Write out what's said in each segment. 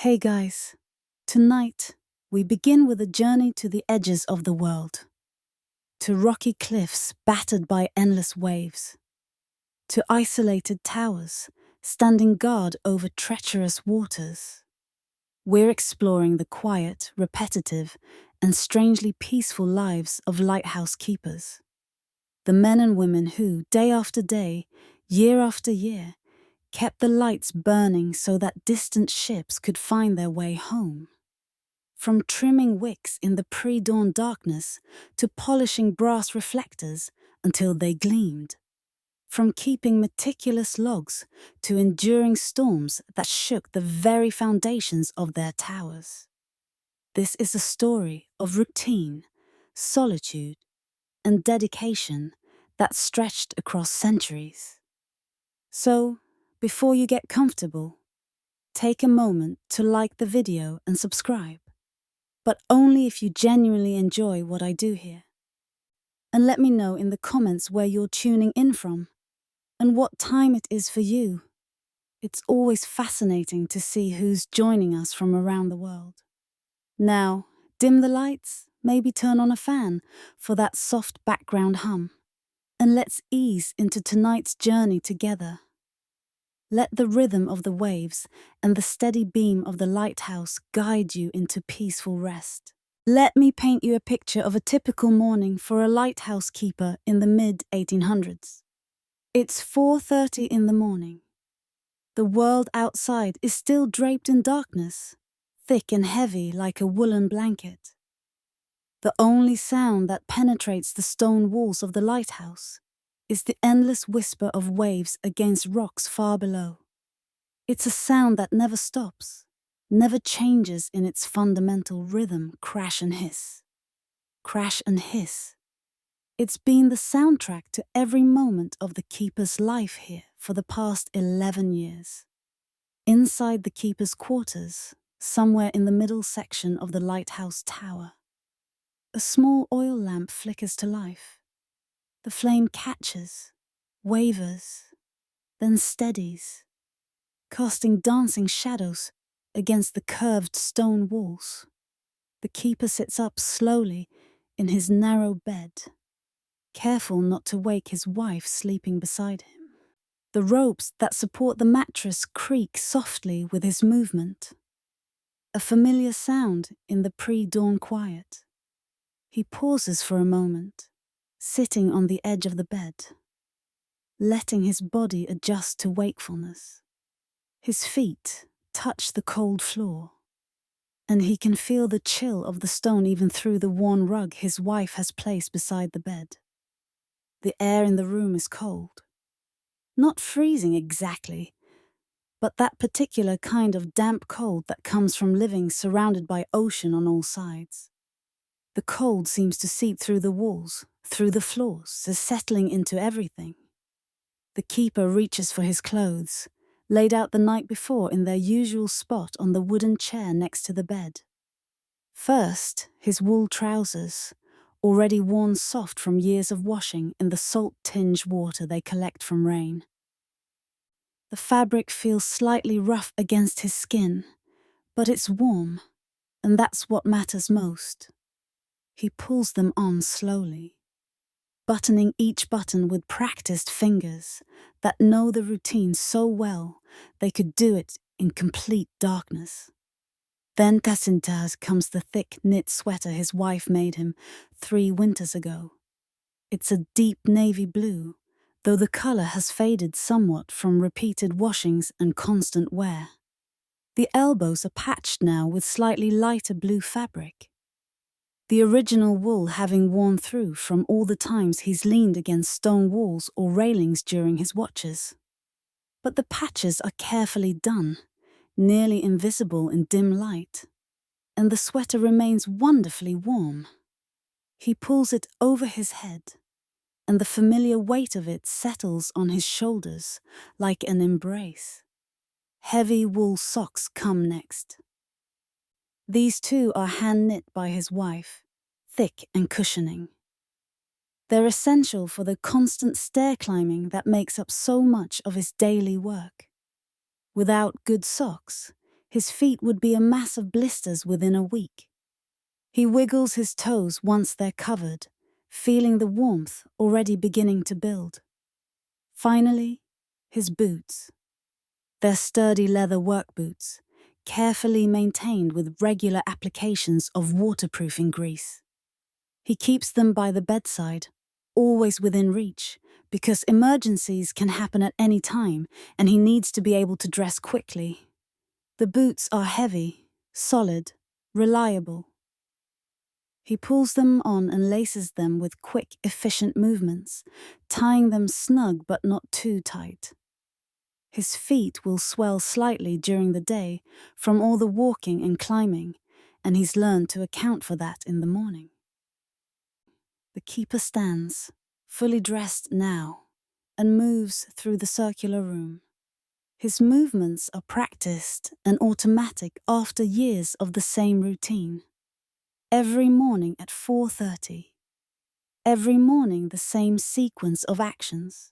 Hey guys, tonight we begin with a journey to the edges of the world, to rocky cliffs battered by endless waves, to isolated towers standing guard over treacherous waters. We're exploring the quiet, repetitive, and strangely peaceful lives of lighthouse keepers, the men and women who, day after day, year after year, kept the lights burning so that distant ships could find their way home. From trimming wicks in the pre-dawn darkness to polishing brass reflectors until they gleamed. From keeping meticulous logs to enduring storms that shook the very foundations of their towers. This is a story of routine, solitude, and dedication that stretched across centuries. So, before you get comfortable, take a moment to like the video and subscribe, but only if you genuinely enjoy what I do here. And let me know in the comments where you're tuning in from and what time it is for you. It's always fascinating to see who's joining us from around the world. Now, dim the lights, maybe turn on a fan for that soft background hum, and let's ease into tonight's journey together. Let the rhythm of the waves and the steady beam of the lighthouse guide you into peaceful rest. Let me paint you a picture of a typical morning for a lighthouse keeper in the mid-1800s. It's 4:30 in the morning. The world outside is still draped in darkness, thick and heavy like a woolen blanket. The only sound that penetrates the stone walls of the lighthouse is the endless whisper of waves against rocks far below. It's a sound that never stops, never changes in its fundamental rhythm, crash and hiss. Crash and hiss. It's been the soundtrack to every moment of the keeper's life here for the past 11 years. Inside the keeper's quarters, somewhere in the middle section of the lighthouse tower, a small oil lamp flickers to life. The flame catches, wavers, then steadies, casting dancing shadows against the curved stone walls. The keeper sits up slowly in his narrow bed, careful not to wake his wife sleeping beside him. The ropes that support the mattress creak softly with his movement, a familiar sound in the pre-dawn quiet. He pauses for a moment, sitting on the edge of the bed, letting his body adjust to wakefulness. His feet touch the cold floor, and he can feel the chill of the stone even through the worn rug his wife has placed beside the bed. The air in the room is cold. Not freezing exactly, but that particular kind of damp cold that comes from living surrounded by ocean on all sides. The cold seems to seep through the walls, through the floors, settling into everything. The keeper reaches for his clothes, laid out the night before in their usual spot on the wooden chair next to the bed. First, his wool trousers, already worn soft from years of washing in the salt-tinged water they collect from rain. The fabric feels slightly rough against his skin, but it's warm, and that's what matters most. He pulls them on slowly, buttoning each button with practiced fingers that know the routine so well they could do it in complete darkness. Then Cassintas comes the thick knit sweater his wife made him 3 winters ago. It's a deep navy blue, though the color has faded somewhat from repeated washings and constant wear. The elbows are patched now with slightly lighter blue fabric, the original wool having worn through from all the times he's leaned against stone walls or railings during his watches. But the patches are carefully done, nearly invisible in dim light, and the sweater remains wonderfully warm. He pulls it over his head, and the familiar weight of it settles on his shoulders like an embrace. Heavy wool socks come next. These too are hand-knit by his wife, thick and cushioning. They're essential for the constant stair climbing that makes up so much of his daily work. Without good socks, his feet would be a mass of blisters within a week. He wiggles his toes once they're covered, feeling the warmth already beginning to build. Finally, his boots. They're sturdy leather work boots, carefully maintained with regular applications of waterproofing grease. He keeps them by the bedside, always within reach, because emergencies can happen at any time and he needs to be able to dress quickly. The boots are heavy, solid, reliable. He pulls them on and laces them with quick, efficient movements, tying them snug but not too tight. His feet will swell slightly during the day from all the walking and climbing, and he's learned to account for that in the morning. The keeper stands, fully dressed now, and moves through the circular room. His movements are practiced and automatic after years of the same routine. Every morning at 4:30. Every morning the same sequence of actions.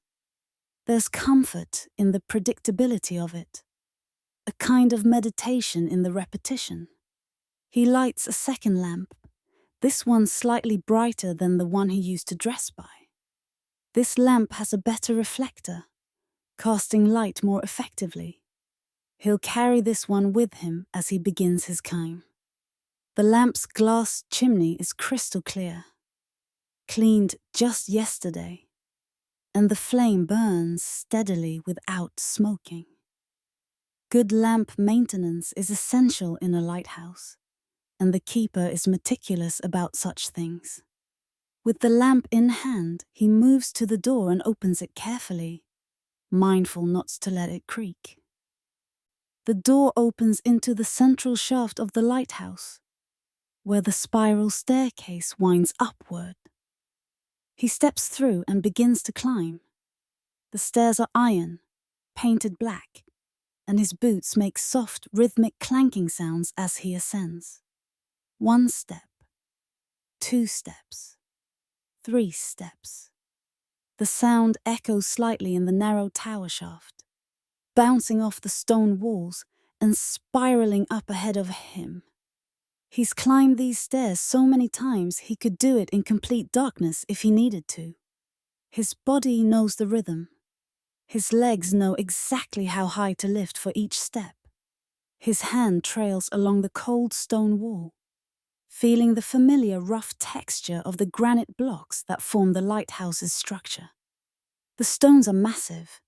There's comfort in the predictability of it, a kind of meditation in the repetition. He lights a second lamp, this one slightly brighter than the one he used to dress by. This lamp has a better reflector, casting light more effectively. He'll carry this one with him as he begins his climb. The lamp's glass chimney is crystal clear, cleaned just yesterday, and the flame burns steadily without smoking. Good lamp maintenance is essential in a lighthouse, and the keeper is meticulous about such things. With the lamp in hand, he moves to the door and opens it carefully, mindful not to let it creak. The door opens into the central shaft of the lighthouse, where the spiral staircase winds upward. He steps through and begins to climb. The stairs are iron, painted black, and his boots make soft, rhythmic clanking sounds as he ascends. 1 step, 2 steps, 3 steps. The sound echoes slightly in the narrow tower shaft, bouncing off the stone walls and spiraling up ahead of him. He's climbed these stairs so many times he could do it in complete darkness if he needed to. His body knows the rhythm. His legs know exactly how high to lift for each step. His hand trails along the cold stone wall, feeling the familiar rough texture of the granite blocks that form the lighthouse's structure. The stones are massive,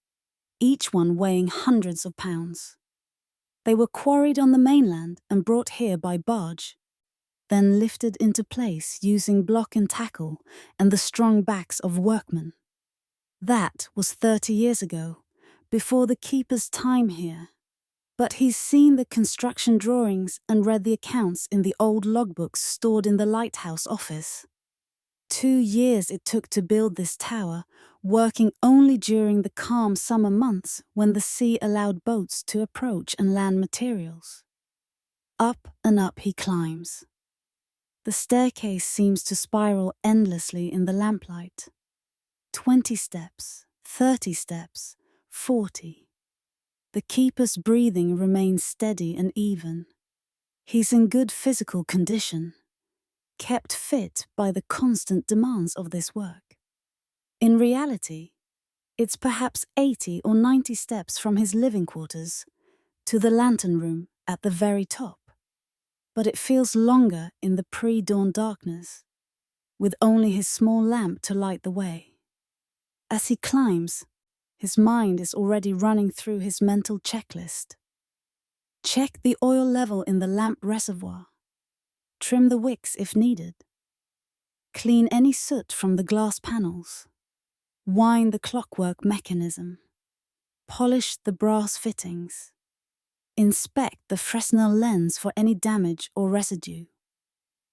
each one weighing hundreds of pounds. They were quarried on the mainland and brought here by barge, then lifted into place using block and tackle and the strong backs of workmen. That was 30 years ago, before the keeper's time here. But he's seen the construction drawings and read the accounts in the old logbooks stored in the lighthouse office. 2 years it took to build this tower, working only during the calm summer months when the sea allowed boats to approach and land materials. Up and up he climbs. The staircase seems to spiral endlessly in the lamplight. 20 steps, 30 steps, 40. The keeper's breathing remains steady and even. He's in good physical condition, kept fit by the constant demands of this work. In reality, it's perhaps 80 or 90 steps from his living quarters to the lantern room at the very top, but it feels longer in the pre-dawn darkness, with only his small lamp to light the way. As he climbs, his mind is already running through his mental checklist. Check the oil level in the lamp reservoir. Trim the wicks if needed. Clean any soot from the glass panels. Wind the clockwork mechanism. Polish the brass fittings. Inspect the Fresnel lens for any damage or residue.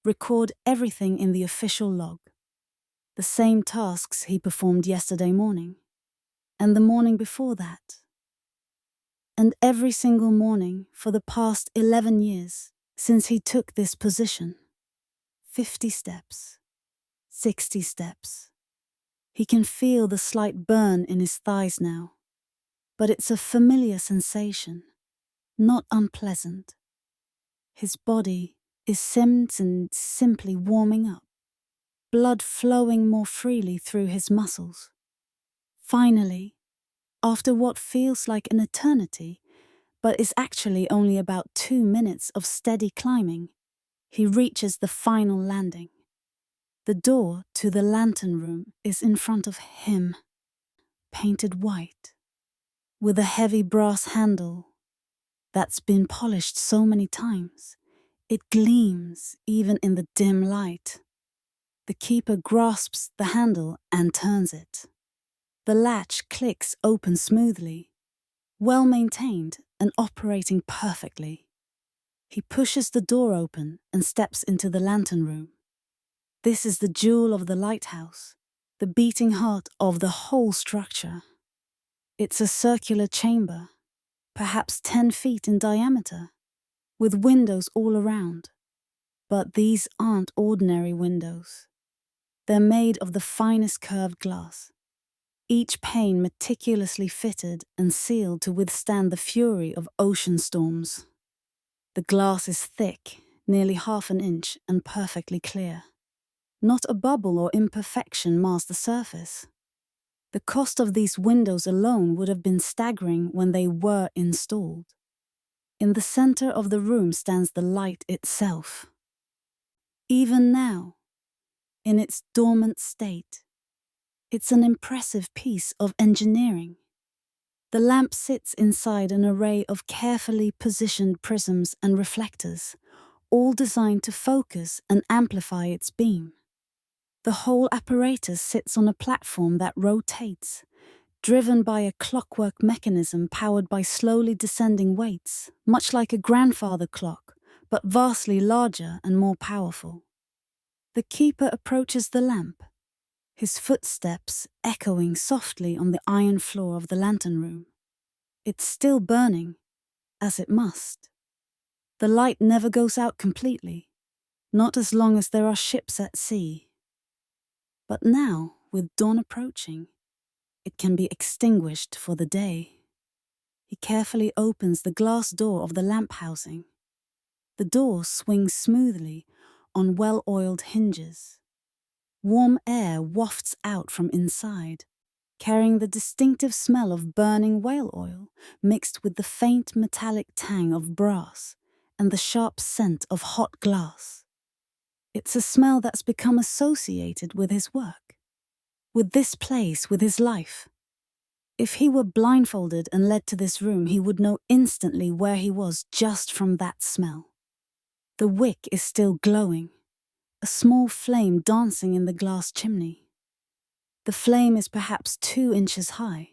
Record everything in the official log. The same tasks he performed yesterday morning, and the morning before that. And every single morning for the past 11 years since he took this position. 50 steps, 60 steps. He can feel the slight burn in his thighs now, but it's a familiar sensation. not unpleasant. His body is simply warming up, blood flowing more freely through his muscles. Finally, after what feels like an eternity, but is actually only about 2 minutes of steady climbing, he reaches the final landing. The door to the lantern room is in front of him, painted white, with a heavy brass handle that's been polished so many times. It gleams even in the dim light. The keeper grasps the handle and turns it. The latch clicks open smoothly, well maintained and operating perfectly. He pushes the door open and steps into the lantern room. This is the jewel of the lighthouse, the beating heart of the whole structure. It's a circular chamber, perhaps 10 feet in diameter, with windows all around. But these aren't ordinary windows. They're made of the finest curved glass, each pane meticulously fitted and sealed to withstand the fury of ocean storms. The glass is thick, nearly half an inch, and perfectly clear. Not a bubble or imperfection mars the surface. The cost of these windows alone would have been staggering when they were installed. In the center of the room stands the light itself. Even now, in its dormant state, it's an impressive piece of engineering. The lamp sits inside an array of carefully positioned prisms and reflectors, all designed to focus and amplify its beam. The whole apparatus sits on a platform that rotates, driven by a clockwork mechanism powered by slowly descending weights, much like a grandfather clock, but vastly larger and more powerful. The keeper approaches the lamp, his footsteps echoing softly on the iron floor of the lantern room. It's still burning, as it must. The light never goes out completely, not as long as there are ships at sea. But now, with dawn approaching, it can be extinguished for the day. He carefully opens the glass door of the lamp housing. The door swings smoothly on well-oiled hinges. Warm air wafts out from inside, carrying the distinctive smell of burning whale oil mixed with the faint metallic tang of brass and the sharp scent of hot glass. It's a smell that's become associated with his work, with this place, with his life. If he were blindfolded and led to this room, he would know instantly where he was just from that smell. The wick is still glowing, a small flame dancing in the glass chimney. The flame is perhaps 2 inches high,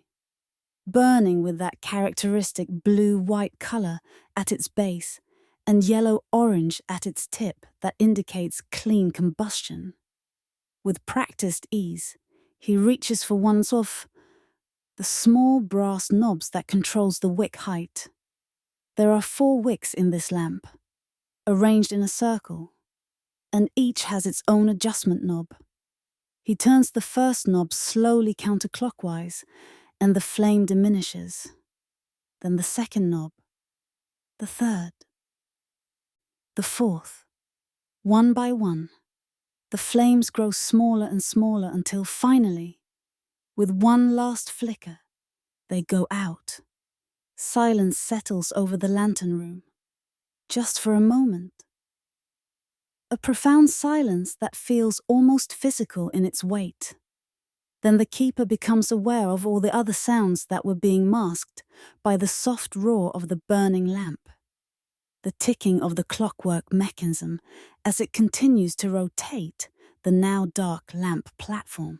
burning with that characteristic blue-white color at its base and yellow-orange at its tip that indicates clean combustion. With practiced ease, he reaches for one of the small brass knobs that controls the wick height. There are 4 wicks in this lamp, arranged in a circle, and each has its own adjustment knob. He turns the first knob slowly counterclockwise, and the flame diminishes. Then the second knob, the third, the fourth. One by one, the flames grow smaller and smaller until finally, with one last flicker, they go out. Silence settles over the lantern room, just for a moment. A profound silence that feels almost physical in its weight. Then the keeper becomes aware of all the other sounds that were being masked by the soft roar of the burning lamp, the ticking of the clockwork mechanism as it continues to rotate the now dark lamp platform,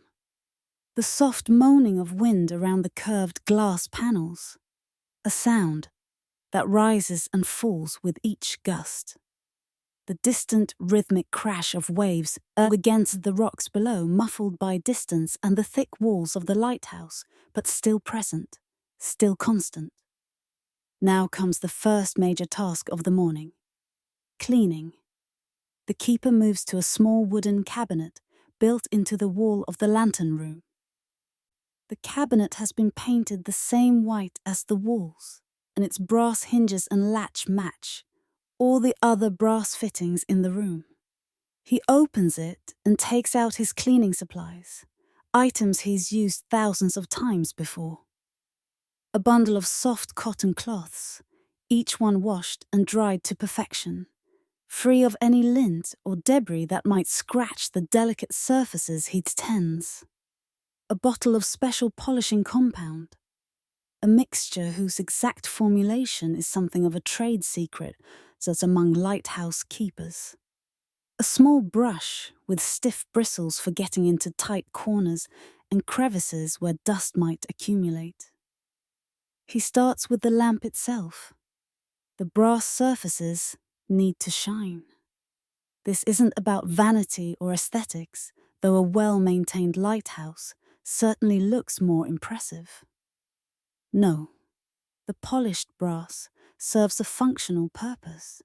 the soft moaning of wind around the curved glass panels, a sound that rises and falls with each gust. The distant rhythmic crash of waves against the rocks below, muffled by distance and the thick walls of the lighthouse, but still present, still constant. Now comes the first major task of the morning: cleaning. The keeper moves to a small wooden cabinet built into the wall of the lantern room. The cabinet has been painted the same white as the walls, and its brass hinges and latch match all the other brass fittings in the room. He opens it and takes out his cleaning supplies, items he's used thousands of times before. A bundle of soft cotton cloths, each one washed and dried to perfection, free of any lint or debris that might scratch the delicate surfaces he tends. A bottle of special polishing compound, a mixture whose exact formulation is something of a trade secret that's among lighthouse keepers. A small brush with stiff bristles for getting into tight corners and crevices where dust might accumulate. He starts with the lamp itself. The brass surfaces need to shine. This isn't about vanity or aesthetics, though a well-maintained lighthouse certainly looks more impressive. No, the polished brass serves a functional purpose.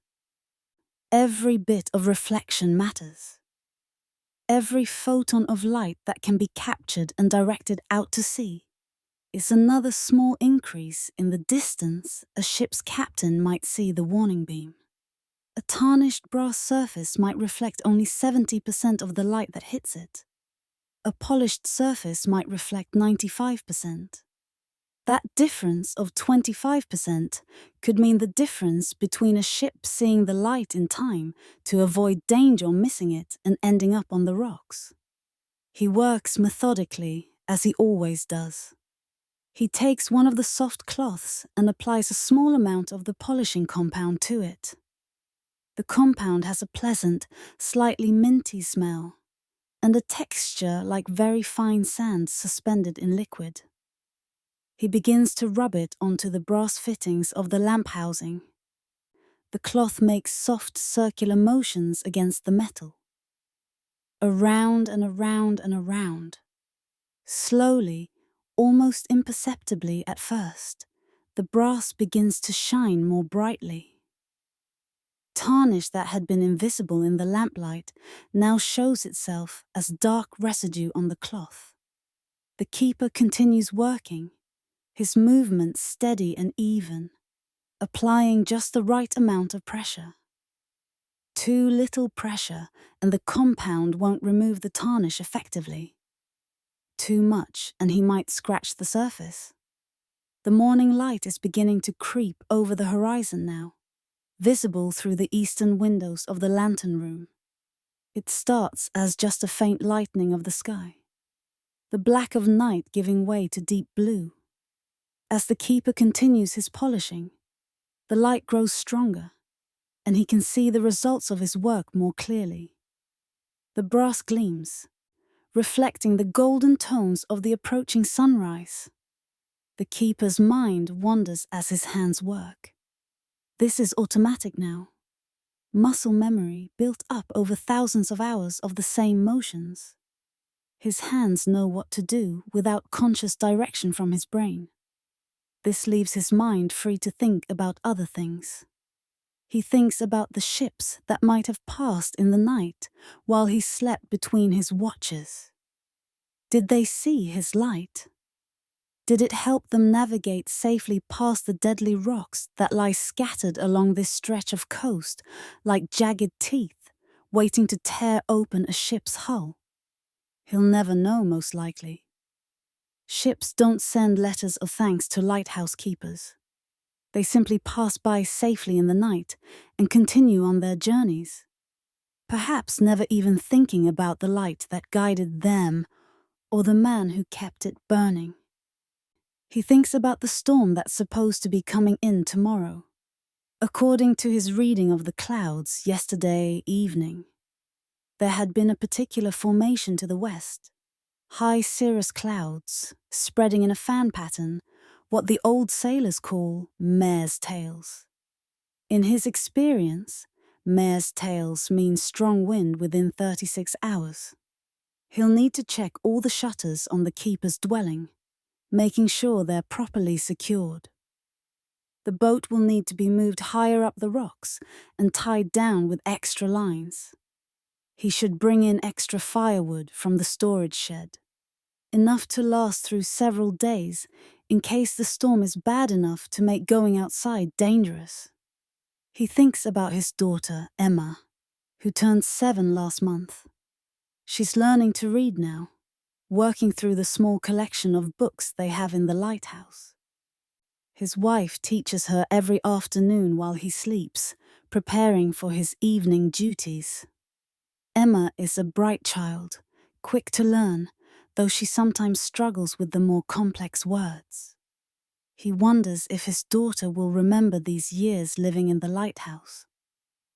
Every bit of reflection matters. Every photon of light that can be captured and directed out to sea is another small increase in the distance a ship's captain might see the warning beam. A tarnished brass surface might reflect only 70% of the light that hits it. A polished surface might reflect 95%. That difference of 25% could mean the difference between a ship seeing the light in time to avoid danger or missing it and ending up on the rocks. He works methodically, as he always does. He takes one of the soft cloths and applies a small amount of the polishing compound to it. The compound has a pleasant, slightly minty smell, and a texture like very fine sand suspended in liquid. He begins to rub it onto the brass fittings of the lamp housing. The cloth makes soft circular motions against the metal. Around and around and around. Slowly, almost imperceptibly at first, the brass begins to shine more brightly. Tarnish that had been invisible in the lamplight now shows itself as dark residue on the cloth. The keeper continues working, his movements steady and even, applying just the right amount of pressure. Too little pressure and the compound won't remove the tarnish effectively. Too much and he might scratch the surface. The morning light is beginning to creep over the horizon now, visible through the eastern windows of the lantern room. It starts as just a faint lightening of the sky, the black of night giving way to deep blue. As the keeper continues his polishing, the light grows stronger, and he can see the results of his work more clearly. The brass gleams, reflecting the golden tones of the approaching sunrise. The keeper's mind wanders as his hands work. This is automatic now. Muscle memory built up over thousands of hours of the same motions. His hands know what to do without conscious direction from his brain. This leaves his mind free to think about other things. He thinks about the ships that might have passed in the night while he slept between his watches. Did they see his light? Did it help them navigate safely past the deadly rocks that lie scattered along this stretch of coast like jagged teeth, waiting to tear open a ship's hull? He'll never know, most likely. Ships don't send letters of thanks to lighthouse keepers. They simply pass by safely in the night and continue on their journeys, perhaps never even thinking about the light that guided them or the man who kept it burning. He thinks about the storm that's supposed to be coming in tomorrow. According to his reading of the clouds yesterday evening, there had been a particular formation to the west, high cirrus clouds spreading in a fan pattern, what the old sailors call mare's tails. In his experience, mare's tails mean strong wind within 36 hours. He'll need to check all the shutters on the keeper's dwelling, making sure they're properly secured. The boat will need to be moved higher up the rocks and tied down with extra lines. He should bring in extra firewood from the storage shed, enough to last through several days in case the storm is bad enough to make going outside dangerous. He thinks about his daughter, Emma, who turned 7 last month. She's learning to read now, working through the small collection of books they have in the lighthouse. His wife teaches her every afternoon while he sleeps, preparing for his evening duties. Emma is a bright child, quick to learn, though she sometimes struggles with the more complex words. He wonders if his daughter will remember these years living in the lighthouse,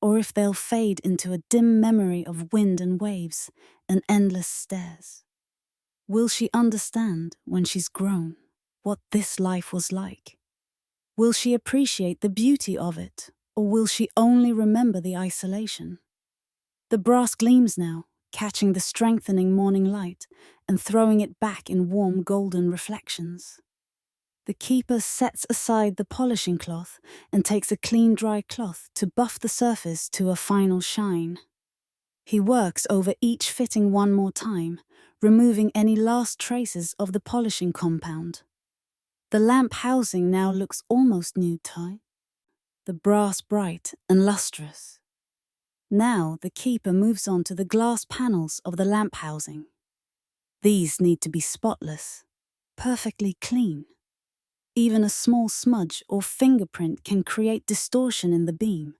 or if they'll fade into a dim memory of wind and waves and endless stares. Will she understand, when she's grown, what this life was like? Will she appreciate the beauty of it, or will she only remember the isolation? The brass gleams now, catching the strengthening morning light and throwing it back in warm golden reflections. The keeper sets aside the polishing cloth and takes a clean dry cloth to buff the surface to a final shine. He works over each fitting one more time, removing any last traces of the polishing compound. The lamp housing now looks almost new-type, the brass bright and lustrous. Now the keeper moves on to the glass panels of the lamp housing. These need to be spotless, perfectly clean. Even a small smudge or fingerprint can create distortion in the beam,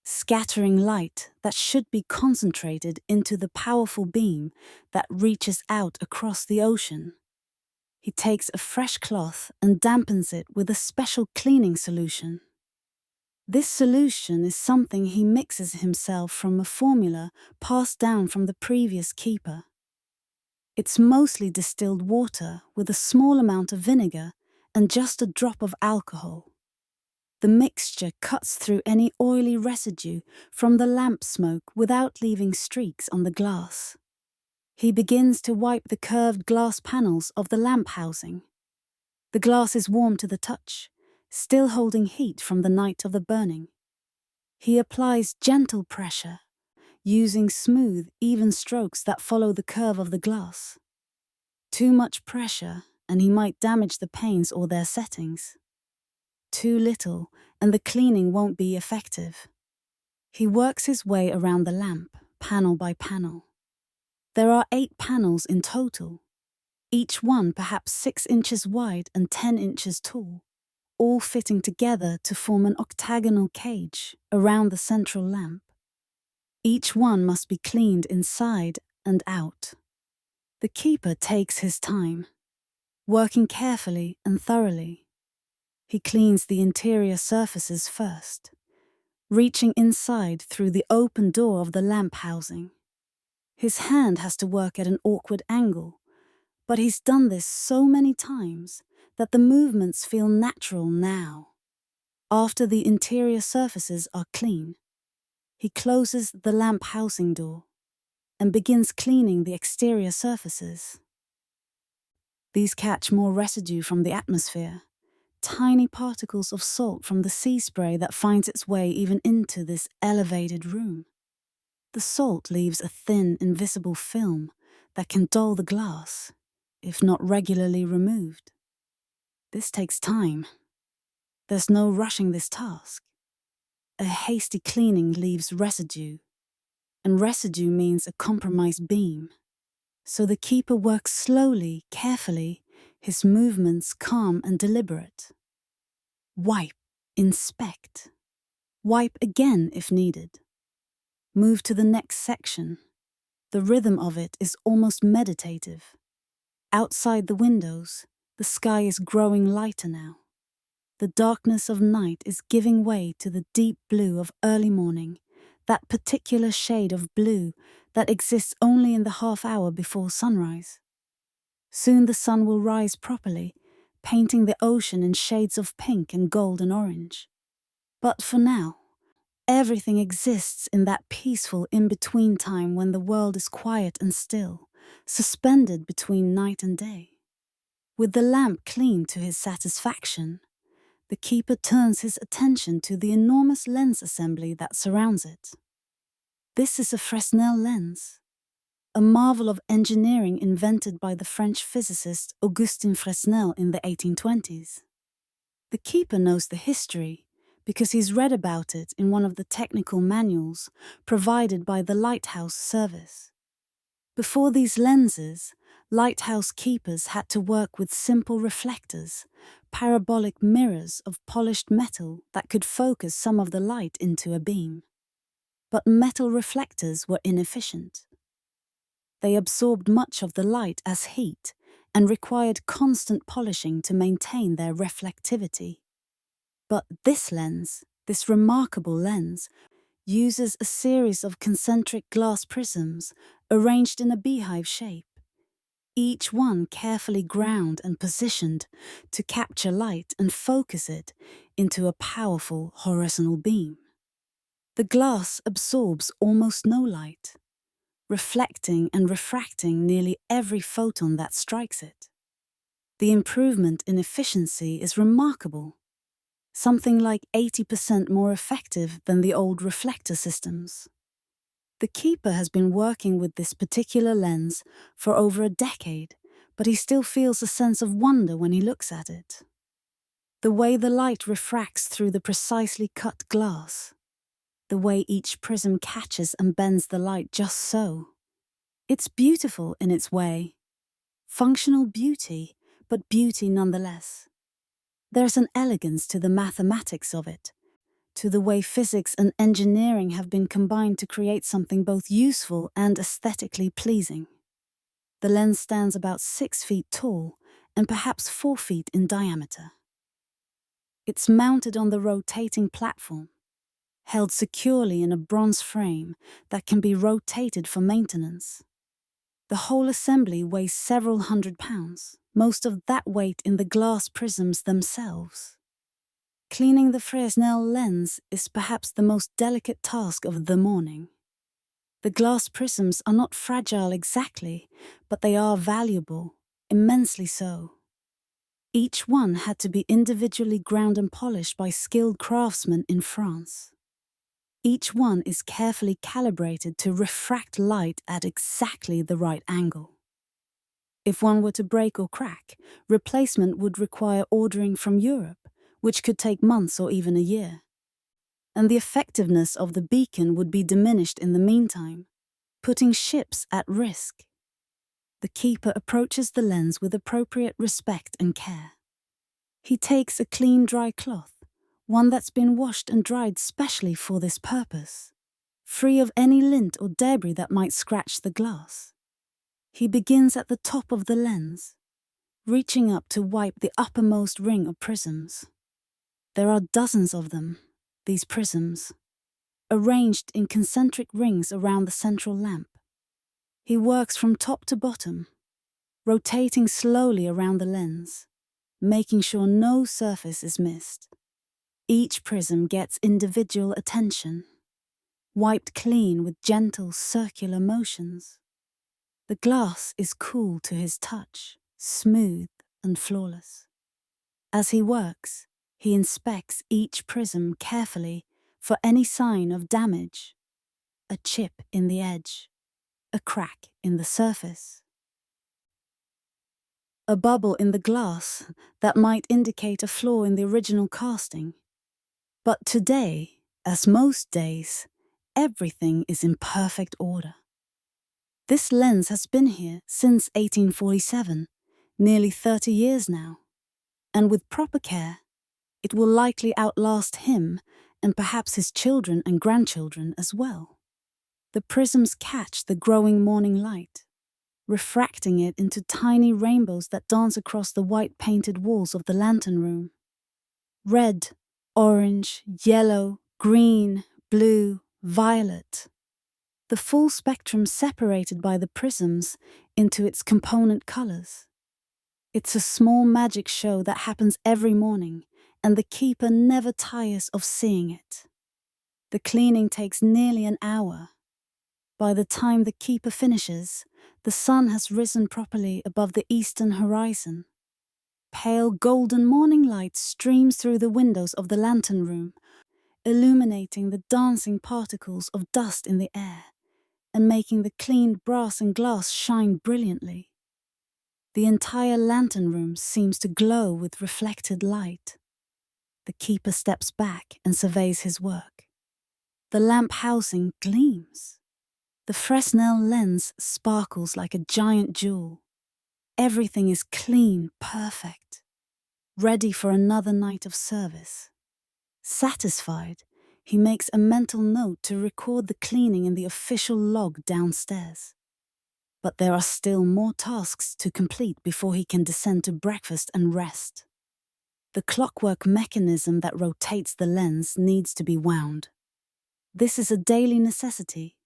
scattering light that should be concentrated into the powerful beam that reaches out across the ocean. He takes a fresh cloth and dampens it with a special cleaning solution. This solution is something he mixes himself from a formula passed down from the previous keeper. It's mostly distilled water with a small amount of vinegar and just a drop of alcohol. The mixture cuts through any oily residue from the lamp smoke without leaving streaks on the glass. He begins to wipe the curved glass panels of the lamp housing. The glass is warm to the touch, still holding heat from the night of the burning. He applies gentle pressure, using smooth, even strokes that follow the curve of the glass. Too much pressure, and he might damage the panes or their settings. Too little, and the cleaning won't be effective. He works his way around the lamp, panel by panel. There are 8 panels in total, each one perhaps 6 inches wide and 10 inches tall, all fitting together to form an octagonal cage around the central lamp. Each one must be cleaned inside and out. The keeper takes his time, working carefully and thoroughly. He cleans the interior surfaces first, reaching inside through the open door of the lamp housing. His hand has to work at an awkward angle, but he's done this so many times that the movements feel natural now. After the interior surfaces are clean, he closes the lamp housing door and begins cleaning the exterior surfaces. These catch more residue from the atmosphere, tiny particles of salt from the sea spray that finds its way even into this elevated room. The salt leaves a thin, invisible film that can dull the glass, if not regularly removed. This takes time. There's no rushing this task. A hasty cleaning leaves residue, and residue means a compromised beam. So the keeper works slowly, carefully, his movements calm and deliberate. Wipe, inspect. Wipe again if needed. Move to the next section. The rhythm of it is almost meditative. Outside the windows, the sky is growing lighter now. The darkness of night is giving way to the deep blue of early morning, that particular shade of blue that exists only in the half hour before sunrise. Soon the sun will rise properly, painting the ocean in shades of pink and gold and orange. But for now, everything exists in that peaceful in-between time when the world is quiet and still, suspended between night and day. With the lamp clean to his satisfaction, the keeper turns his attention to the enormous lens assembly that surrounds it. This is a Fresnel lens. a marvel of engineering invented by the French physicist Augustin Fresnel in the 1820s. The keeper knows the history because he's read about it in one of the technical manuals provided by the Lighthouse service. Before these lenses, lighthouse keepers had to work with simple reflectors, parabolic mirrors of polished metal that could focus some of the light into a beam. But metal reflectors were inefficient. They absorbed much of the light as heat and required constant polishing to maintain their reflectivity. But this lens, this remarkable lens, uses a series of concentric glass prisms arranged in a beehive shape, each one carefully ground and positioned to capture light and focus it into a powerful horizontal beam. The glass absorbs almost no light, reflecting and refracting nearly every photon that strikes it. The improvement in efficiency is remarkable, something like 80% more effective than the old reflector systems. The keeper has been working with this particular lens for over a decade, but he still feels a sense of wonder when he looks at it. The way the light refracts through the precisely cut glass, the way each prism catches and bends the light just so. It's beautiful in its way. Functional beauty, but beauty nonetheless. There's an elegance to the mathematics of it, to the way physics and engineering have been combined to create something both useful and aesthetically pleasing. The lens stands about 6 feet tall and perhaps 4 feet in diameter. It's mounted on the rotating platform, held securely in a bronze frame that can be rotated for maintenance. The whole assembly weighs several hundred pounds, most of that weight in the glass prisms themselves. Cleaning the Fresnel lens is perhaps the most delicate task of the morning. The glass prisms are not fragile exactly, but they are valuable, immensely so. Each one had to be individually ground and polished by skilled craftsmen in France. Each one is carefully calibrated to refract light at exactly the right angle. If one were to break or crack, replacement would require ordering from Europe, which could take months or even a year. And the effectiveness of the beacon would be diminished in the meantime, putting ships at risk. The keeper approaches the lens with appropriate respect and care. He takes a clean, dry cloth, one that's been washed and dried specially for this purpose, free of any lint or debris that might scratch the glass. He begins at the top of the lens, reaching up to wipe the uppermost ring of prisms. There are dozens of them, these prisms, arranged in concentric rings around the central lamp. He works from top to bottom, rotating slowly around the lens, making sure no surface is missed. Each prism gets individual attention, wiped clean with gentle circular motions. The glass is cool to his touch, smooth and flawless. As he works, he inspects each prism carefully for any sign of damage, a chip in the edge, a crack in the surface, a bubble in the glass that might indicate a flaw in the original casting. But today, as most days, everything is in perfect order. This lens has been here since 1847, nearly 30 years now, and with proper care, it will likely outlast him and perhaps his children and grandchildren as well. The prisms catch the growing morning light, refracting it into tiny rainbows that dance across the white painted walls of the lantern room. Red, orange, yellow, green, blue, violet. The full spectrum separated by the prisms into its component colors. It's a small magic show that happens every morning, and the keeper never tires of seeing it. The cleaning takes nearly an hour. By the time the keeper finishes, the sun has risen properly above the eastern horizon. Pale golden morning light streams through the windows of the lantern room, illuminating the dancing particles of dust in the air, and making the cleaned brass and glass shine brilliantly. The entire lantern room seems to glow with reflected light. The keeper steps back and surveys his work. The lamp housing gleams. The Fresnel lens sparkles like a giant jewel. Everything is clean, perfect, ready for another night of service. Satisfied, he makes a mental note to record the cleaning in the official log downstairs. But there are still more tasks to complete before he can descend to breakfast and rest. The clockwork mechanism that rotates the lens needs to be wound. This is a daily necessity,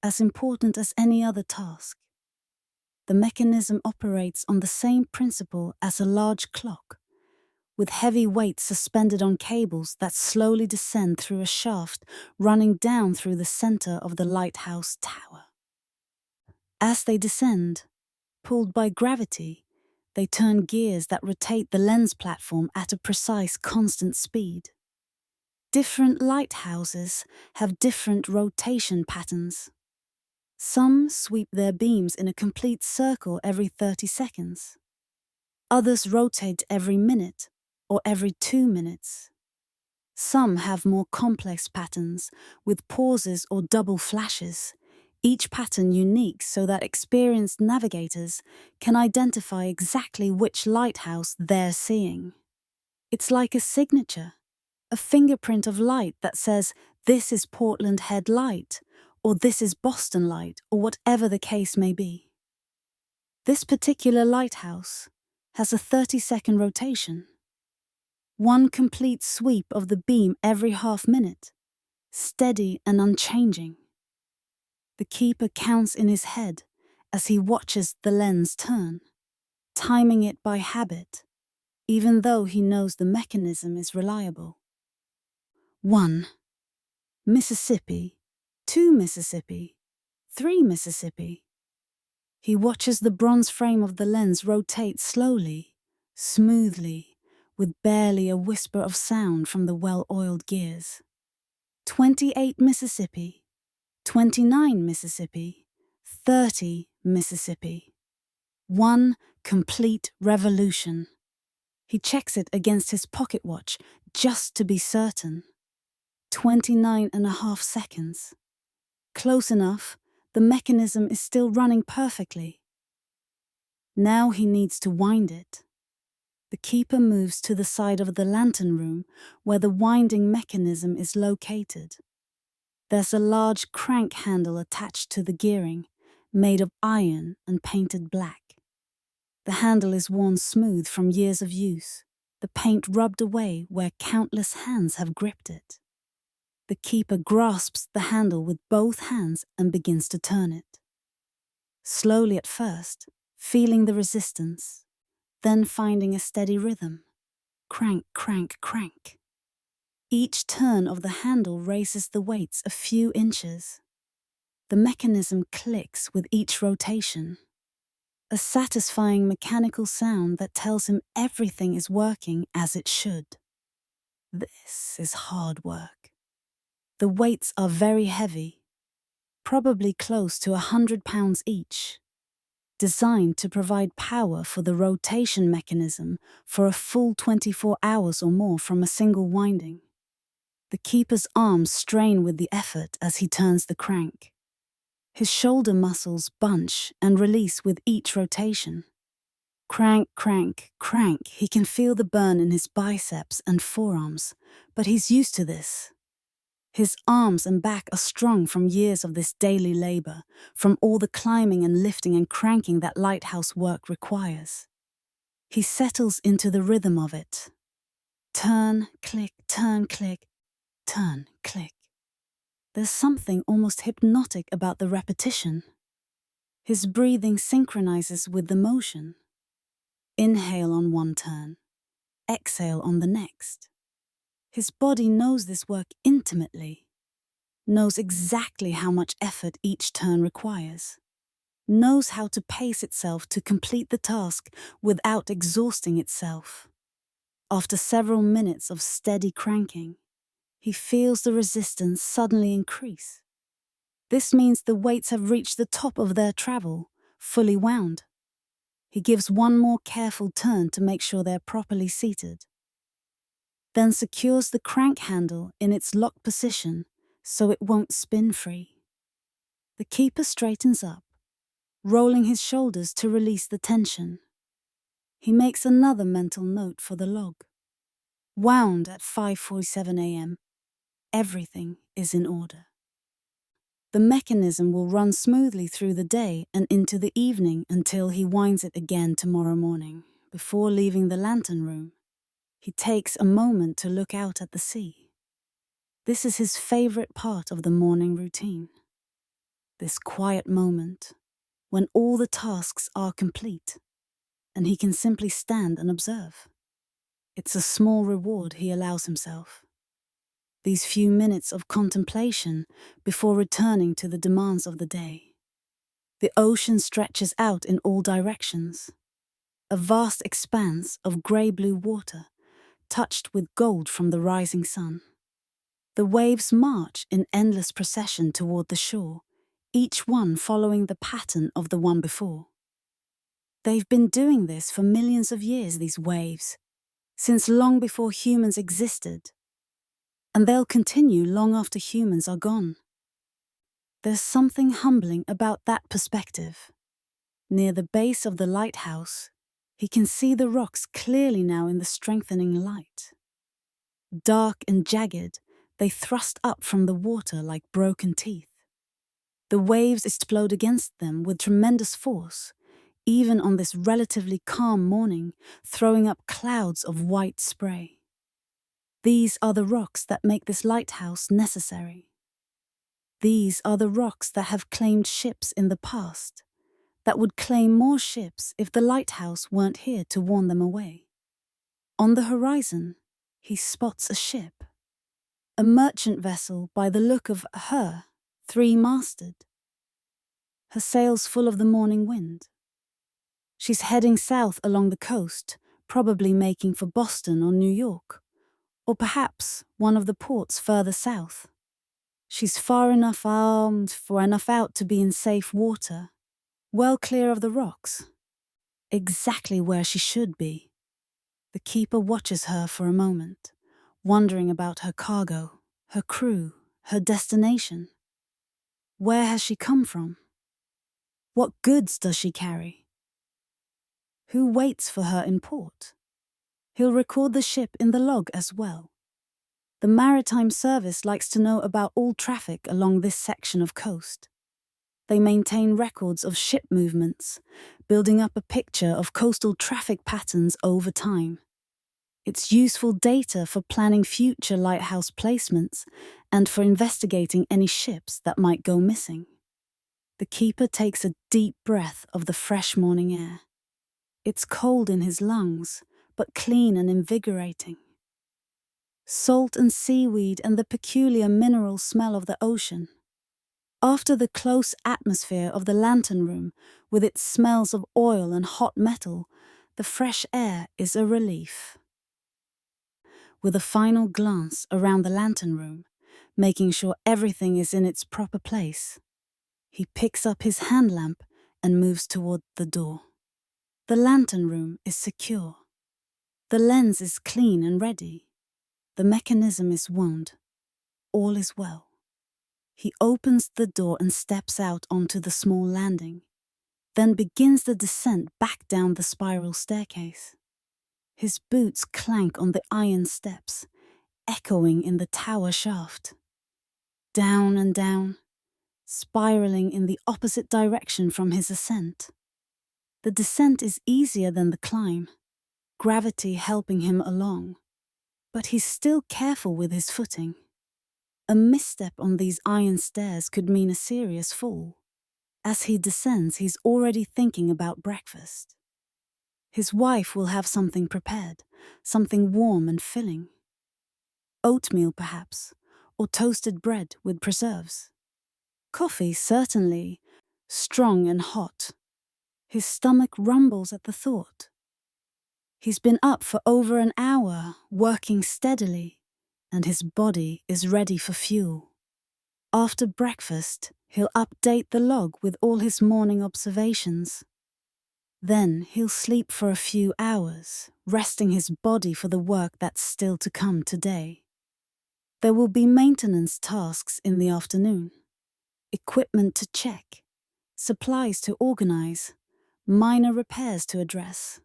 as important as any other task. The mechanism operates on the same principle as a large clock, with heavy weights suspended on cables that slowly descend through a shaft running down through the center of the lighthouse tower. As they descend, pulled by gravity, they turn gears that rotate the lens platform at a precise, constant speed. Different lighthouses have different rotation patterns. Some sweep their beams in a complete circle every 30 seconds. Others rotate every minute or every 2 minutes. Some have more complex patterns with pauses or double flashes, each pattern unique so that experienced navigators can identify exactly which lighthouse they're seeing. It's like a signature, a fingerprint of light that says, this is Portland Head Light, or this is Boston Light, or whatever the case may be. This particular lighthouse has a 30-second rotation. One complete sweep of the beam every half minute, steady and unchanging. The keeper counts in his head as he watches the lens turn, timing it by habit, even though he knows the mechanism is reliable. 1. Mississippi. 2 Mississippi. 3 Mississippi. He watches the bronze frame of the lens rotate slowly, smoothly, with barely a whisper of sound from the well-oiled gears. 28 Mississippi. 29 Mississippi. 30 Mississippi. 1 complete revolution. He checks it against his pocket watch just to be certain. 29.5 seconds. Close enough, the mechanism is still running perfectly. Now he needs to wind it. The keeper moves to the side of the lantern room where the winding mechanism is located. There's a large crank handle attached to the gearing, made of iron and painted black. The handle is worn smooth from years of use, the paint rubbed away where countless hands have gripped it. The keeper grasps the handle with both hands and begins to turn it. Slowly at first, feeling the resistance, then finding a steady rhythm. Crank, crank, crank. Each turn of the handle raises the weights a few inches. The mechanism clicks with each rotation. A satisfying mechanical sound that tells him everything is working as it should. This is hard work. The weights are very heavy, probably close to 100 pounds each, designed to provide power for the rotation mechanism for a full 24 hours or more from a single winding. The keeper's arms strain with the effort as he turns the crank. His shoulder muscles bunch and release with each rotation. Crank, crank, crank. He can feel the burn in his biceps and forearms, but he's used to this. His arms and back are strong from years of this daily labor, from all the climbing and lifting and cranking that lighthouse work requires. He settles into the rhythm of it. Turn, click, turn, click, turn, click. There's something almost hypnotic about the repetition. His breathing synchronizes with the motion. Inhale on one turn, exhale on the next. His body knows this work intimately, knows exactly how much effort each turn requires, knows how to pace itself to complete the task without exhausting itself. After several minutes of steady cranking, he feels the resistance suddenly increase. This means the weights have reached the top of their travel, fully wound. He gives one more careful turn to make sure they're properly seated, then secures the crank handle in its locked position so it won't spin free. The keeper straightens up, rolling his shoulders to release the tension. He makes another mental note for the log. Wound at 5:47 a.m. Everything is in order. The mechanism will run smoothly through the day and into the evening until he winds it again tomorrow morning. Before leaving the lantern room, he takes a moment to look out at the sea. This is his favorite part of the morning routine. This quiet moment when all the tasks are complete and he can simply stand and observe. It's a small reward he allows himself. These few minutes of contemplation before returning to the demands of the day. The ocean stretches out in all directions, a vast expanse of grey-blue water touched with gold from the rising sun. The waves march in endless procession toward the shore, each one following the pattern of the one before. They've been doing this for millions of years, these waves, since long before humans existed, and they'll continue long after humans are gone. There's something humbling about that perspective. Near the base of the lighthouse, he can see the rocks clearly now in the strengthening light. Dark and jagged, they thrust up from the water like broken teeth. The waves explode against them with tremendous force, even on this relatively calm morning, throwing up clouds of white spray. These are the rocks that make this lighthouse necessary. These are the rocks that have claimed ships in the past, that would claim more ships if the lighthouse weren't here to warn them away. On the horizon, he spots a ship, a merchant vessel by the look of her, three-masted. Her sails full of the morning wind. She's heading south along the coast, probably making for Boston or New York, or perhaps one of the ports further south. She's far enough out to be in safe water, well clear of the rocks. Exactly where she should be. The keeper watches her for a moment, wondering about her cargo, her crew, her destination. Where has she come from? What goods does she carry? Who waits for her in port? He'll record the ship in the log as well. The maritime service likes to know about all traffic along this section of coast. They maintain records of ship movements, building up a picture of coastal traffic patterns over time. It's useful data for planning future lighthouse placements and for investigating any ships that might go missing. The keeper takes a deep breath of the fresh morning air. It's cold in his lungs, but clean and invigorating. Salt and seaweed and the peculiar mineral smell of the ocean. After the close atmosphere of the lantern room, with its smells of oil and hot metal, the fresh air is a relief. With a final glance around the lantern room, making sure everything is in its proper place, he picks up his hand lamp and moves toward the door. The lantern room is secure. The lens is clean and ready. The mechanism is wound. All is well. He opens the door and steps out onto the small landing, then begins the descent back down the spiral staircase. His boots clank on the iron steps, echoing in the tower shaft. Down and down, spiraling in the opposite direction from his ascent. The descent is easier than the climb, gravity helping him along, but he's still careful with his footing. A misstep on these iron stairs could mean a serious fall. As he descends, he's already thinking about breakfast. His wife will have something prepared, something warm and filling. Oatmeal, perhaps, or toasted bread with preserves. Coffee, certainly, strong and hot. His stomach rumbles at the thought. He's been up for over an hour, working steadily, and his body is ready for fuel. After breakfast, he'll update the log with all his morning observations. Then he'll sleep for a few hours, resting his body for the work that's still to come today. There will be maintenance tasks in the afternoon, equipment to check, supplies to organize, minor repairs to address.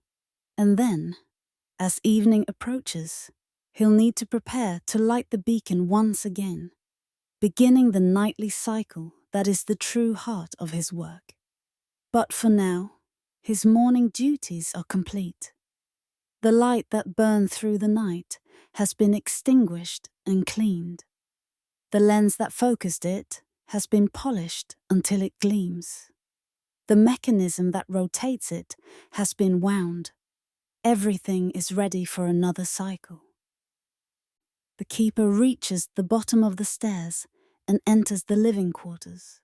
And then, as evening approaches, he'll need to prepare to light the beacon once again, beginning the nightly cycle that is the true heart of his work. But for now, his morning duties are complete. The light that burned through the night has been extinguished and cleaned. The lens that focused it has been polished until it gleams. The mechanism that rotates it has been wound. Everything is ready for another cycle. The keeper reaches the bottom of the stairs and enters the living quarters.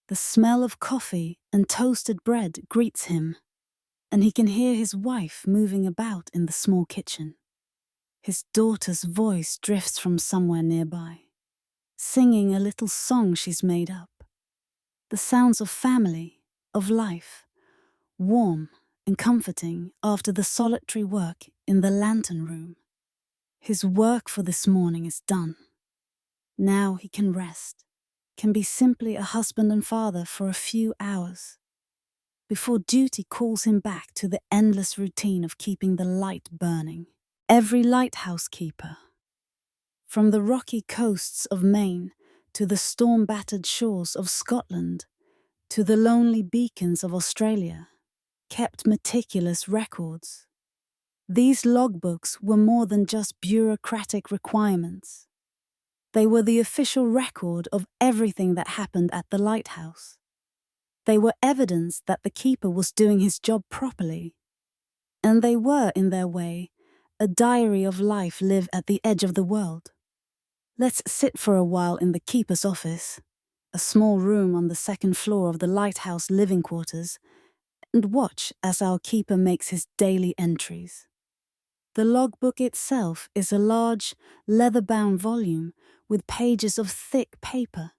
The smell of coffee and toasted bread greets him, and he can hear his wife moving about in the small kitchen. His daughter's voice drifts from somewhere nearby, singing a little song she's made up. The sounds of family, of life, warm and comforting after the solitary work in the lantern room. His work for this morning is done. Now he can rest, can be simply a husband and father for a few hours, before duty calls him back to the endless routine of keeping the light burning. Every lighthouse keeper, from the rocky coasts of Maine to the storm-battered shores of Scotland to the lonely beacons of Australia, kept meticulous records. These logbooks were more than just bureaucratic requirements. They were the official record of everything that happened at the lighthouse. They were evidence that the keeper was doing his job properly. And they were, in their way, a diary of life lived at the edge of the world. Let's sit for a while in the keeper's office, a small room on the second floor of the lighthouse living quarters, and watch as our keeper makes his daily entries. The logbook itself is a large, leather-bound volume with pages of thick paper,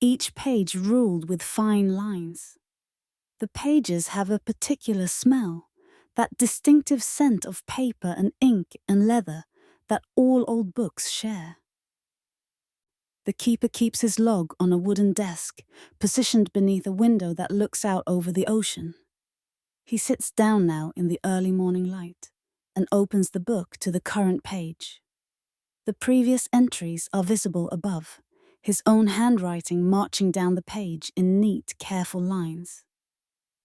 each page ruled with fine lines. The pages have a particular smell, that distinctive scent of paper and ink and leather that all old books share. The keeper keeps his log on a wooden desk, positioned beneath a window that looks out over the ocean. He sits down now in the early morning light and opens the book to the current page. The previous entries are visible above, his own handwriting marching down the page in neat, careful lines.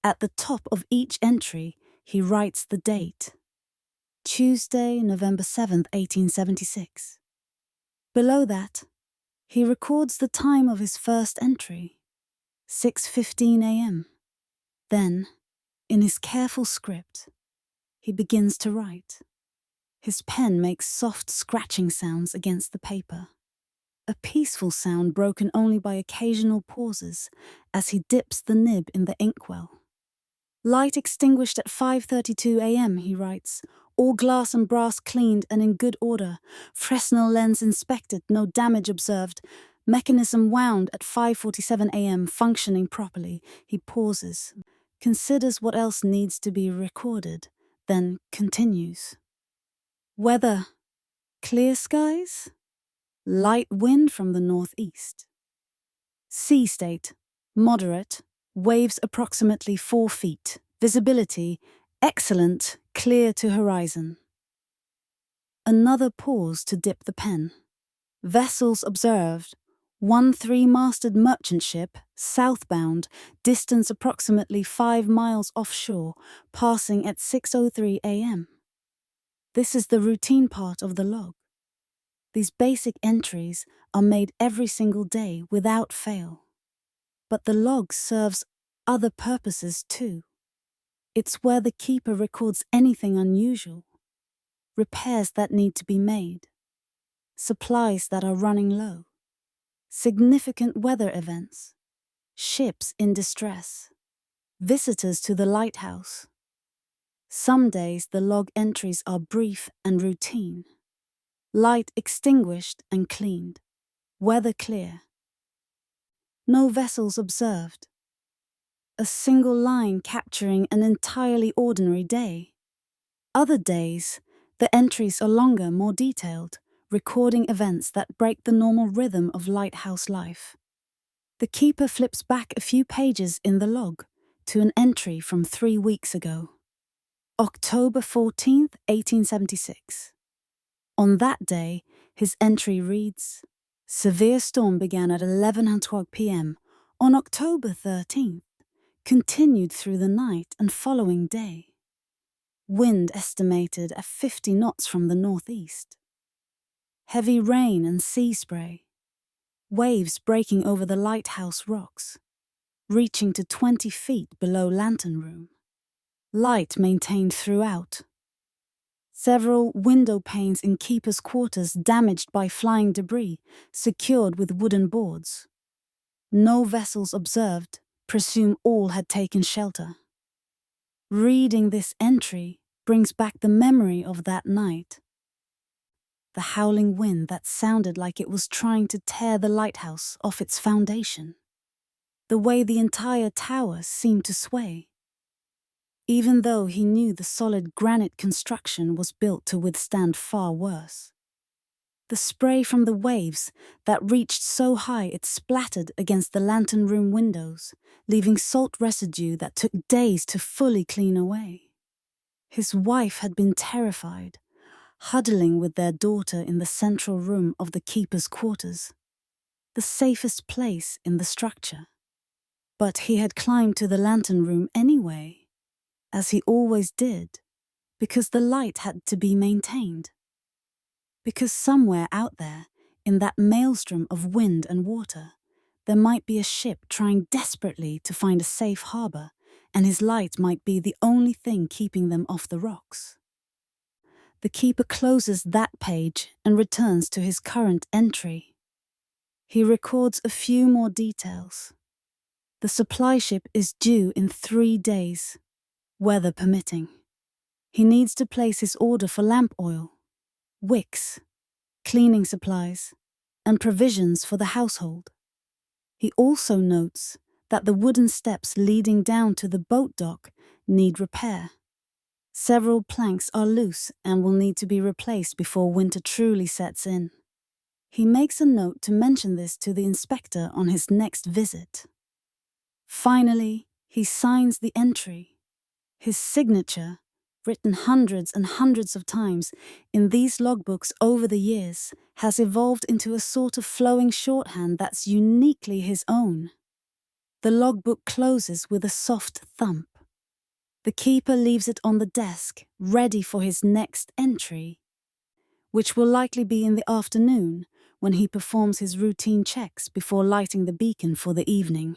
At the top of each entry, he writes the date. Tuesday, November 7th, 1876. Below that, he records the time of his first entry, 6:15 a.m. Then, in his careful script, he begins to write. His pen makes soft scratching sounds against the paper, a peaceful sound broken only by occasional pauses as he dips the nib in the inkwell. Light extinguished at 5:32 a.m., he writes. All glass and brass cleaned and in good order. Fresnel lens inspected, no damage observed. Mechanism wound at 5:47 a.m., functioning properly. He pauses, considers what else needs to be recorded, then continues. Weather: clear skies, light wind from the northeast. Sea state: moderate, waves approximately 4 feet. Visibility: excellent, clear to horizon. Another pause to dip the pen. Vessels observed: one 3-masted merchant ship, southbound, distance approximately 5 miles offshore, passing at 6:03 a.m. This is the routine part of the log. These basic entries are made every single day without fail. But the log serves other purposes too. It's where the keeper records anything unusual, repairs that need to be made, supplies that are running low, significant weather events, ships in distress, visitors to the lighthouse. Some days the log entries are brief and routine. Light extinguished and cleaned, weather clear, No vessels observed. A single line capturing an entirely ordinary day. Other days, the entries are longer, more detailed, recording events that break the normal rhythm of lighthouse life. The keeper flips back a few pages in the log to an entry from 3 weeks ago. October 14th, 1876. On that day, his entry reads, "Severe storm began at 11:12 p.m. on October 13th, continued through the night and following day. Wind estimated at 50 knots from the northeast. Heavy rain and sea spray. Waves breaking over the lighthouse rocks, reaching to 20 feet below lantern room. Light maintained throughout. Several window panes in keeper's quarters damaged by flying debris, secured with wooden boards. No vessels observed, presume all had taken shelter." Reading this entry brings back the memory of that night. The howling wind that sounded like it was trying to tear the lighthouse off its foundation. The way the entire tower seemed to sway. Even though he knew the solid granite construction was built to withstand far worse. The spray from the waves that reached so high it splattered against the lantern room windows, leaving salt residue that took days to fully clean away. His wife had been terrified, huddling with their daughter in the central room of the keeper's quarters, the safest place in the structure. But he had climbed to the lantern room anyway, as he always did, because the light had to be maintained. Because somewhere out there, in that maelstrom of wind and water, there might be a ship trying desperately to find a safe harbor, and his light might be the only thing keeping them off the rocks. The keeper closes that page and returns to his current entry. He records a few more details. The supply ship is due in 3 days, weather permitting. He needs to place his order for lamp oil, wicks, cleaning supplies, and provisions for the household. He also notes that the wooden steps leading down to the boat dock need repair. Several planks are loose and will need to be replaced before winter truly sets in. He makes a note to mention this to the inspector on his next visit. Finally, he signs the entry. His signature, written hundreds and hundreds of times in these logbooks over the years, has evolved into a sort of flowing shorthand that's uniquely his own. The logbook closes with a soft thump. The keeper leaves it on the desk, ready for his next entry, which will likely be in the afternoon when he performs his routine checks before lighting the beacon for the evening.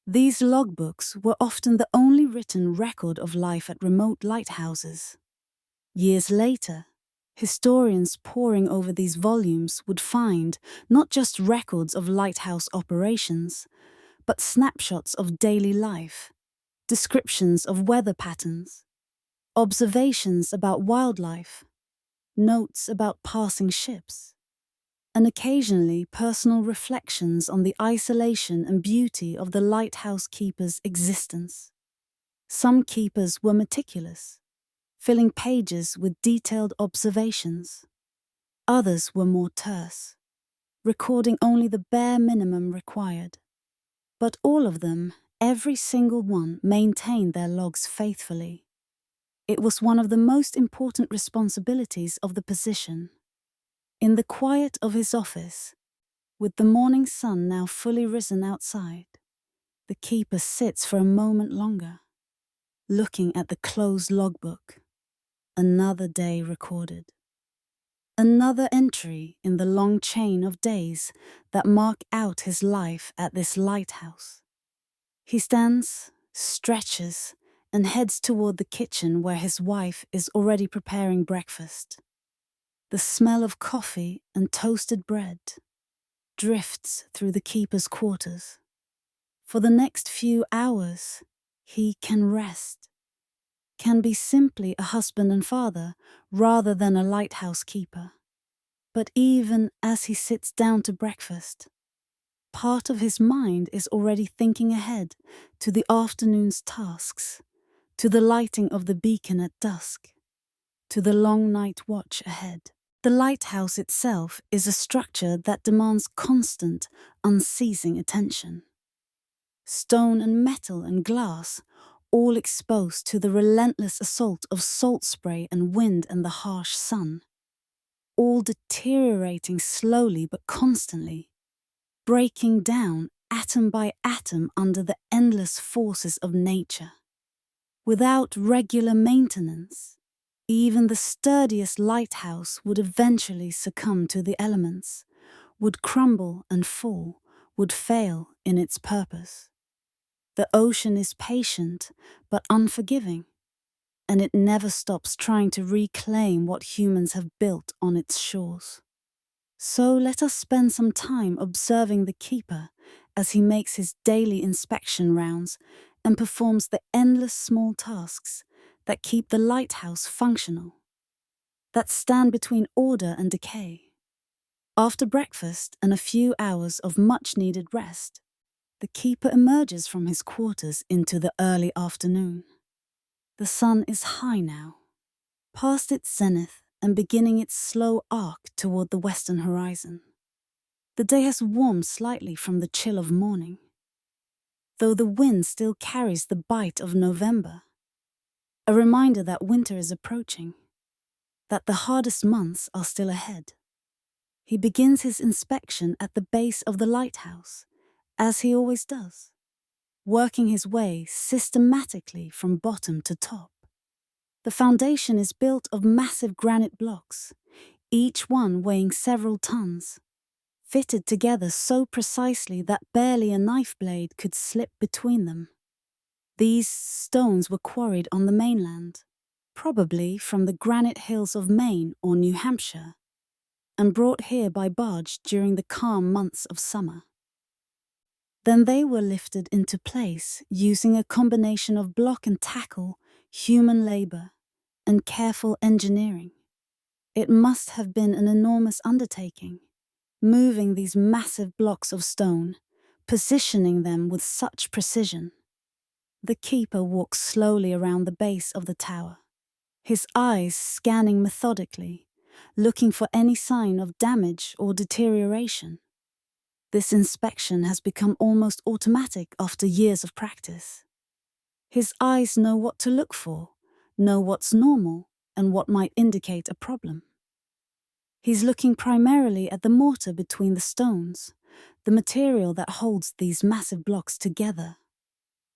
These logbooks were often the only written record of life at remote lighthouses. Years later, historians poring over these volumes would find not just records of lighthouse operations, but snapshots of daily life, descriptions of weather patterns, observations about wildlife, notes about passing ships, and occasionally personal reflections on the isolation and beauty of the lighthouse keeper's existence. Some keepers were meticulous, filling pages with detailed observations. Others were more terse, recording only the bare minimum required. But all of them, every single one, maintained their logs faithfully. It was one of the most important responsibilities of the position. In the quiet of his office, with the morning sun now fully risen outside, the keeper sits for a moment longer, looking at the closed logbook. Another day recorded. Another entry in the long chain of days that mark out his life at this lighthouse. He stands, stretches, and heads toward the kitchen where his wife is already preparing breakfast. The smell of coffee and toasted bread drifts through the keeper's quarters. For the next few hours, he can rest, can be simply a husband and father rather than a lighthouse keeper. But even as he sits down to breakfast, part of his mind is already thinking ahead to the afternoon's tasks, to the lighting of the beacon at dusk, to the long night watch ahead. The lighthouse itself is a structure that demands constant, unceasing attention. Stone and metal and glass, all exposed to the relentless assault of salt spray and wind and the harsh sun, all deteriorating slowly but constantly, breaking down atom by atom under the endless forces of nature. Without regular maintenance, even the sturdiest lighthouse would eventually succumb to the elements, would crumble and fall, would fail in its purpose. The ocean is patient but unforgiving, and it never stops trying to reclaim what humans have built on its shores. So let us spend some time observing the keeper as he makes his daily inspection rounds and performs the endless small tasks that keep the lighthouse functional, that stand between order and decay. After breakfast and a few hours of much-needed rest, the keeper emerges from his quarters into the early afternoon. The sun is high now, past its zenith and beginning its slow arc toward the western horizon. The day has warmed slightly from the chill of morning, though the wind still carries the bite of November, a reminder that winter is approaching, that the hardest months are still ahead. He begins his inspection at the base of the lighthouse, as he always does, working his way systematically from bottom to top. The foundation is built of massive granite blocks, each one weighing several tons, fitted together so precisely that barely a knife blade could slip between them. These stones were quarried on the mainland, probably from the granite hills of Maine or New Hampshire, and brought here by barge during the calm months of summer. Then they were lifted into place using a combination of block and tackle, human labor, and careful engineering. It must have been an enormous undertaking, moving these massive blocks of stone, positioning them with such precision. The keeper walks slowly around the base of the tower, his eyes scanning methodically, looking for any sign of damage or deterioration. This inspection has become almost automatic after years of practice. His eyes know what to look for, know what's normal, and what might indicate a problem. He's looking primarily at the mortar between the stones, the material that holds these massive blocks together.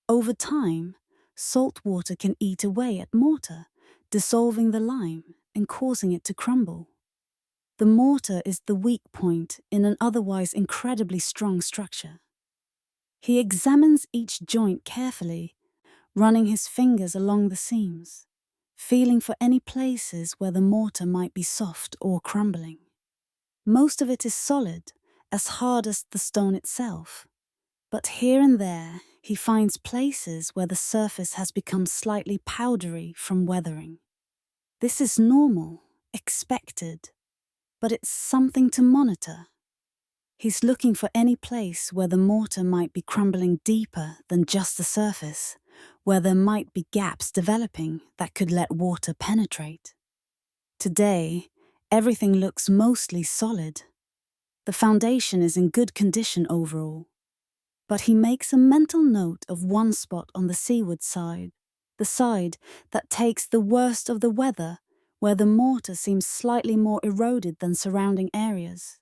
Over time, salt water can eat away at mortar, dissolving the lime and causing it to crumble. The mortar is the weak point in an otherwise incredibly strong structure. He examines each joint carefully, running his fingers along the seams, feeling for any places where the mortar might be soft or crumbling. Most of it is solid, as hard as the stone itself, but here and there he finds places where the surface has become slightly powdery from weathering. This is normal, expected, but it's something to monitor. He's looking for any place where the mortar might be crumbling deeper than just the surface, where there might be gaps developing that could let water penetrate. Today, everything looks mostly solid. The foundation is in good condition overall, but he makes a mental note of one spot on the seaward side, the side that takes the worst of the weather, where the mortar seems slightly more eroded than surrounding areas.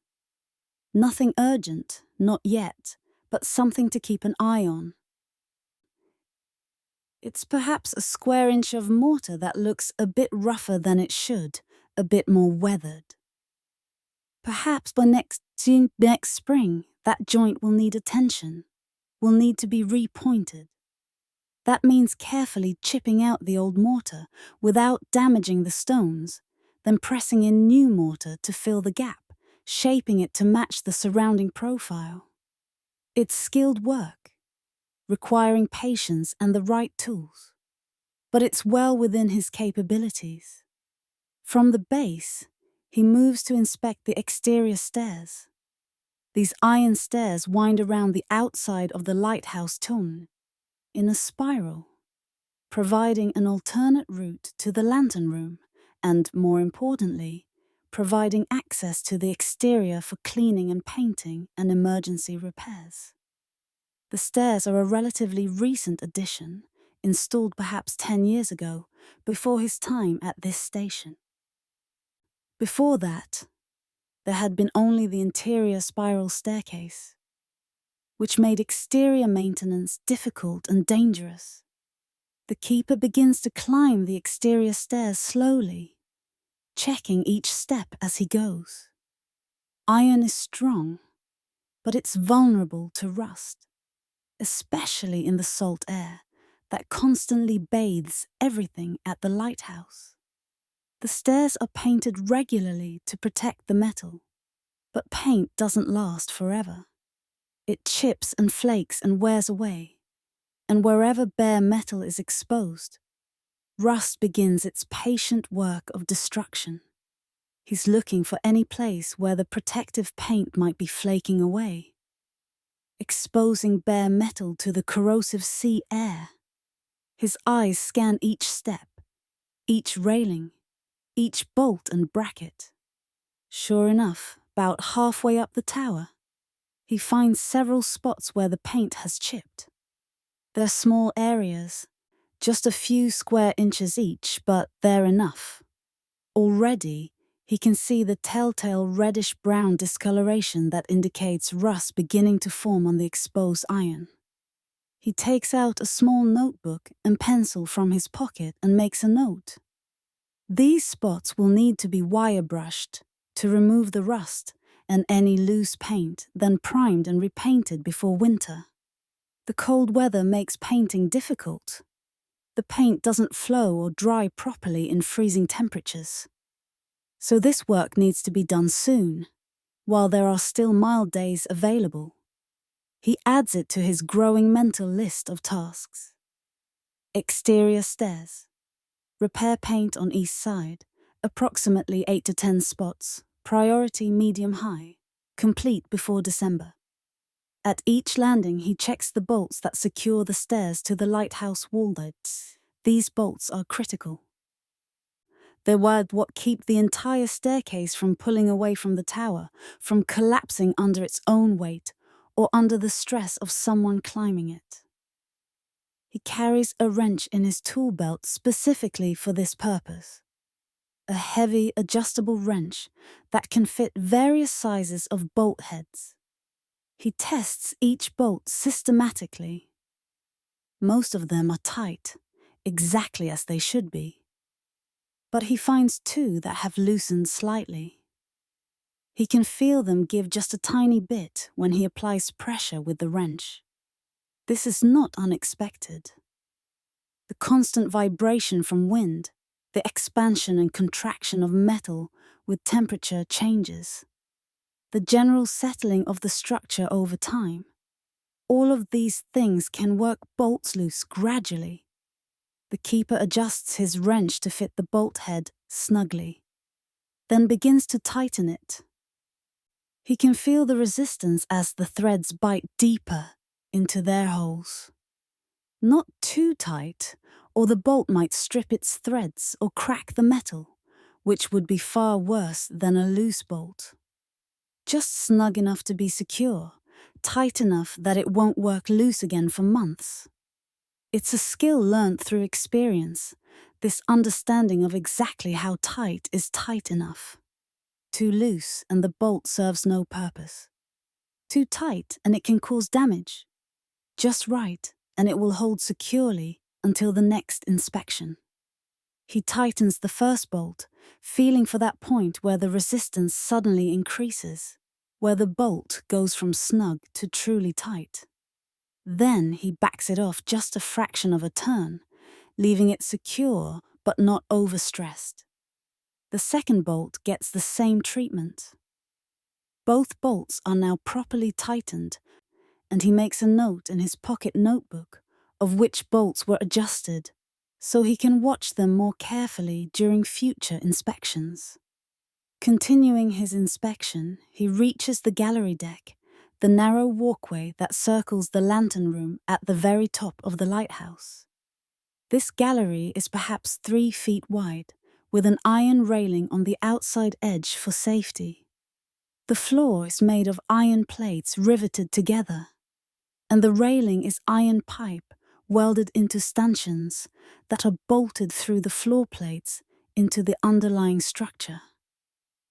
Nothing urgent, not yet, but something to keep an eye on. It's perhaps a square inch of mortar that looks a bit rougher than it should, a bit more weathered. Perhaps by next spring, that joint will need attention, will need to be repointed. That means carefully chipping out the old mortar without damaging the stones, then pressing in new mortar to fill the gap, shaping it to match the surrounding profile. It's skilled work, requiring patience and the right tools, but it's well within his capabilities. From the base, he moves to inspect the exterior stairs. These iron stairs wind around the outside of the lighthouse tunnel in a spiral, providing an alternate route to the lantern room and, more importantly, providing access to the exterior for cleaning and painting and emergency repairs. The stairs are a relatively recent addition, installed perhaps 10 years ago, before his time at this station. Before that, there had been only the interior spiral staircase, which made exterior maintenance difficult and dangerous. The keeper begins to climb the exterior stairs slowly, checking each step as he goes. Iron is strong, but it's vulnerable to rust, especially in the salt air that constantly bathes everything at the lighthouse. The stairs are painted regularly to protect the metal, but paint doesn't last forever. It chips and flakes and wears away, and wherever bare metal is exposed, rust begins its patient work of destruction. He's looking for any place where the protective paint might be flaking away, exposing bare metal to the corrosive sea air. His eyes scan each step, each railing, each bolt and bracket. Sure enough, about halfway up the tower, he finds several spots where the paint has chipped. They're small areas, just a few square inches each, but they're enough. Already, he can see the telltale reddish-brown discoloration that indicates rust beginning to form on the exposed iron. He takes out a small notebook and pencil from his pocket and makes a note. These spots will need to be wire brushed to remove the rust and any loose paint, then primed and repainted before winter. The cold weather makes painting difficult. The paint doesn't flow or dry properly in freezing temperatures. So this work needs to be done soon, while there are still mild days available. He adds it to his growing mental list of tasks. Exterior stairs. Repair paint on east side, approximately 8 to 10 spots, priority medium-high, complete before December. At each landing, he checks the bolts that secure the stairs to the lighthouse wall lids. These bolts are critical. They're what keep the entire staircase from pulling away from the tower, from collapsing under its own weight, or under the stress of someone climbing it. He carries a wrench in his tool belt specifically for this purpose. A heavy, adjustable wrench that can fit various sizes of bolt heads. He tests each bolt systematically. Most of them are tight, exactly as they should be. But he finds two that have loosened slightly. He can feel them give just a tiny bit when he applies pressure with the wrench. This is not unexpected. The constant vibration from wind, the expansion and contraction of metal with temperature changes, the general settling of the structure over time, all of these things can work bolts loose gradually. The keeper adjusts his wrench to fit the bolt head snugly, then begins to tighten it. He can feel the resistance as the threads bite deeper into their holes. Not too tight, or the bolt might strip its threads or crack the metal, which would be far worse than a loose bolt. Just snug enough to be secure, tight enough that it won't work loose again for months. It's a skill learned through experience, this understanding of exactly how tight is tight enough. Too loose and the bolt serves no purpose. Too tight and it can cause damage. Just right and it will hold securely until the next inspection. He tightens the first bolt, feeling for that point where the resistance suddenly increases, where the bolt goes from snug to truly tight. Then he backs it off just a fraction of a turn, leaving it secure but not overstressed. The second bolt gets the same treatment. Both bolts are now properly tightened, and he makes a note in his pocket notebook of which bolts were adjusted, so he can watch them more carefully during future inspections. Continuing his inspection, he reaches the gallery deck the narrow walkway that circles the lantern room at the very top of the lighthouse. This gallery is perhaps 3 feet wide, with an iron railing on the outside edge for safety. The floor is made of iron plates riveted together, and the railing is iron pipe welded into stanchions that are bolted through the floor plates into the underlying structure.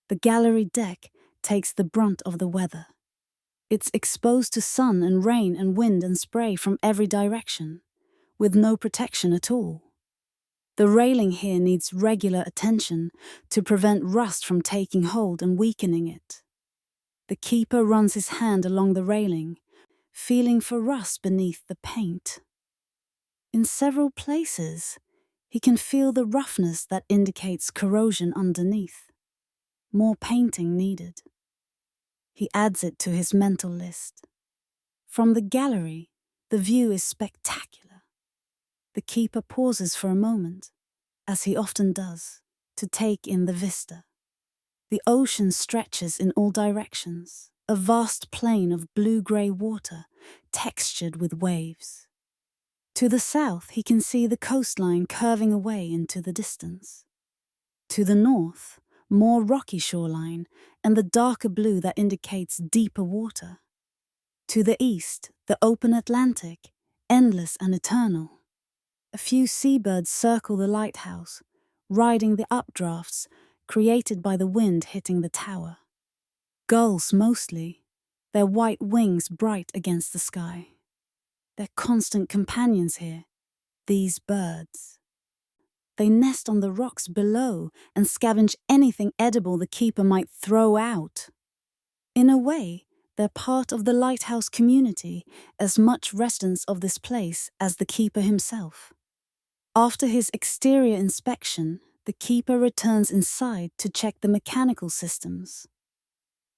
The gallery deck takes the brunt of the weather. It's exposed to sun and rain and wind and spray from every direction, with no protection at all. The railing here needs regular attention to prevent rust from taking hold and weakening it. The keeper runs his hand along the railing, feeling for rust beneath the paint. In several places, he can feel the roughness that indicates corrosion underneath. More painting needed. He adds it to his mental list. From the gallery, the view is spectacular. The keeper pauses for a moment, as he often does, to take in the vista. The ocean stretches in all directions, a vast plain of blue-grey water, textured with waves. To the south, he can see the coastline curving away into the distance. To the north, more rocky shoreline and the darker blue that indicates deeper water. To the east, the open Atlantic, endless and eternal. A few seabirds circle the lighthouse, riding the updrafts created by the wind hitting the tower. Gulls mostly, their white wings bright against the sky. They're constant companions here, these birds. They nest on the rocks below and scavenge anything edible the keeper might throw out. In a way, they're part of the lighthouse community, as much residents of this place as the keeper himself. After his exterior inspection, the keeper returns inside to check the mechanical systems.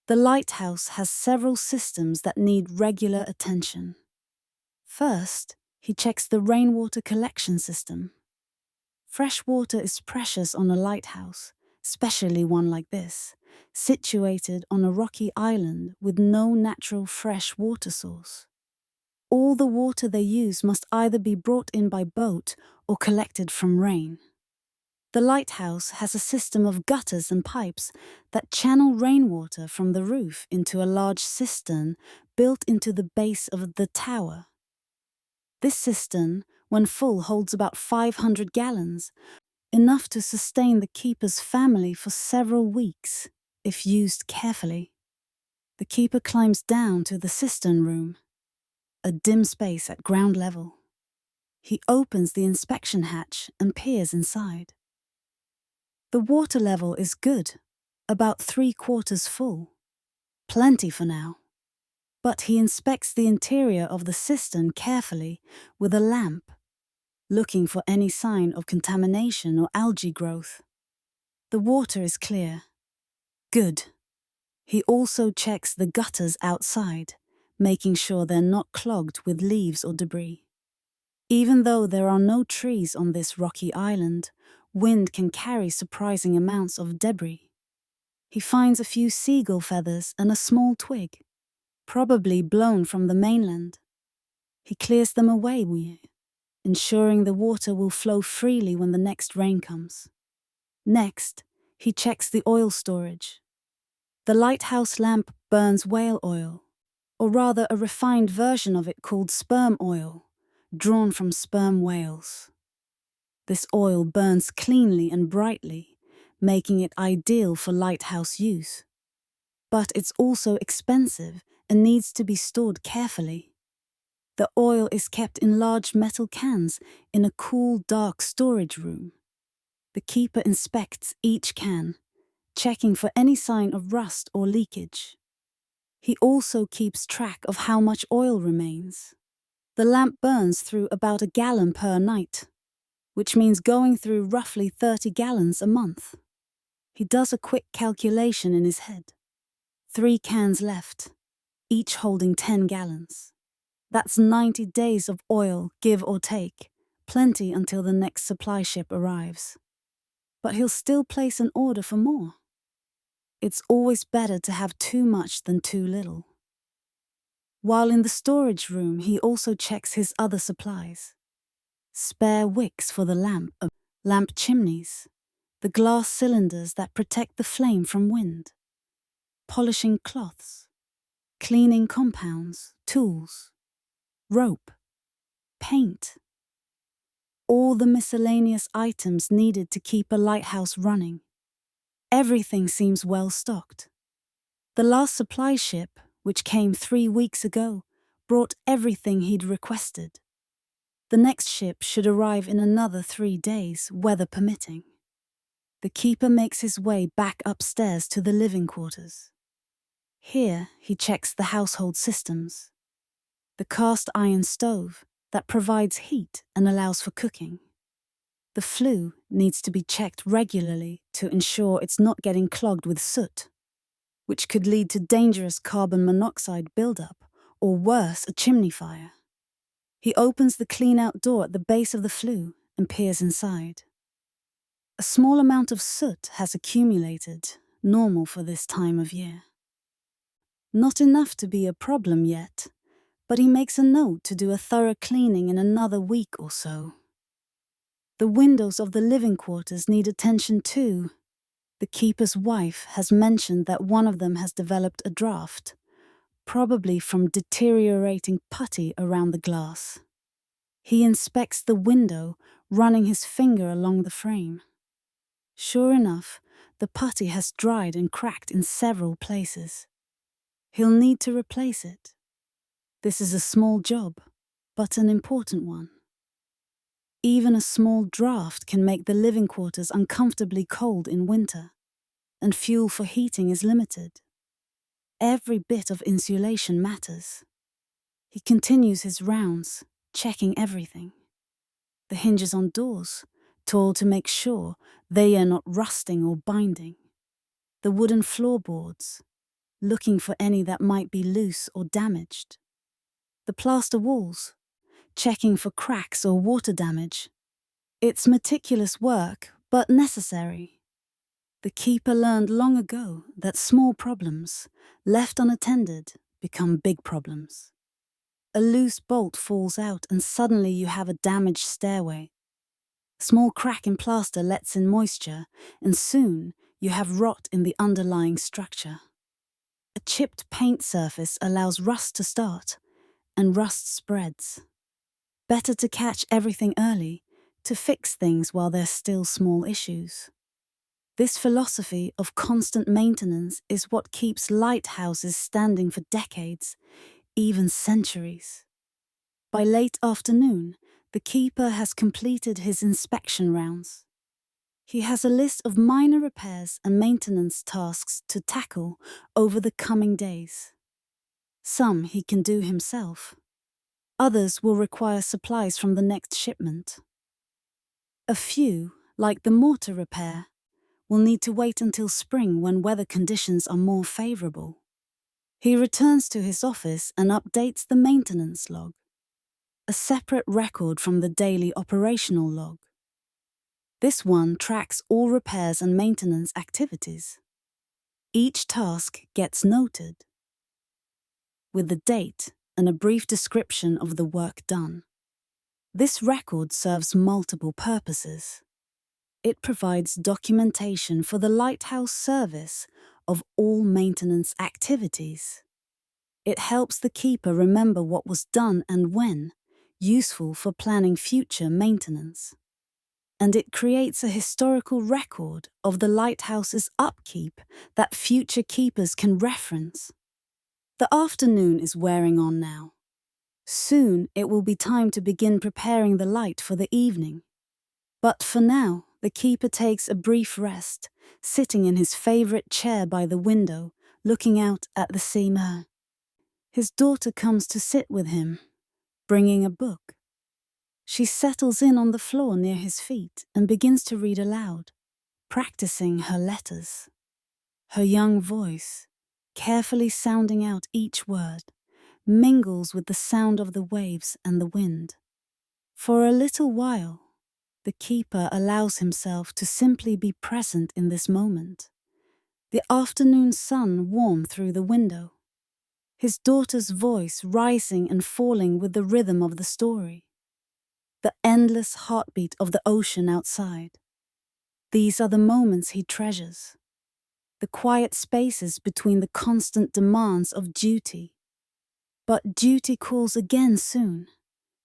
The lighthouse has several systems that need regular attention. First, he checks the rainwater collection system. Fresh water is precious on a lighthouse, especially one like this, situated on a rocky island with no natural fresh water source. All the water they use must either be brought in by boat or collected from rain. The lighthouse has a system of gutters and pipes that channel rainwater from the roof into a large cistern built into the base of the tower. This cistern, when full, holds about 500 gallons, enough to sustain the keeper's family for several weeks, if used carefully. The keeper climbs down to the cistern room, a dim space at ground level. He opens the inspection hatch and peers inside. The water level is good, about 3/4 full. Plenty for now. But he inspects the interior of the cistern carefully with a lamp, looking for any sign of contamination or algae growth. The water is clear. Good. He also checks the gutters outside, making sure they're not clogged with leaves or debris. Even though there are no trees on this rocky island, wind can carry surprising amounts of debris. He finds a few seagull feathers and a small twig, probably blown from the mainland. He clears them away, ensuring the water will flow freely when the next rain comes. Next, he checks the oil storage. The lighthouse lamp burns whale oil, or rather a refined version of it called sperm oil, drawn from sperm whales. This oil burns cleanly and brightly, making it ideal for lighthouse use. But it's also expensive and needs to be stored carefully. The oil is kept in large metal cans in a cool, dark storage room. The keeper inspects each can, checking for any sign of rust or leakage. He also keeps track of how much oil remains. The lamp burns through about 1 gallon per night, which means going through roughly 30 gallons a month. He does a quick calculation in his head. 3 cans left, each holding 10 gallons. That's 90 days of oil, give or take, plenty until the next supply ship arrives. But he'll still place an order for more. It's always better to have too much than too little. While in the storage room, he also checks his other supplies. Spare wicks for the lamp chimneys, the glass cylinders that protect the flame from wind, polishing cloths, cleaning compounds, tools, rope, paint, all the miscellaneous items needed to keep a lighthouse running. Everything seems well stocked. The last supply ship, which came 3 weeks ago, brought everything he'd requested. The next ship should arrive in another 3 days, weather permitting. The keeper makes his way back upstairs to the living quarters. Here, he checks the household systems. The cast iron stove that provides heat and allows for cooking. The flue needs to be checked regularly to ensure it's not getting clogged with soot, which could lead to dangerous carbon monoxide buildup, or worse, a chimney fire. He opens the clean-out door at the base of the flue and peers inside. A small amount of soot has accumulated, normal for this time of year. Not enough to be a problem yet, but he makes a note to do a thorough cleaning in another week or so. The windows of the living quarters need attention too. The keeper's wife has mentioned that one of them has developed a draft, probably from deteriorating putty around the glass. He inspects the window, running his finger along the frame. Sure enough, the putty has dried and cracked in several places. He'll need to replace it. This is a small job, but an important one. Even a small draft can make the living quarters uncomfortably cold in winter, and fuel for heating is limited. Every bit of insulation matters. He continues his rounds, checking everything. The hinges on doors, tall to make sure they are not rusting or binding. The wooden floorboards, looking for any that might be loose or damaged. The plaster walls, checking for cracks or water damage. It's meticulous work, but necessary. The keeper learned long ago that small problems, left unattended, become big problems. A loose bolt falls out and suddenly you have a damaged stairway. A small crack in plaster lets in moisture, and soon you have rot in the underlying structure. A chipped paint surface allows rust to start, and rust spreads. Better to catch everything early, to fix things while they're still small issues. This philosophy of constant maintenance is what keeps lighthouses standing for decades, even centuries. By late afternoon, the keeper has completed his inspection rounds. He has a list of minor repairs and maintenance tasks to tackle over the coming days. Some he can do himself. Others will require supplies from the next shipment. A few, like the mortar repair, will need to wait until spring when weather conditions are more favorable. He returns to his office and updates the maintenance log, a separate record from the daily operational log. This one tracks all repairs and maintenance activities. Each task gets noted, with the date and a brief description of the work done. This record serves multiple purposes. It provides documentation for the lighthouse service of all maintenance activities. It helps the keeper remember what was done and when, useful for planning future maintenance. And it creates a historical record of the lighthouse's upkeep that future keepers can reference. The afternoon is wearing on now. Soon it will be time to begin preparing the light for the evening. But for now, the keeper takes a brief rest, sitting in his favorite chair by the window, looking out at the sea mer. His daughter comes to sit with him, bringing a book. She settles in on the floor near his feet and begins to read aloud, practicing her letters. Her young voice, carefully sounding out each word, mingles with the sound of the waves and the wind. For a little while, the keeper allows himself to simply be present in this moment. The afternoon sun warm through the window. his daughter's voice rising and falling with the rhythm of the story, the endless heartbeat of the ocean outside. These are the moments he treasures, the quiet spaces between the constant demands of duty. But duty calls again soon.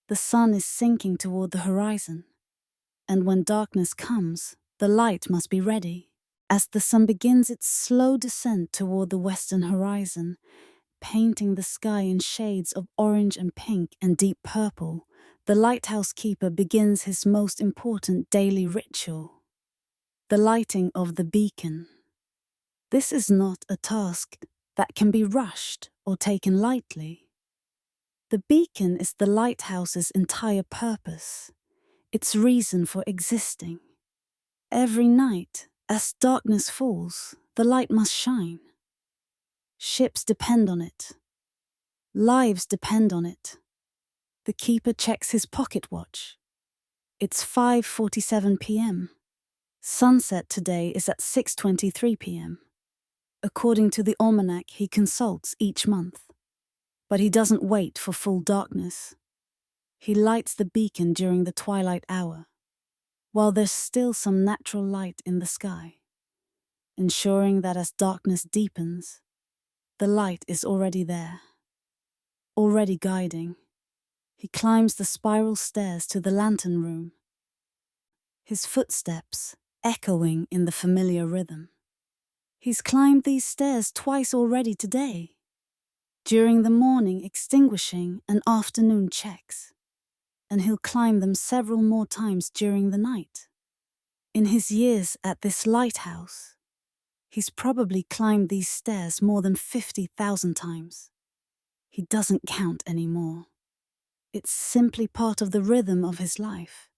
The sun is sinking toward the horizon, and when darkness comes, the light must be ready. As the sun begins its slow descent toward the western horizon, painting the sky in shades of orange and pink and deep purple, the lighthouse keeper begins his most important daily ritual, the lighting of the beacon. This is not a task that can be rushed or taken lightly. The beacon is the lighthouse's entire purpose, its reason for existing. Every night, as darkness falls, the light must shine. Ships depend on it. Lives depend on it. The keeper checks his pocket watch. It's 5:47 p.m. Sunset today is at 6:23 p.m. according to the almanac he consults each month. But he doesn't wait for full darkness. He lights the beacon during the twilight hour, while there's still some natural light in the sky, ensuring that as darkness deepens, the light is already there, already guiding. He climbs the spiral stairs to the lantern room, his footsteps echoing in the familiar rhythm. He's climbed these stairs twice already today, during the morning extinguishing and afternoon checks, and he'll climb them several more times during the night. In his years at this lighthouse, he's probably climbed these stairs more than 50,000 times. He doesn't count anymore. It's simply part of the rhythm of his life.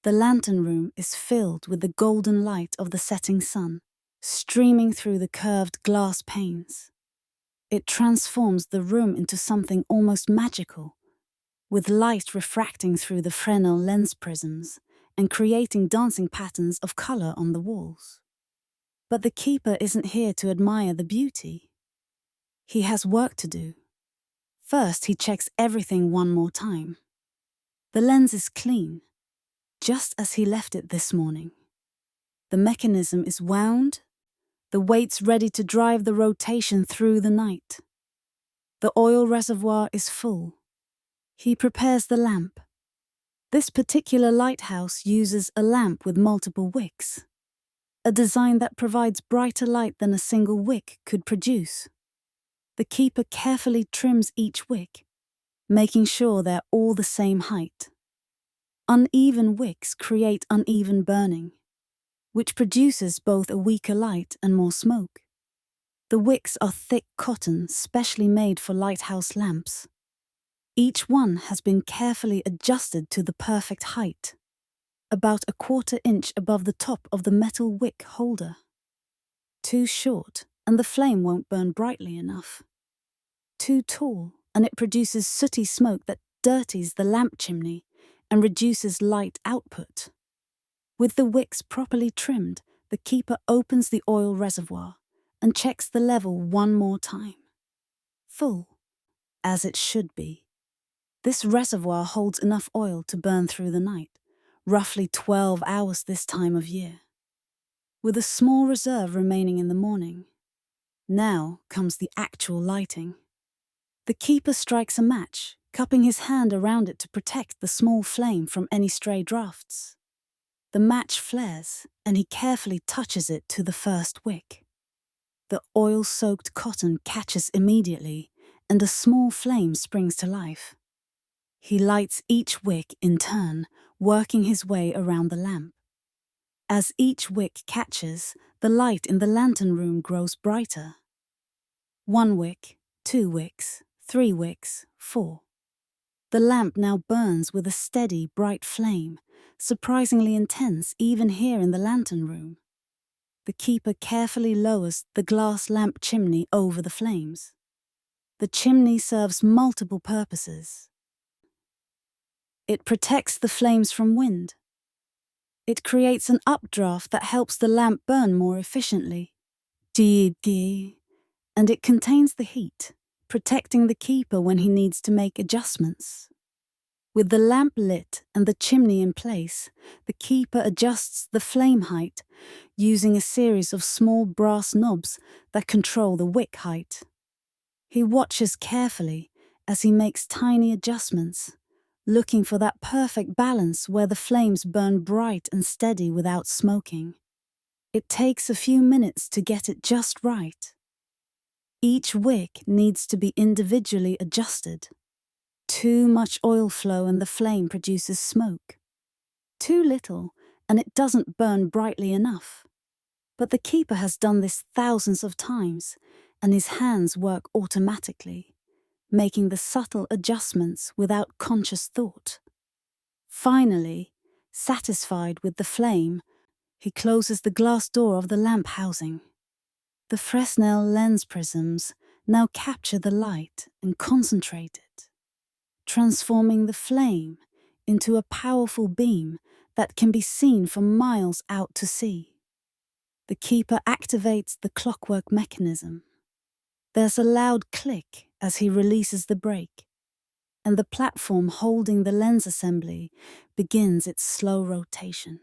The lantern room is filled with the golden light of the setting sun, streaming through the curved glass panes. It transforms the room into something almost magical, with light refracting through the Fresnel lens prisms and creating dancing patterns of color on the walls. But the keeper isn't here to admire the beauty. He has work to do. First, he checks everything one more time. The lens is clean, just as he left it this morning. The mechanism is wound, the weights ready to drive the rotation through the night. The oil reservoir is full. He prepares the lamp. This particular lighthouse uses a lamp with multiple wicks, a design that provides brighter light than a single wick could produce. The keeper carefully trims each wick, making sure they're all the same height. Uneven wicks create uneven burning, which produces both a weaker light and more smoke. The wicks are thick cotton specially made for lighthouse lamps. Each one has been carefully adjusted to the perfect height, about a 1/4 inch above the top of the metal wick holder. Too short, and the flame won't burn brightly enough. Too tall, and it produces sooty smoke that dirties the lamp chimney and reduces light output. With the wicks properly trimmed, the keeper opens the oil reservoir and checks the level one more time. Full, as it should be. This reservoir holds enough oil to burn through the night, roughly 12 hours this time of year, with a small reserve remaining in the morning. Now comes the actual lighting. The keeper strikes a match, cupping his hand around it to protect the small flame from any stray drafts. The match flares, and he carefully touches it to the first wick. The oil-soaked cotton catches immediately, and a small flame springs to life. He lights each wick in turn, working his way around the lamp. As each wick catches, the light in the lantern room grows brighter. 1 wick, 2 wicks, 3 wicks, 4. The lamp now burns with a steady, bright flame, surprisingly intense even here in the lantern room. The keeper carefully lowers the glass lamp chimney over the flames. The chimney serves multiple purposes. It protects the flames from wind. It creates an updraft that helps the lamp burn more efficiently. And it contains the heat, protecting the keeper when he needs to make adjustments. With the lamp lit and the chimney in place, the keeper adjusts the flame height using a series of small brass knobs that control the wick height. He watches carefully as he makes tiny adjustments, looking for that perfect balance where the flames burn bright and steady without smoking. It takes a few minutes to get it just right. Each wick needs to be individually adjusted. Too much oil flow and the flame produces smoke. Too little and it doesn't burn brightly enough. But the keeper has done this thousands of times, and his hands work automatically, making the subtle adjustments without conscious thought. Finally, satisfied with the flame, he closes the glass door of the lamp housing. The Fresnel lens prisms now capture the light and concentrate it, transforming the flame into a powerful beam that can be seen from miles out to sea. The keeper activates the clockwork mechanism. There's a loud click as he releases the brake, and the platform holding the lens assembly begins its slow rotation.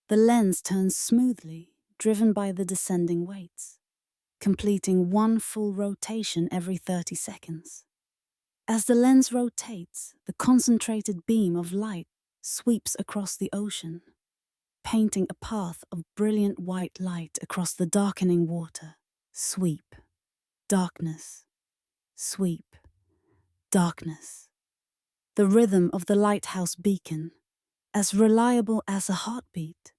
The lens turns smoothly, driven by the descending weights, completing one full rotation every 30 seconds. As the lens rotates, the concentrated beam of light sweeps across the ocean, painting a path of brilliant white light across the darkening water. Sweep, darkness, sweep, darkness. The rhythm of the lighthouse beacon, as reliable as a heartbeat.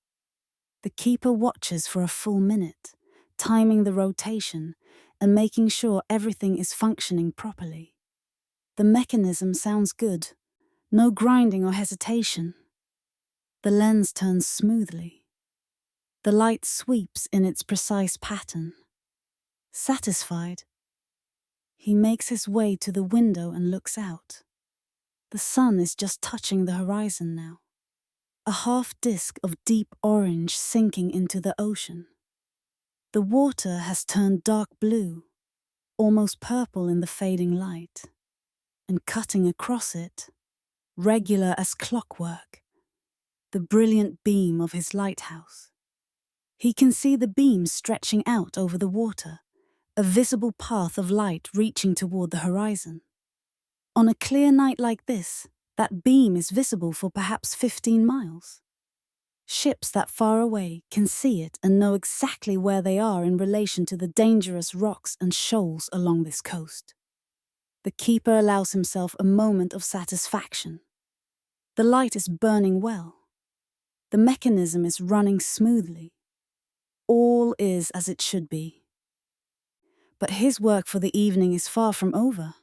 The keeper watches for a full minute, timing the rotation and making sure everything is functioning properly. The mechanism sounds good, no grinding or hesitation. The lens turns smoothly. The light sweeps in its precise pattern. Satisfied, he makes his way to the window and looks out. The sun is just touching the horizon now, a half disk of deep orange sinking into the ocean. The water has turned dark blue, almost purple in the fading light, and cutting across it, regular as clockwork, the brilliant beam of his lighthouse. He can see the beam stretching out over the water, a visible path of light reaching toward the horizon. On a clear night like this, that beam is visible for perhaps 15 miles. Ships that far away can see it and know exactly where they are in relation to the dangerous rocks and shoals along this coast. The keeper allows himself a moment of satisfaction. The light is burning well. The mechanism is running smoothly. All is as it should be. But his work for the evening is far from over.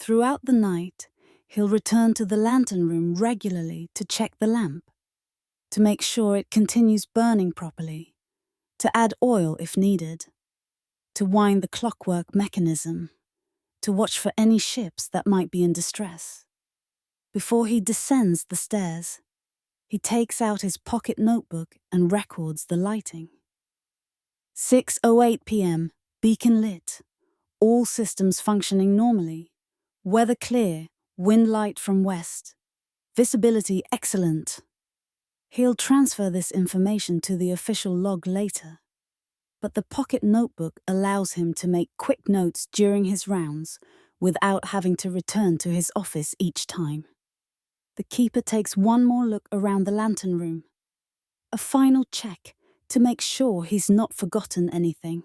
Throughout the night, he'll return to the lantern room regularly to check the lamp, to make sure it continues burning properly, to add oil if needed, to wind the clockwork mechanism, to watch for any ships that might be in distress. Before he descends the stairs, he takes out his pocket notebook and records the lighting. 6:08 p.m., beacon lit, all systems functioning normally, weather clear, wind light from west, visibility excellent. He'll transfer this information to the official log later, but the pocket notebook allows him to make quick notes during his rounds without having to return to his office each time. The keeper takes one more look around the lantern room, a final check to make sure he's not forgotten anything.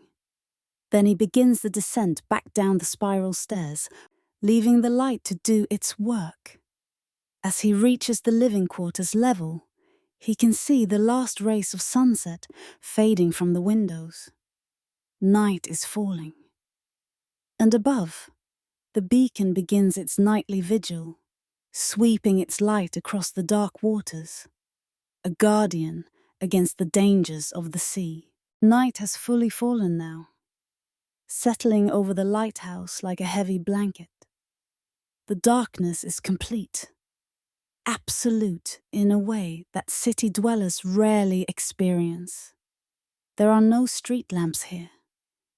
Then he begins the descent back down the spiral stairs, leaving the light to do its work. As he reaches the living quarters level, he can see the last rays of sunset fading from the windows. Night is falling. And above, the beacon begins its nightly vigil, sweeping its light across the dark waters, a guardian against the dangers of the sea. Night has fully fallen now, settling over the lighthouse like a heavy blanket. The darkness is complete, absolute in a way that city dwellers rarely experience. There are no street lamps here,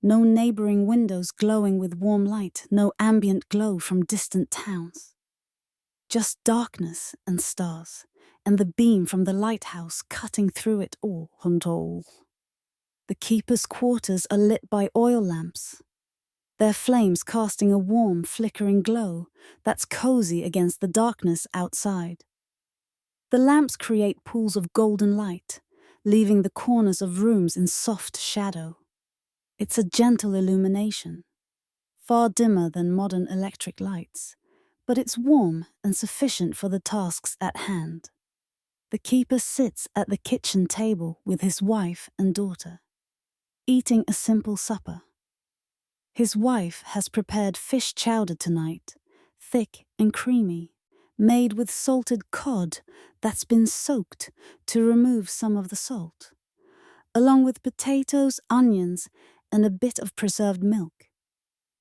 No neighboring windows glowing with warm light, no ambient glow from distant towns. Just darkness and stars, and the beam from the lighthouse cutting through it all. The keeper's quarters are lit by oil lamps, their flames casting a warm, flickering glow that's cozy against the darkness outside. The lamps create pools of golden light, leaving the corners of rooms in soft shadow. It's a gentle illumination, far dimmer than modern electric lights, but it's warm and sufficient for the tasks at hand. The keeper sits at the kitchen table with his wife and daughter, eating a simple supper. His wife has prepared fish chowder tonight, thick and creamy, made with salted cod that's been soaked to remove some of the salt, along with potatoes, onions, and a bit of preserved milk.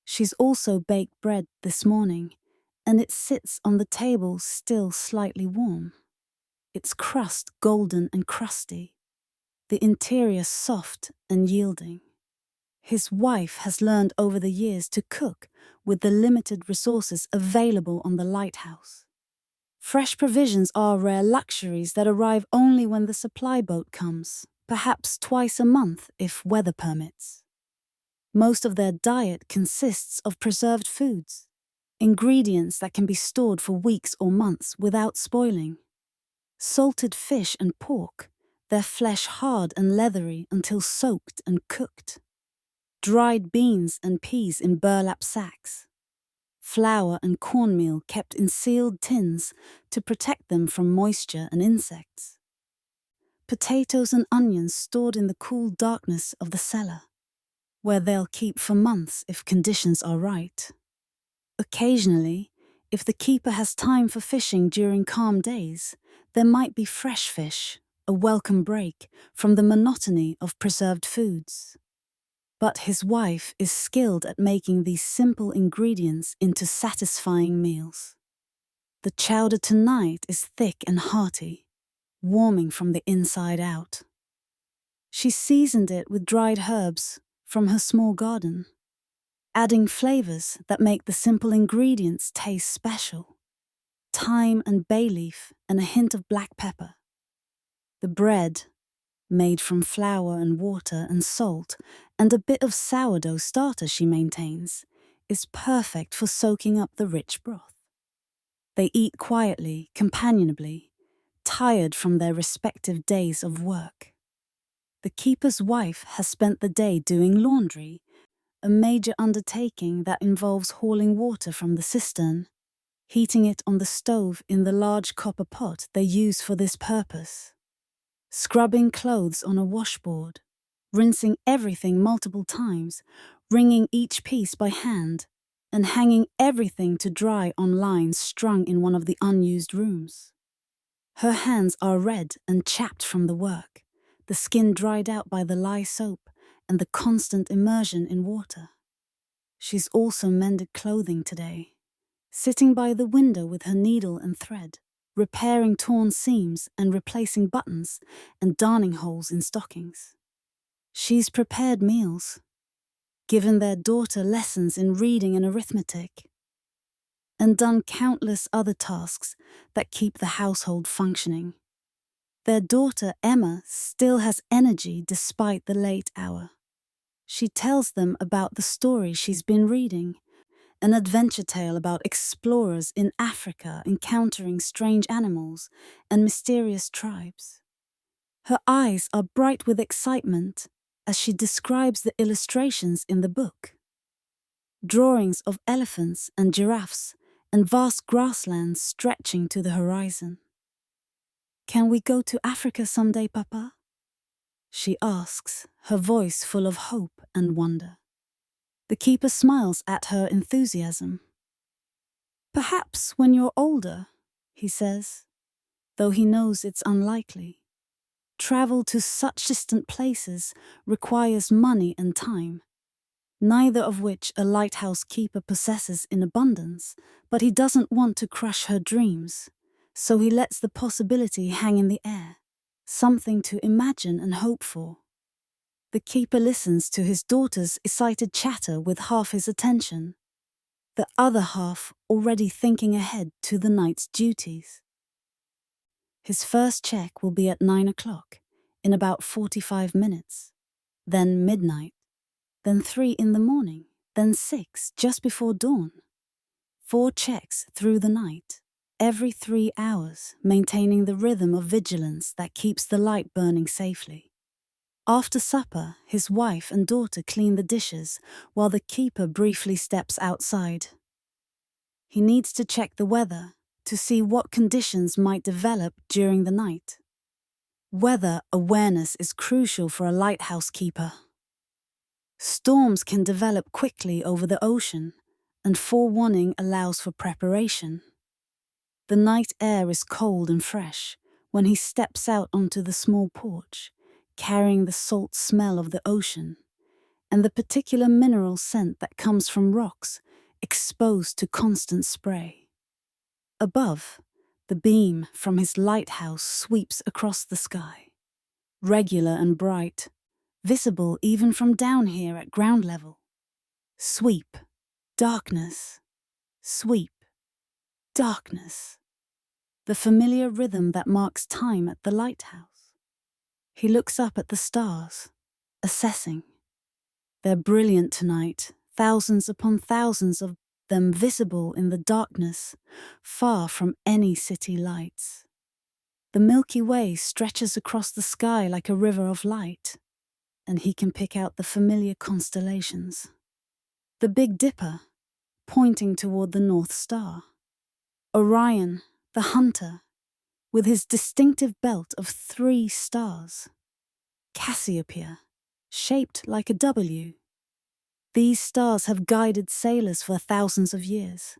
She's also baked bread this morning, and it sits on the table still slightly warm. Its crust golden and crusty, the interior soft and yielding. His wife has learned over the years to cook with the limited resources available on the lighthouse. Fresh provisions are rare luxuries that arrive only when the supply boat comes, perhaps twice a month if weather permits. Most of their diet consists of preserved foods, ingredients that can be stored for weeks or months without spoiling. Salted fish and pork, their flesh hard and leathery until soaked and cooked. Dried beans and peas in burlap sacks. Flour and cornmeal kept in sealed tins to protect them from moisture and insects. Potatoes and onions stored in the cool darkness of the cellar, where they'll keep for months if conditions are right. Occasionally, if the keeper has time for fishing during calm days, there might be fresh fish, a welcome break from the monotony of preserved foods. But his wife is skilled at making these simple ingredients into satisfying meals. The chowder tonight is thick and hearty, warming from the inside out. She seasoned it with dried herbs from her small garden, adding flavors that make the simple ingredients taste special. Thyme and bay leaf and a hint of black pepper. The bread, made from flour and water and salt, and a bit of sourdough starter, she maintains, is perfect for soaking up the rich broth. They eat quietly, companionably, tired from their respective days of work. The keeper's wife has spent the day doing laundry, a major undertaking that involves hauling water from the cistern, heating it on the stove in the large copper pot they use for this purpose, scrubbing clothes on a washboard, rinsing everything multiple times, wringing each piece by hand, and hanging everything to dry on lines strung in one of the unused rooms. Her hands are red and chapped from the work, the skin dried out by the lye soap and the constant immersion in water. She's also mended clothing today, sitting by the window with her needle and thread, repairing torn seams and replacing buttons and darning holes in stockings. She's prepared meals, given their daughter lessons in reading and arithmetic, and done countless other tasks that keep the household functioning. Their daughter, Emma, still has energy despite the late hour. She tells them about the story she's been reading, an adventure tale about explorers in Africa encountering strange animals and mysterious tribes. Her eyes are bright with excitement as she describes the illustrations in the book. Drawings of elephants and giraffes and vast grasslands stretching to the horizon. "Can we go to Africa someday, Papa?" she asks, her voice full of hope and wonder. The keeper smiles at her enthusiasm. "Perhaps when you're older," he says, though he knows it's unlikely. Travel to such distant places requires money and time, neither of which a lighthouse keeper possesses in abundance, but he doesn't want to crush her dreams, so he lets the possibility hang in the air, something to imagine and hope for. The keeper listens to his daughter's excited chatter with half his attention, the other half already thinking ahead to the night's duties. His first check will be at 9 o'clock, in about 45 minutes, then midnight, then 3 in the morning, then 6 just before dawn. 4 checks through the night, every 3 hours, maintaining the rhythm of vigilance that keeps the light burning safely. After supper, his wife and daughter clean the dishes while the keeper briefly steps outside. He needs to check the weather to see what conditions might develop during the night. Weather awareness is crucial for a lighthouse keeper. Storms can develop quickly over the ocean, and forewarning allows for preparation. The night air is cold and fresh when he steps out onto the small porch, carrying the salt smell of the ocean and the particular mineral scent that comes from rocks exposed to constant spray. Above, the beam from his lighthouse sweeps across the sky, regular and bright, visible even from down here at ground level. Sweep, darkness, sweep, darkness. The familiar rhythm that marks time at the lighthouse. He looks up at the stars, assessing. They're brilliant tonight, thousands upon thousands of them visible in the darkness, far from any city lights. The Milky Way stretches across the sky like a river of light, and he can pick out the familiar constellations. The Big Dipper, pointing toward the North Star. Orion, the hunter, with his distinctive belt of 3 stars. Cassiopeia, shaped like a W. These stars have guided sailors for thousands of years,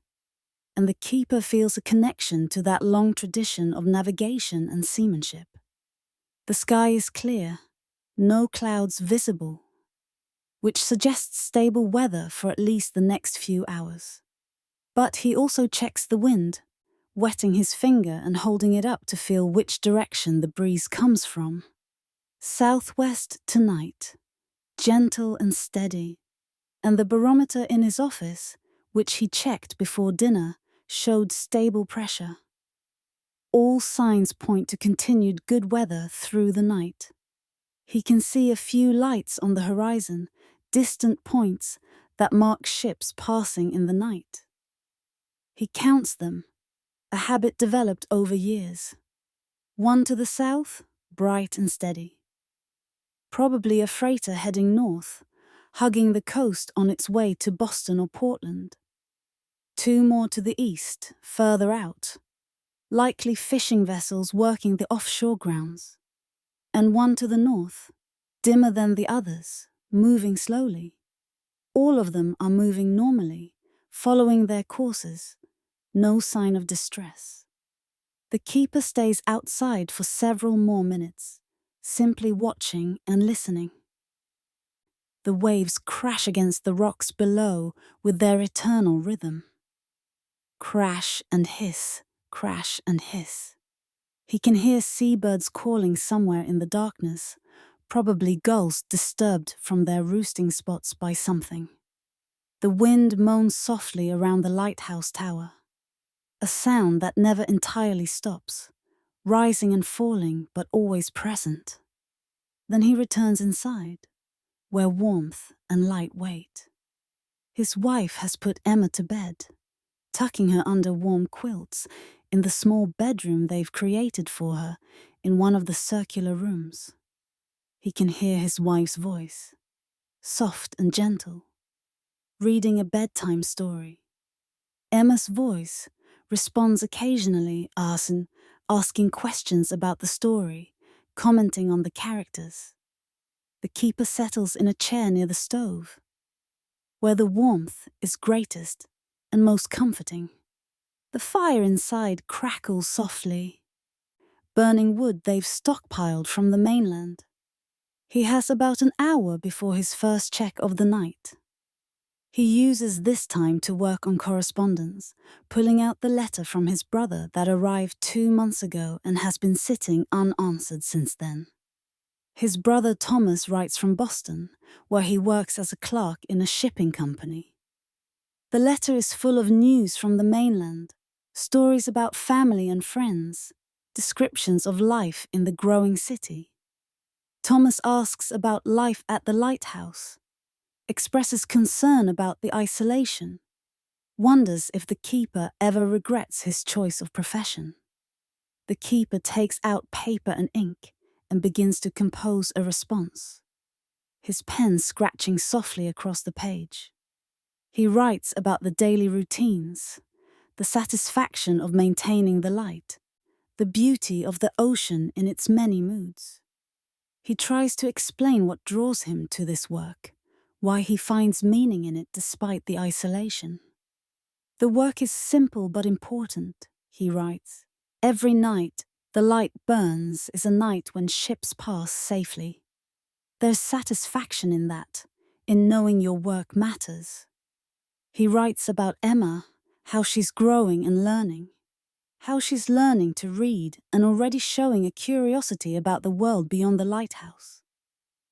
and the keeper feels a connection to that long tradition of navigation and seamanship. The sky is clear, no clouds visible, which suggests stable weather for at least the next few hours. But he also checks the wind, wetting his finger and holding it up to feel which direction the breeze comes from. Southwest tonight, gentle and steady, and the barometer in his office, which he checked before dinner, showed stable pressure. All signs point to continued good weather through the night. He can see a few lights on the horizon, distant points that mark ships passing in the night. He counts them, a habit developed over years. 1 to the south, bright and steady. Probably a freighter heading north, hugging the coast on its way to Boston or Portland. 2 more to the east, further out. Likely fishing vessels working the offshore grounds. And 1 to the north, dimmer than the others, moving slowly. All of them are moving normally, following their courses. No sign of distress. The keeper stays outside for several more minutes, simply watching and listening. The waves crash against the rocks below with their eternal rhythm. Crash and hiss, crash and hiss. He can hear seabirds calling somewhere in the darkness, probably gulls disturbed from their roosting spots by something. The wind moans softly around the lighthouse tower. A sound that never entirely stops, rising and falling but always present. Then he returns inside, where warmth and light wait. His wife has put Emma to bed, tucking her under warm quilts in the small bedroom they've created for her in one of the circular rooms. He can hear his wife's voice, soft and gentle, reading a bedtime story. Emma's voice responds occasionally, asking questions about the story, commenting on the characters. The keeper settles in a chair near the stove, where the warmth is greatest and most comforting. The fire inside crackles softly, burning wood they've stockpiled from the mainland. He has about an hour before his first check of the night. He uses this time to work on correspondence, pulling out the letter from his brother that arrived 2 months ago and has been sitting unanswered since then. His brother Thomas writes from Boston, where he works as a clerk in a shipping company. The letter is full of news from the mainland, stories about family and friends, descriptions of life in the growing city. Thomas asks about life at the lighthouse, expresses concern about the isolation, wonders if the keeper ever regrets his choice of profession. The keeper takes out paper and ink and begins to compose a response, his pen scratching softly across the page. He writes about the daily routines, the satisfaction of maintaining the light, the beauty of the ocean in its many moods. He tries to explain what draws him to this work, why he finds meaning in it despite the isolation. The work is simple but important, he writes. Every night the light burns is a night when ships pass safely. There's satisfaction in that, in knowing your work matters. He writes about Emma, how she's growing and learning, how she's learning to read and already showing a curiosity about the world beyond the lighthouse.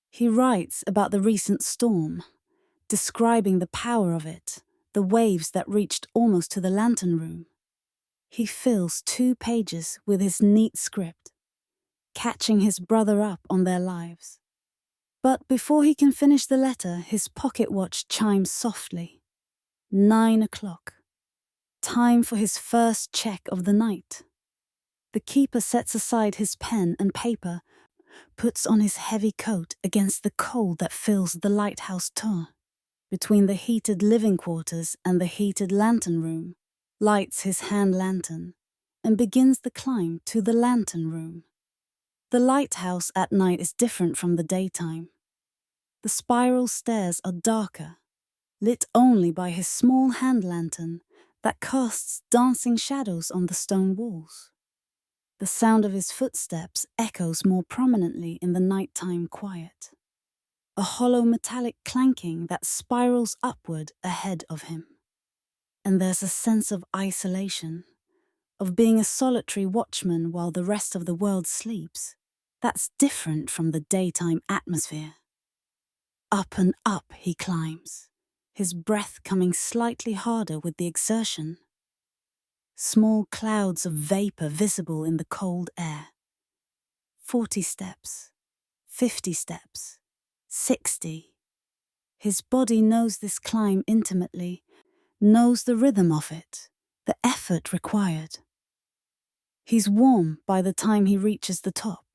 He writes about the recent storm, describing the power of it, the waves that reached almost to the lantern room. He fills 2 pages with his neat script, catching his brother up on their lives. But before he can finish the letter, his pocket watch chimes softly. 9 o'clock. Time for his first check of the night. The keeper sets aside his pen and paper, puts on his heavy coat against the cold that fills the lighthouse tour. Between the heated living quarters and the heated lantern room, lights his hand lantern, and begins the climb to the lantern room. The lighthouse at night is different from the daytime. The spiral stairs are darker, lit only by his small hand lantern that casts dancing shadows on the stone walls. The sound of his footsteps echoes more prominently in the nighttime quiet. A hollow metallic clanking that spirals upward ahead of him. And there's a sense of isolation, of being a solitary watchman while the rest of the world sleeps. That's different from the daytime atmosphere. Up and up he climbs, his breath coming slightly harder with the exertion. Small clouds of vapor visible in the cold air. 40 steps, 50 steps, 60. His body knows this climb intimately, knows the rhythm of it, the effort required. He's warm by the time he reaches the top,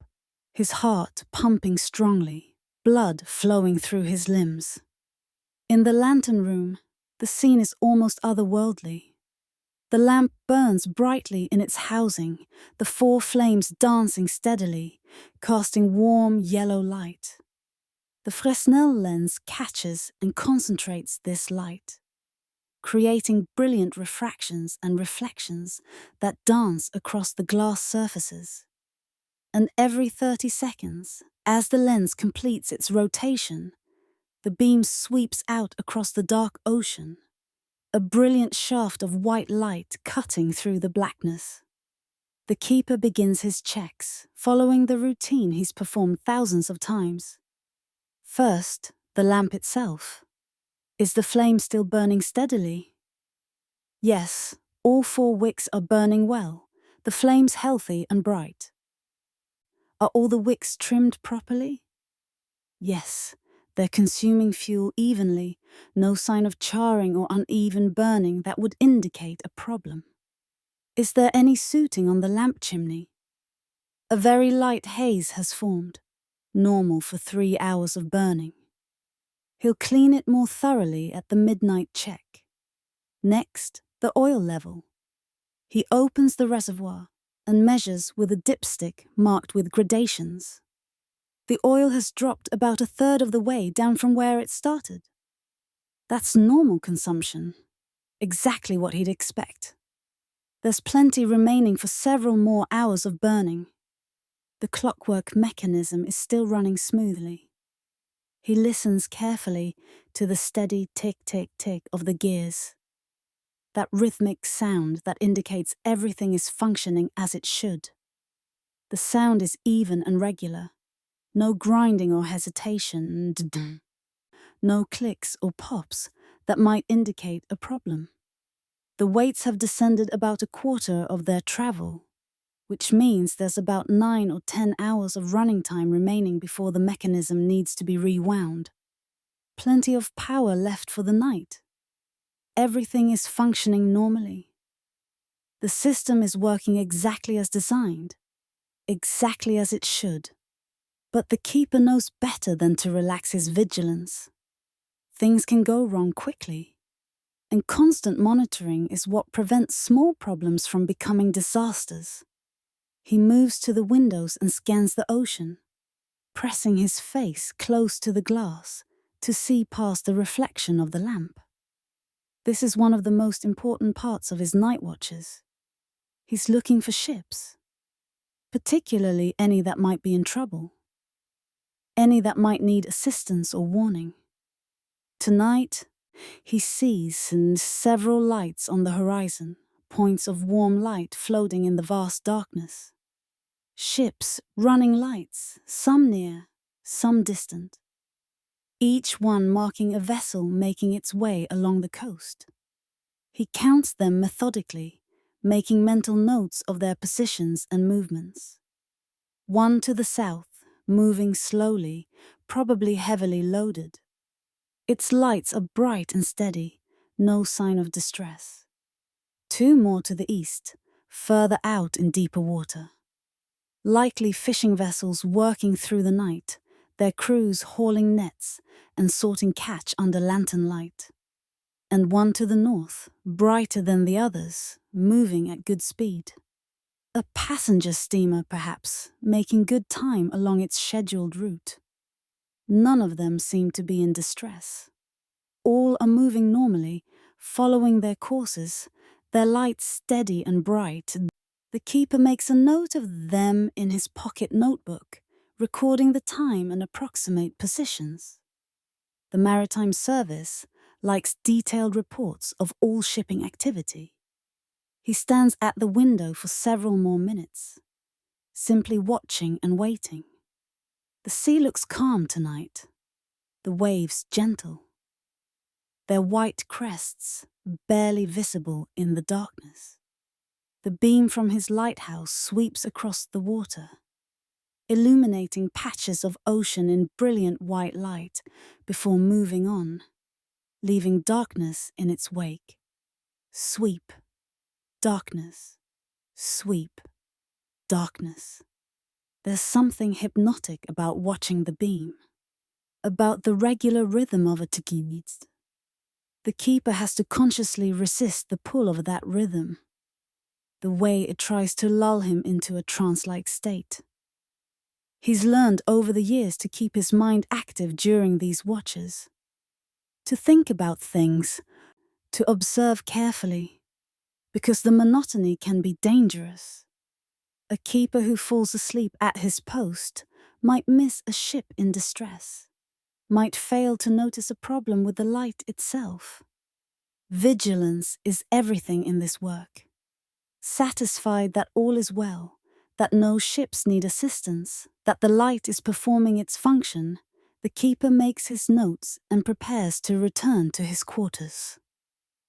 his heart pumping strongly, blood flowing through his limbs. In the lantern room, the scene is almost otherworldly. The lamp burns brightly in its housing, the 4 flames dancing steadily, casting warm yellow light. The Fresnel lens catches and concentrates this light, creating brilliant refractions and reflections that dance across the glass surfaces. And every 30 seconds, as the lens completes its rotation, the beam sweeps out across the dark ocean, a brilliant shaft of white light cutting through the blackness. The keeper begins his checks, following the routine he's performed thousands of times. First, the lamp itself. Is the flame still burning steadily? Yes, all 4 wicks are burning well, the flames healthy and bright. Are all the wicks trimmed properly? Yes, they're consuming fuel evenly, no sign of charring or uneven burning that would indicate a problem. Is there any sooting on the lamp chimney? A very light haze has formed, normal for 3 hours of burning. He'll clean it more thoroughly at the midnight check. Next, the oil level. He opens the reservoir and measures with a dipstick marked with gradations. The oil has dropped about 1/3 of the way down from where it started. That's normal consumption, exactly what he'd expect. There's plenty remaining for several more hours of burning. The clockwork mechanism is still running smoothly. He listens carefully to the steady tick-tick-tick of the gears. That rhythmic sound that indicates everything is functioning as it should. The sound is even and regular. No grinding or hesitation, no clicks or pops that might indicate a problem. The weights have descended about a quarter of their travel, which means there's about 9 or 10 hours of running time remaining before the mechanism needs to be rewound. Plenty of power left for the night. Everything is functioning normally. The system is working exactly as designed, exactly as it should. But the keeper knows better than to relax his vigilance. Things can go wrong quickly, and constant monitoring is what prevents small problems from becoming disasters. He moves to the windows and scans the ocean, pressing his face close to the glass to see past the reflection of the lamp. This is one of the most important parts of his night watches. He's looking for ships, particularly any that might be in trouble, any that might need assistance or warning. Tonight, he sees several lights on the horizon, points of warm light floating in the vast darkness. Ships, running lights, some near, some distant. Each one marking a vessel making its way along the coast. He counts them methodically, making mental notes of their positions and movements. One to the south, moving slowly, probably heavily loaded. Its lights are bright and steady, no sign of distress. 2 more to the east, further out in deeper water. Likely fishing vessels working through the night, their crews hauling nets and sorting catch under lantern light. And one to the north, brighter than the others, moving at good speed. A passenger steamer, perhaps, making good time along its scheduled route. None of them seem to be in distress. All are moving normally, following their courses, their lights steady and bright. The keeper makes a note of them in his pocket notebook, recording the time and approximate positions. The maritime service likes detailed reports of all shipping activity. He stands at the window for several more minutes, simply watching and waiting. The sea looks calm tonight, the waves gentle. Their white crests barely visible in the darkness. The beam from his lighthouse sweeps across the water, illuminating patches of ocean in brilliant white light before moving on, leaving darkness in its wake. Sweep, darkness, sweep, darkness. There's something hypnotic about watching the beam, about the regular rhythm of a tikibit. The keeper has to consciously resist the pull of that rhythm, the way it tries to lull him into a trance-like state. He's learned over the years to keep his mind active during these watches, to think about things, to observe carefully, because the monotony can be dangerous. A keeper who falls asleep at his post might miss a ship in distress, might fail to notice a problem with the light itself. Vigilance is everything in this work. Satisfied that all is well, that no ships need assistance, that the light is performing its function, the keeper makes his notes and prepares to return to his quarters.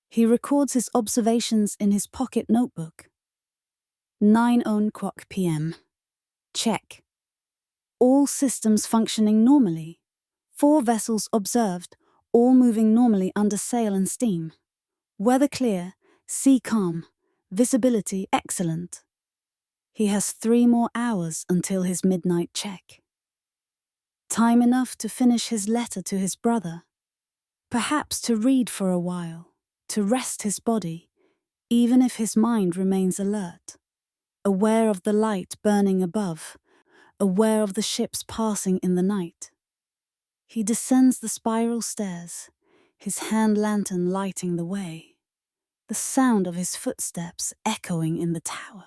He records his observations in his pocket notebook. 9:00 p.m. Check. All systems functioning normally. 4 vessels observed, all moving normally under sail and steam. Weather clear, sea calm, visibility excellent. He has 3 more hours until his midnight check. Time enough to finish his letter to his brother. Perhaps to read for a while, to rest his body, even if his mind remains alert, aware of the light burning above, aware of the ships passing in the night. He descends the spiral stairs, his hand lantern lighting the way, the sound of his footsteps echoing in the tower.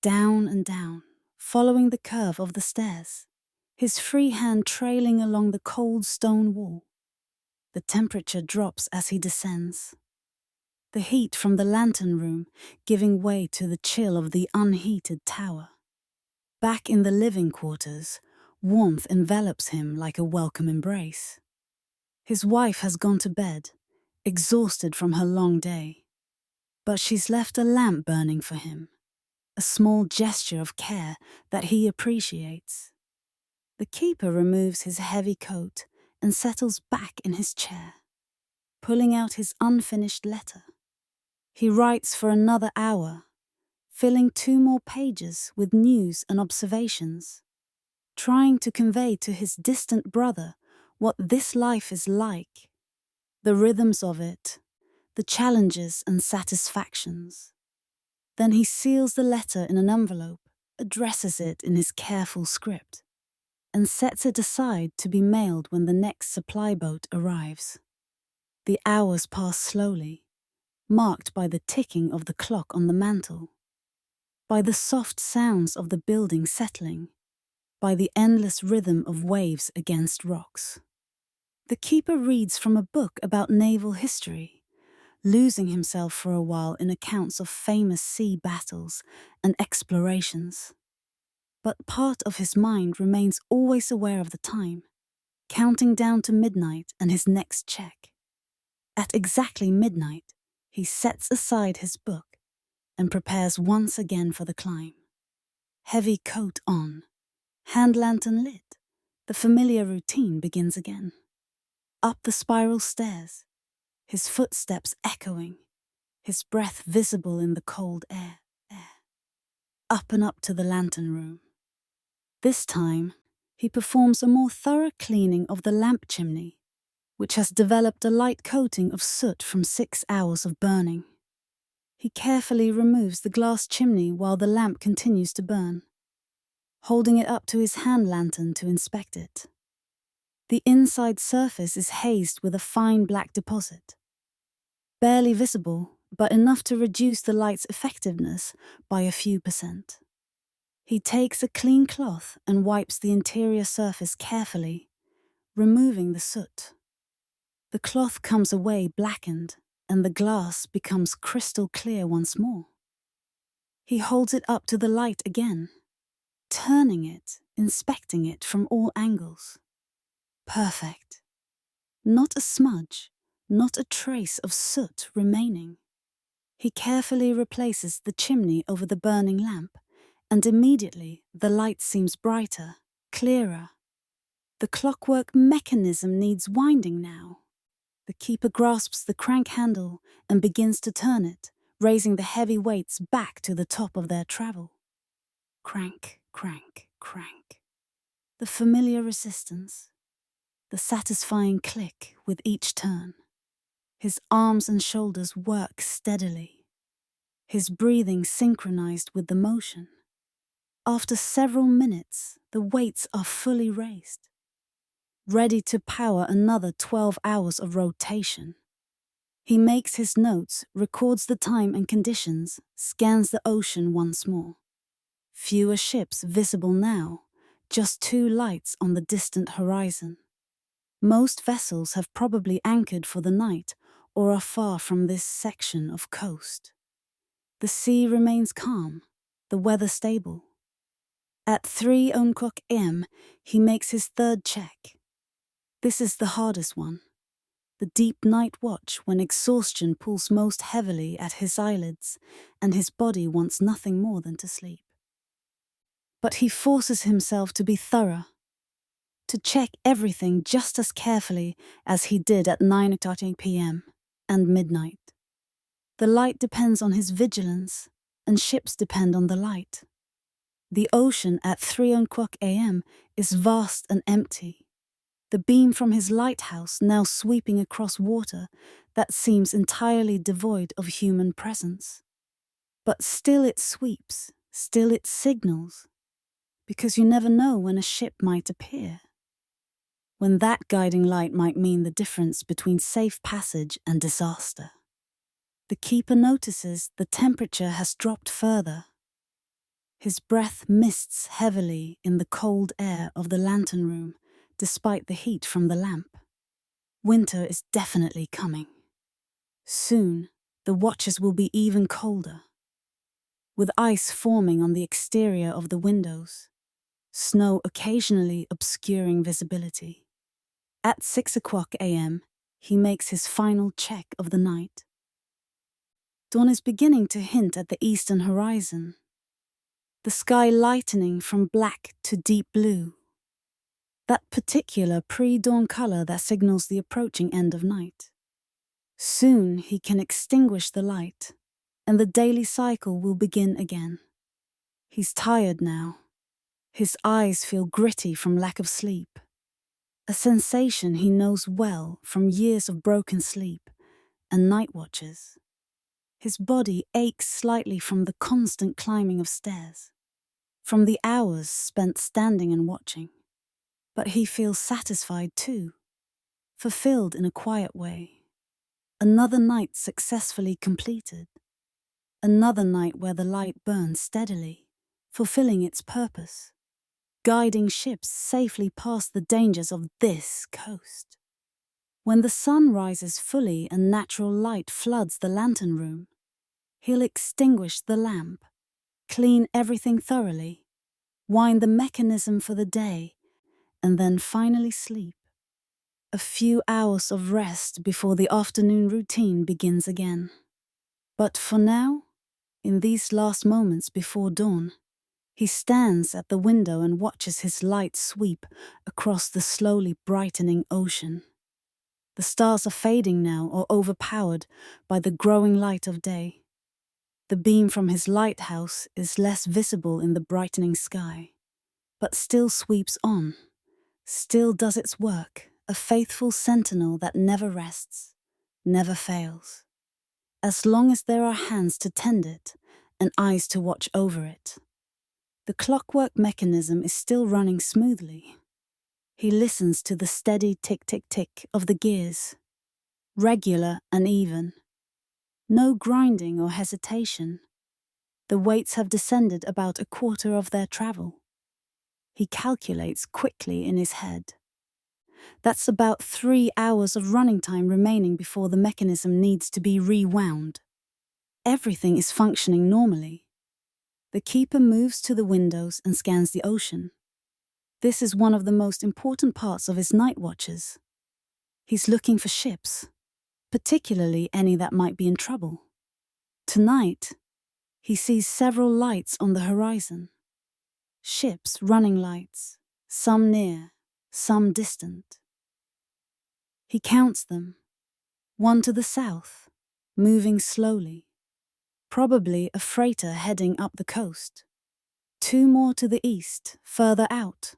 Down and down, following the curve of the stairs, his free hand trailing along the cold stone wall. The temperature drops as he descends. The heat from the lantern room giving way to the chill of the unheated tower. Back in the living quarters, Warmth envelops him like a welcome embrace. His wife has gone to bed, exhausted from her long day. But she's left a lamp burning for him, a small gesture of care that he appreciates. The keeper removes his heavy coat and settles back in his chair, pulling out his unfinished letter. He writes for another hour, filling 2 more pages with news and observations, trying to convey to his distant brother what this life is like, the rhythms of it, the challenges and satisfactions. Then he seals the letter in an envelope, addresses it in his careful script, and sets it aside to be mailed when the next supply boat arrives. The hours pass slowly, marked by the ticking of the clock on the mantel, by the soft sounds of the building settling, by the endless rhythm of waves against rocks. The keeper reads from a book about naval history, losing himself for a while in accounts of famous sea battles and explorations. But part of his mind remains always aware of the time, counting down to midnight and his next check. At exactly midnight, he sets aside his book and prepares once again for the climb. Heavy coat on, hand lantern lit, the familiar routine begins again. Up the spiral stairs, his footsteps echoing, his breath visible in the cold air. Up and up to the lantern room. This time, he performs a more thorough cleaning of the lamp chimney, which has developed a light coating of soot from 6 hours of burning. He carefully removes the glass chimney while the lamp continues to burn, holding it up to his hand lantern to inspect it. The inside surface is hazed with a fine black deposit, barely visible, but enough to reduce the light's effectiveness by a few %. He takes a clean cloth and wipes the interior surface carefully, removing the soot. The cloth comes away blackened, and the glass becomes crystal clear once more. He holds it up to the light again, turning it, inspecting it from all angles. Perfect. Not a smudge, not a trace of soot remaining. He carefully replaces the chimney over the burning lamp, and immediately the light seems brighter, clearer. The clockwork mechanism needs winding now. The keeper grasps the crank handle and begins to turn it, raising the heavy weights back to the top of their travel. Crank, crank, crank. The familiar resistance, the satisfying click with each turn. His arms and shoulders work steadily, his breathing synchronized with the motion. After several minutes, the weights are fully raised, ready to power another 12 hours of rotation. He makes his notes, records the time and conditions, scans the ocean once more. Fewer ships visible now, just 2 lights on the distant horizon. Most vessels have probably anchored for the night or are far from this section of coast. The sea remains calm, the weather stable. At 3:00 a.m., he makes his third check. This is the hardest one. The deep night watch when exhaustion pulls most heavily at his eyelids and his body wants nothing more than to sleep. But he forces himself to be thorough, to check everything just as carefully as he did at 9:00 p.m. and midnight. The light depends on his vigilance, and ships depend on the light. The ocean at 3:00 a.m. is vast and empty. The beam from his lighthouse now sweeping across water that seems entirely devoid of human presence. But still it sweeps, still it signals, because you never know when a ship might appear. When that guiding light might mean the difference between safe passage and disaster. The keeper notices the temperature has dropped further. His breath mists heavily in the cold air of the lantern room, despite the heat from the lamp. Winter is definitely coming. Soon, the watches will be even colder, with ice forming on the exterior of the windows. snow occasionally obscuring visibility. At 6 o'clock a.m., he makes his final check of the night. Dawn is beginning to hint at the eastern horizon, the sky lightening from black to deep blue, that particular pre-dawn color that signals the approaching end of night. Soon he can extinguish the light, and the daily cycle will begin again. He's tired now. His eyes feel gritty from lack of sleep, a sensation he knows well from years of broken sleep and night watches. His body aches slightly from the constant climbing of stairs, from the hours spent standing and watching. But he feels satisfied too, fulfilled in a quiet way. Another night successfully completed. Another night where the light burns steadily, fulfilling its purpose, guiding ships safely past the dangers of this coast. When the sun rises fully and natural light floods the lantern room, he'll extinguish the lamp, clean everything thoroughly, wind the mechanism for the day, and then finally sleep. A few hours of rest before the afternoon routine begins again. But for now, in these last moments before dawn, he stands at the window and watches his light sweep across the slowly brightening ocean. The stars are fading now or overpowered by the growing light of day. The beam from his lighthouse is less visible in the brightening sky, but still sweeps on, still does its work, a faithful sentinel that never rests, never fails. As long as there are hands to tend it and eyes to watch over it. The clockwork mechanism is still running smoothly. He listens to the steady tick-tick-tick of the gears, regular and even. No grinding or hesitation. The weights have descended about a quarter of their travel. He calculates quickly in his head. That's about 3 hours of running time remaining before the mechanism needs to be rewound. Everything is functioning normally. The keeper moves to the windows and scans the ocean. This is one of the most important parts of his night watches. He's looking for ships, particularly any that might be in trouble. Tonight, he sees several lights on the horizon. Ships, running lights, some near, some distant. He counts them. One to the south, moving slowly. Probably a freighter heading up the coast. 2 more to the east, further out.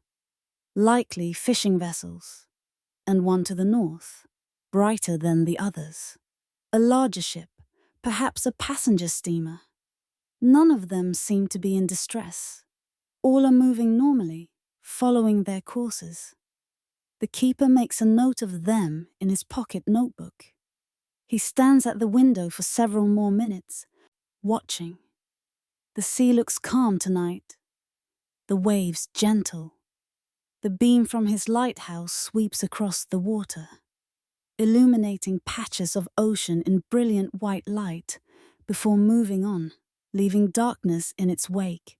Likely fishing vessels. And one to the north, brighter than the others. A larger ship, perhaps a passenger steamer. None of them seem to be in distress. All are moving normally, following their courses. The keeper makes a note of them in his pocket notebook. He stands at the window for several more minutes, watching. The sea looks calm tonight, the waves gentle. The beam from his lighthouse sweeps across the water, illuminating patches of ocean in brilliant white light before moving on, leaving darkness in its wake.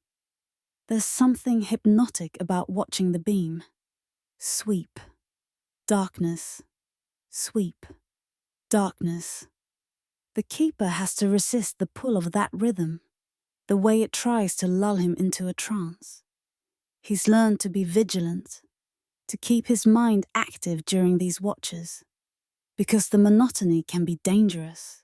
There's something hypnotic about watching the beam. Sweep, darkness, sweep, darkness. The keeper has to resist the pull of that rhythm, the way it tries to lull him into a trance. He's learned to be vigilant, to keep his mind active during these watches, because the monotony can be dangerous.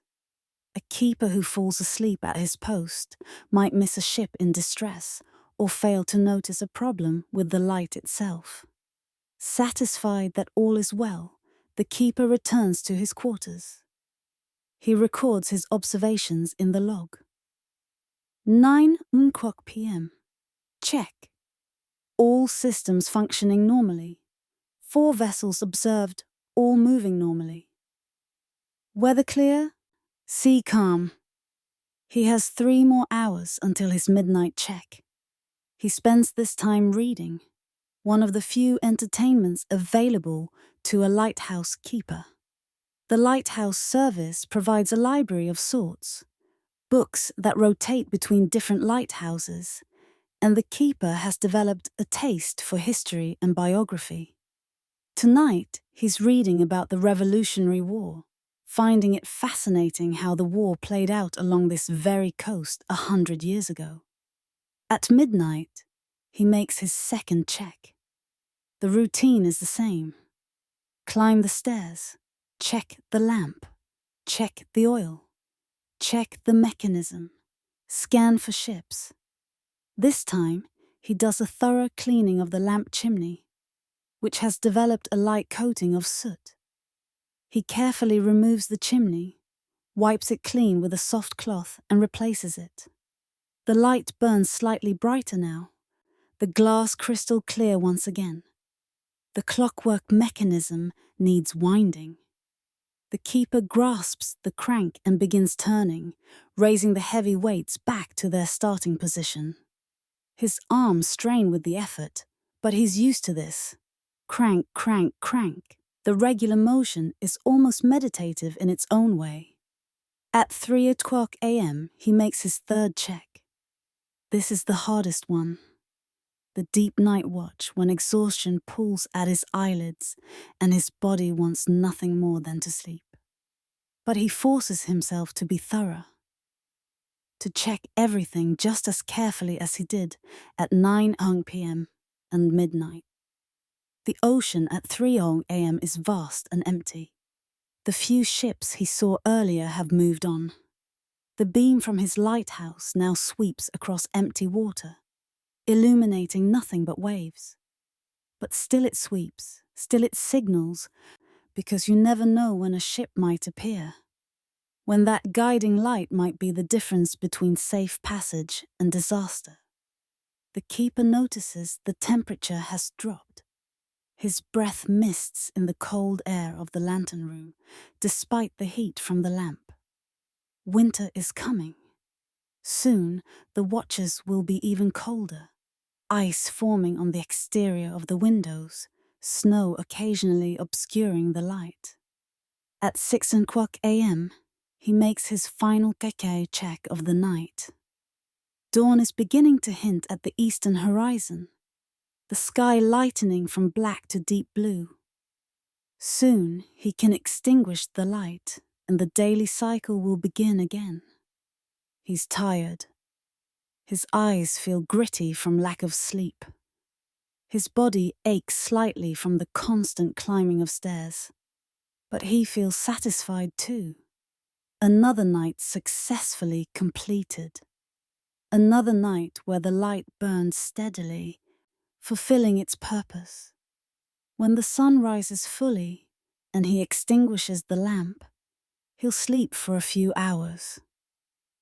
A keeper who falls asleep at his post might miss a ship in distress or fail to notice a problem with the light itself. Satisfied that all is well, the keeper returns to his quarters. He records his observations in the log. 9 o'clock p.m. Check. All systems functioning normally. 4 vessels observed, all moving normally. Weather clear, sea calm. He has 3 more hours until his midnight check. He spends this time reading, one of the few entertainments available to a lighthouse keeper. The lighthouse service provides a library of sorts, books that rotate between different lighthouses, and the keeper has developed a taste for history and biography. Tonight, he's reading about the Revolutionary War, finding it fascinating how the war played out along this very coast 100 years ago. At midnight, he makes his second check. The routine is the same. Climb the stairs, check the lamp, check the oil, check the mechanism, scan for ships. This time, he does a thorough cleaning of the lamp chimney, which has developed a light coating of soot. He carefully removes the chimney, wipes it clean with a soft cloth, and replaces it. The light burns slightly brighter now, the glass crystal clear once again. The clockwork mechanism needs winding. The keeper grasps the crank and begins turning, raising the heavy weights back to their starting position. His arms strain with the effort, but he's used to this. Crank, crank, crank. The regular motion is almost meditative in its own way. At 3:00 a.m., he makes his third check. This is the hardest one. The deep night watch when exhaustion pulls at his eyelids and his body wants nothing more than to sleep. But he forces himself to be thorough, to check everything just as carefully as he did at 9:00 p.m. and midnight. The ocean at 3:00 a.m. is vast and empty. The few ships he saw earlier have moved on. The beam from his lighthouse now sweeps across empty water, illuminating nothing but waves. But still it sweeps, still it signals, because you never know when a ship might appear, when that guiding light might be the difference between safe passage and disaster. The keeper notices the temperature has dropped. His breath mists in the cold air of the lantern room, despite the heat from the lamp. Winter is coming. Soon, the watches will be even colder. Ice forming on the exterior of the windows, snow occasionally obscuring the light. At 6:00 a.m., he makes his final keke check of the night. Dawn is beginning to hint at the eastern horizon, the sky lightening from black to deep blue. Soon he can extinguish the light and the daily cycle will begin again. He's tired. His eyes feel gritty from lack of sleep. His body aches slightly from the constant climbing of stairs. But he feels satisfied too. Another night successfully completed. Another night where the light burned steadily, fulfilling its purpose. When the sun rises fully and he extinguishes the lamp, he'll sleep for a few hours.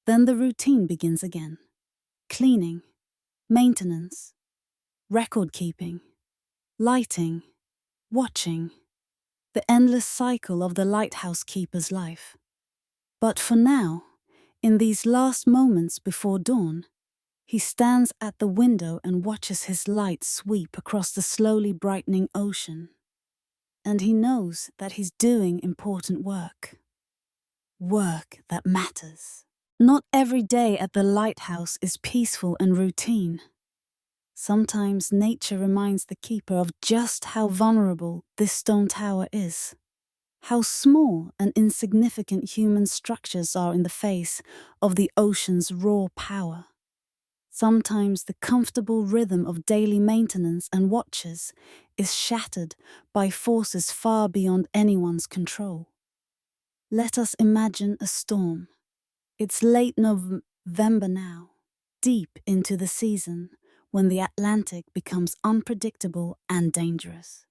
Then the routine begins again. Cleaning, maintenance, record keeping, lighting, watching, the endless cycle of the lighthouse keeper's life. But for now, in these last moments before dawn, he stands at the window and watches his light sweep across the slowly brightening ocean. And he knows that he's doing important work. Work that matters. Not every day at the lighthouse is peaceful and routine. Sometimes nature reminds the keeper of just how vulnerable this stone tower is. How small and insignificant human structures are in the face of the ocean's raw power. Sometimes the comfortable rhythm of daily maintenance and watches is shattered by forces far beyond anyone's control. Let us imagine a storm. It's late November now, deep into the season when the Atlantic becomes unpredictable and dangerous.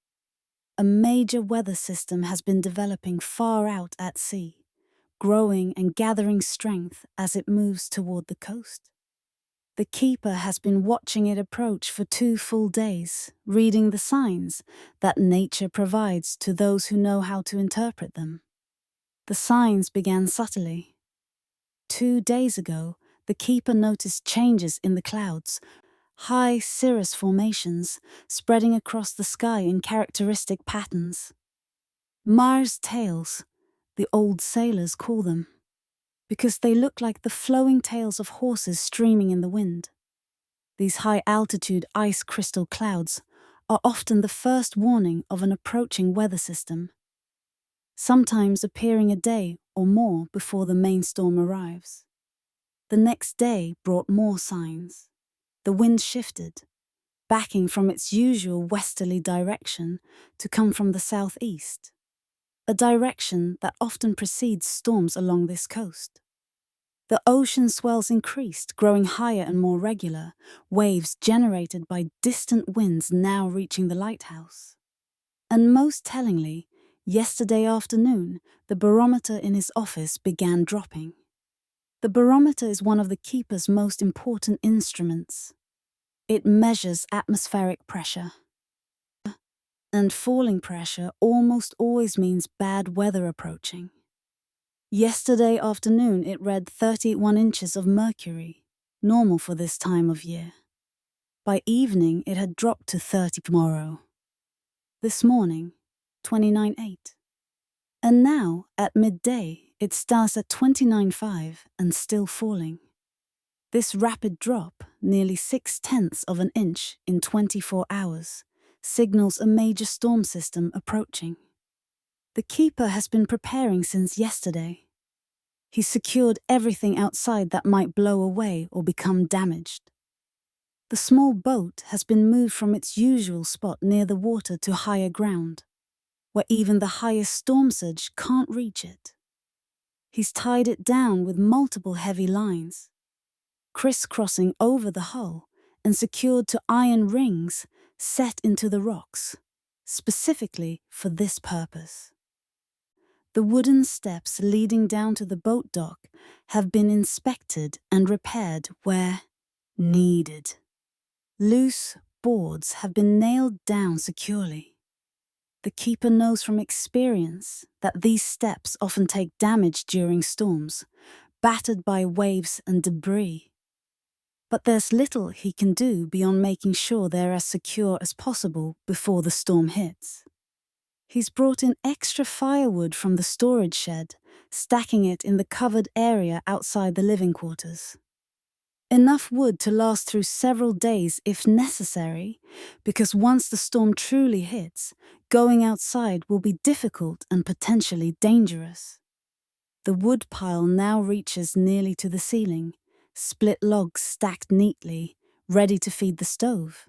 A major weather system has been developing far out at sea, growing and gathering strength as it moves toward the coast. The keeper has been watching it approach for 2 full days, reading the signs that nature provides to those who know how to interpret them. The signs began subtly. 2 days ago, the keeper noticed changes in the clouds, high cirrus formations spreading across the sky in characteristic patterns. Mars tails, the old sailors call them, because they look like the flowing tails of horses streaming in the wind. These high-altitude ice crystal clouds are often the first warning of an approaching weather system, sometimes appearing a day or more before the main storm arrives. The next day brought more signs. The wind shifted, backing from its usual westerly direction to come from the southeast, a direction that often precedes storms along this coast. The ocean swells increased, growing higher and more regular, waves generated by distant winds now reaching the lighthouse. And most tellingly, yesterday afternoon, the barometer in his office began dropping. The barometer is one of the keeper's most important instruments. It measures atmospheric pressure. And falling pressure almost always means bad weather approaching. Yesterday afternoon it read 31 inches of mercury, normal for this time of year. By evening it had dropped to 30 tomorrow. This morning, 29.8. And now, at midday, it starts at 29.5 and still falling. This rapid drop, nearly 0.6 of an inch in 24 hours, signals a major storm system approaching. The keeper has been preparing since yesterday. He's secured everything outside that might blow away or become damaged. The small boat has been moved from its usual spot near the water to higher ground, where even the highest storm surge can't reach it. He's tied it down with multiple heavy lines, crisscrossing over the hull and secured to iron rings set into the rocks, specifically for this purpose. The wooden steps leading down to the boat dock have been inspected and repaired where needed. Loose boards have been nailed down securely. The keeper knows from experience that these steps often take damage during storms, battered by waves and debris. But there's little he can do beyond making sure they're as secure as possible before the storm hits. He's brought in extra firewood from the storage shed, stacking it in the covered area outside the living quarters. Enough wood to last through several days if necessary, because once the storm truly hits, going outside will be difficult and potentially dangerous. The wood pile now reaches nearly to the ceiling, split logs stacked neatly, ready to feed the stove.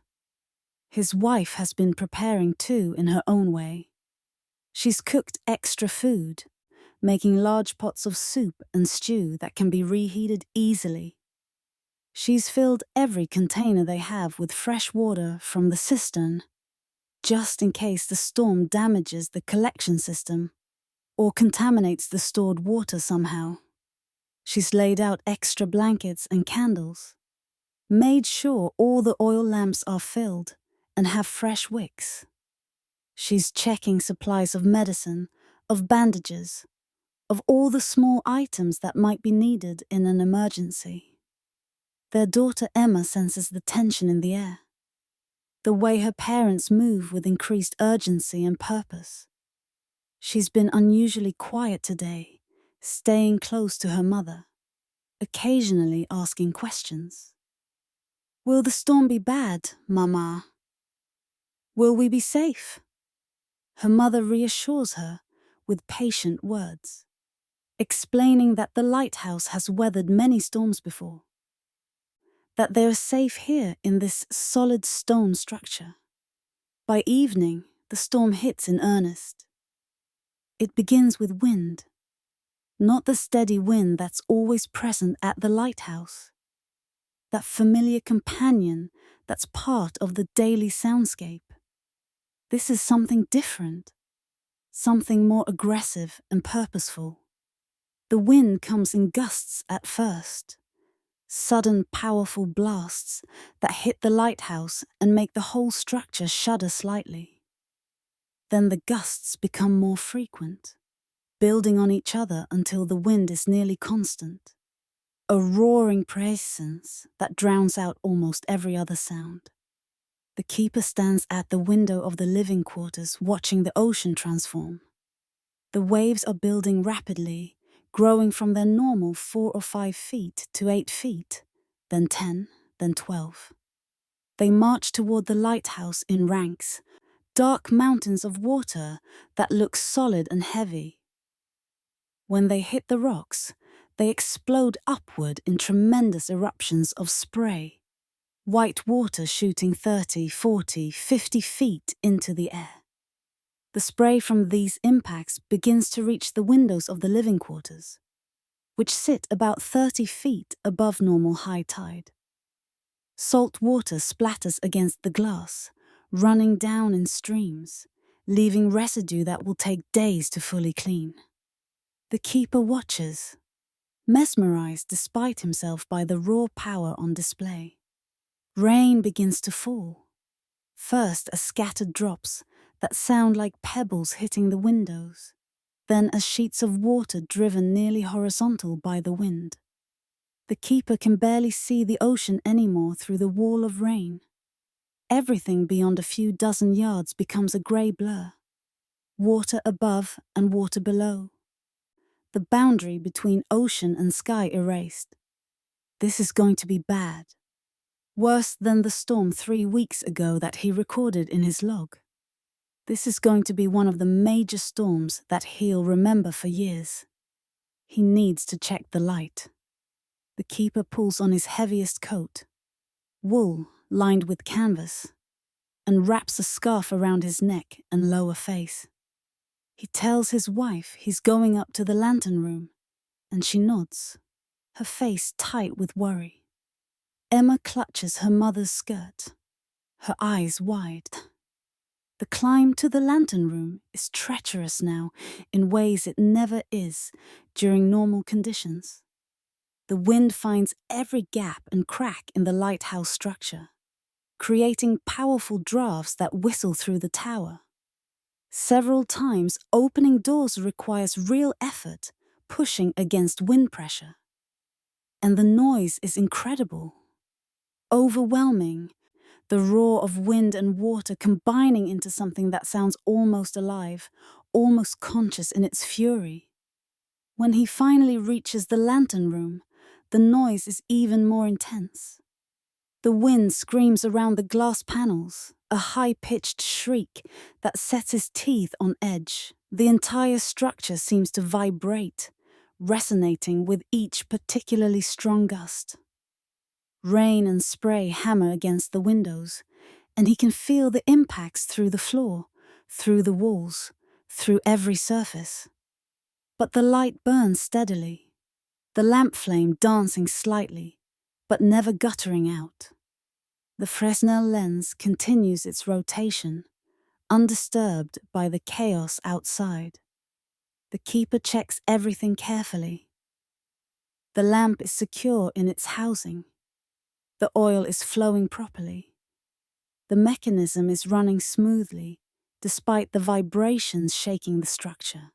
His wife has been preparing too in her own way. She's cooked extra food, making large pots of soup and stew that can be reheated easily. She's filled every container they have with fresh water from the cistern, just in case the storm damages the collection system or contaminates the stored water somehow. She's laid out extra blankets and candles, made sure all the oil lamps are filled and have fresh wicks. She's checking supplies of medicine, of bandages, of all the small items that might be needed in an emergency. Their daughter Emma senses the tension in the air, the way her parents move with increased urgency and purpose. She's been unusually quiet today, staying close to her mother, occasionally asking questions. Will the storm be bad, Mama? Will we be safe? Her mother reassures her with patient words, explaining that the lighthouse has weathered many storms before, that they are safe here in this solid stone structure. By evening, the storm hits in earnest. It begins with wind, not the steady wind that's always present at the lighthouse, that familiar companion that's part of the daily soundscape. This is something different, something more aggressive and purposeful. The wind comes in gusts at first, sudden powerful blasts that hit the lighthouse and make the whole structure shudder slightly. Then the gusts become more frequent, building on each other until the wind is nearly constant, a roaring presence that drowns out almost every other sound. The keeper stands at the window of the living quarters watching the ocean transform. The waves are building rapidly, growing from their normal 4 or 5 feet to 8 feet, then 10, then 12. They march toward the lighthouse in ranks, dark mountains of water that look solid and heavy. When they hit the rocks, they explode upward in tremendous eruptions of spray, white water shooting 30, 40, 50 feet into the air. The spray from these impacts begins to reach the windows of the living quarters, which sit about 30 feet above normal high tide. Salt water splatters against the glass, running down in streams, leaving residue that will take days to fully clean. The keeper watches, mesmerized despite himself by the raw power on display. Rain begins to fall, first as scattered drops that sound like pebbles hitting the windows, then as sheets of water driven nearly horizontal by the wind. The keeper can barely see the ocean anymore through the wall of rain. Everything beyond a few dozen yards becomes a grey blur. Water above and water below. The boundary between ocean and sky erased. This is going to be bad. Worse than the storm 3 weeks ago that he recorded in his log. This is going to be one of the major storms that he'll remember for years. He needs to check the light. The keeper pulls on his heaviest coat, wool lined with canvas, and wraps a scarf around his neck and lower face. He tells his wife he's going up to the lantern room, and she nods, her face tight with worry. Emma clutches her mother's skirt, her eyes wide. The climb to the lantern room is treacherous now in ways it never is during normal conditions. The wind finds every gap and crack in the lighthouse structure, creating powerful drafts that whistle through the tower. Several times, opening doors requires real effort, pushing against wind pressure. And the noise is incredible, overwhelming, the roar of wind and water combining into something that sounds almost alive, almost conscious in its fury. When he finally reaches the lantern room, the noise is even more intense. The wind screams around the glass panels, a high-pitched shriek that sets his teeth on edge. The entire structure seems to vibrate, resonating with each particularly strong gust. Rain and spray hammer against the windows, and he can feel the impacts through the floor, through the walls, through every surface. But the light burns steadily, the lamp flame dancing slightly, but never guttering out. The Fresnel lens continues its rotation, undisturbed by the chaos outside. The keeper checks everything carefully. The lamp is secure in its housing. The oil is flowing properly. The mechanism is running smoothly, despite the vibrations shaking the structure.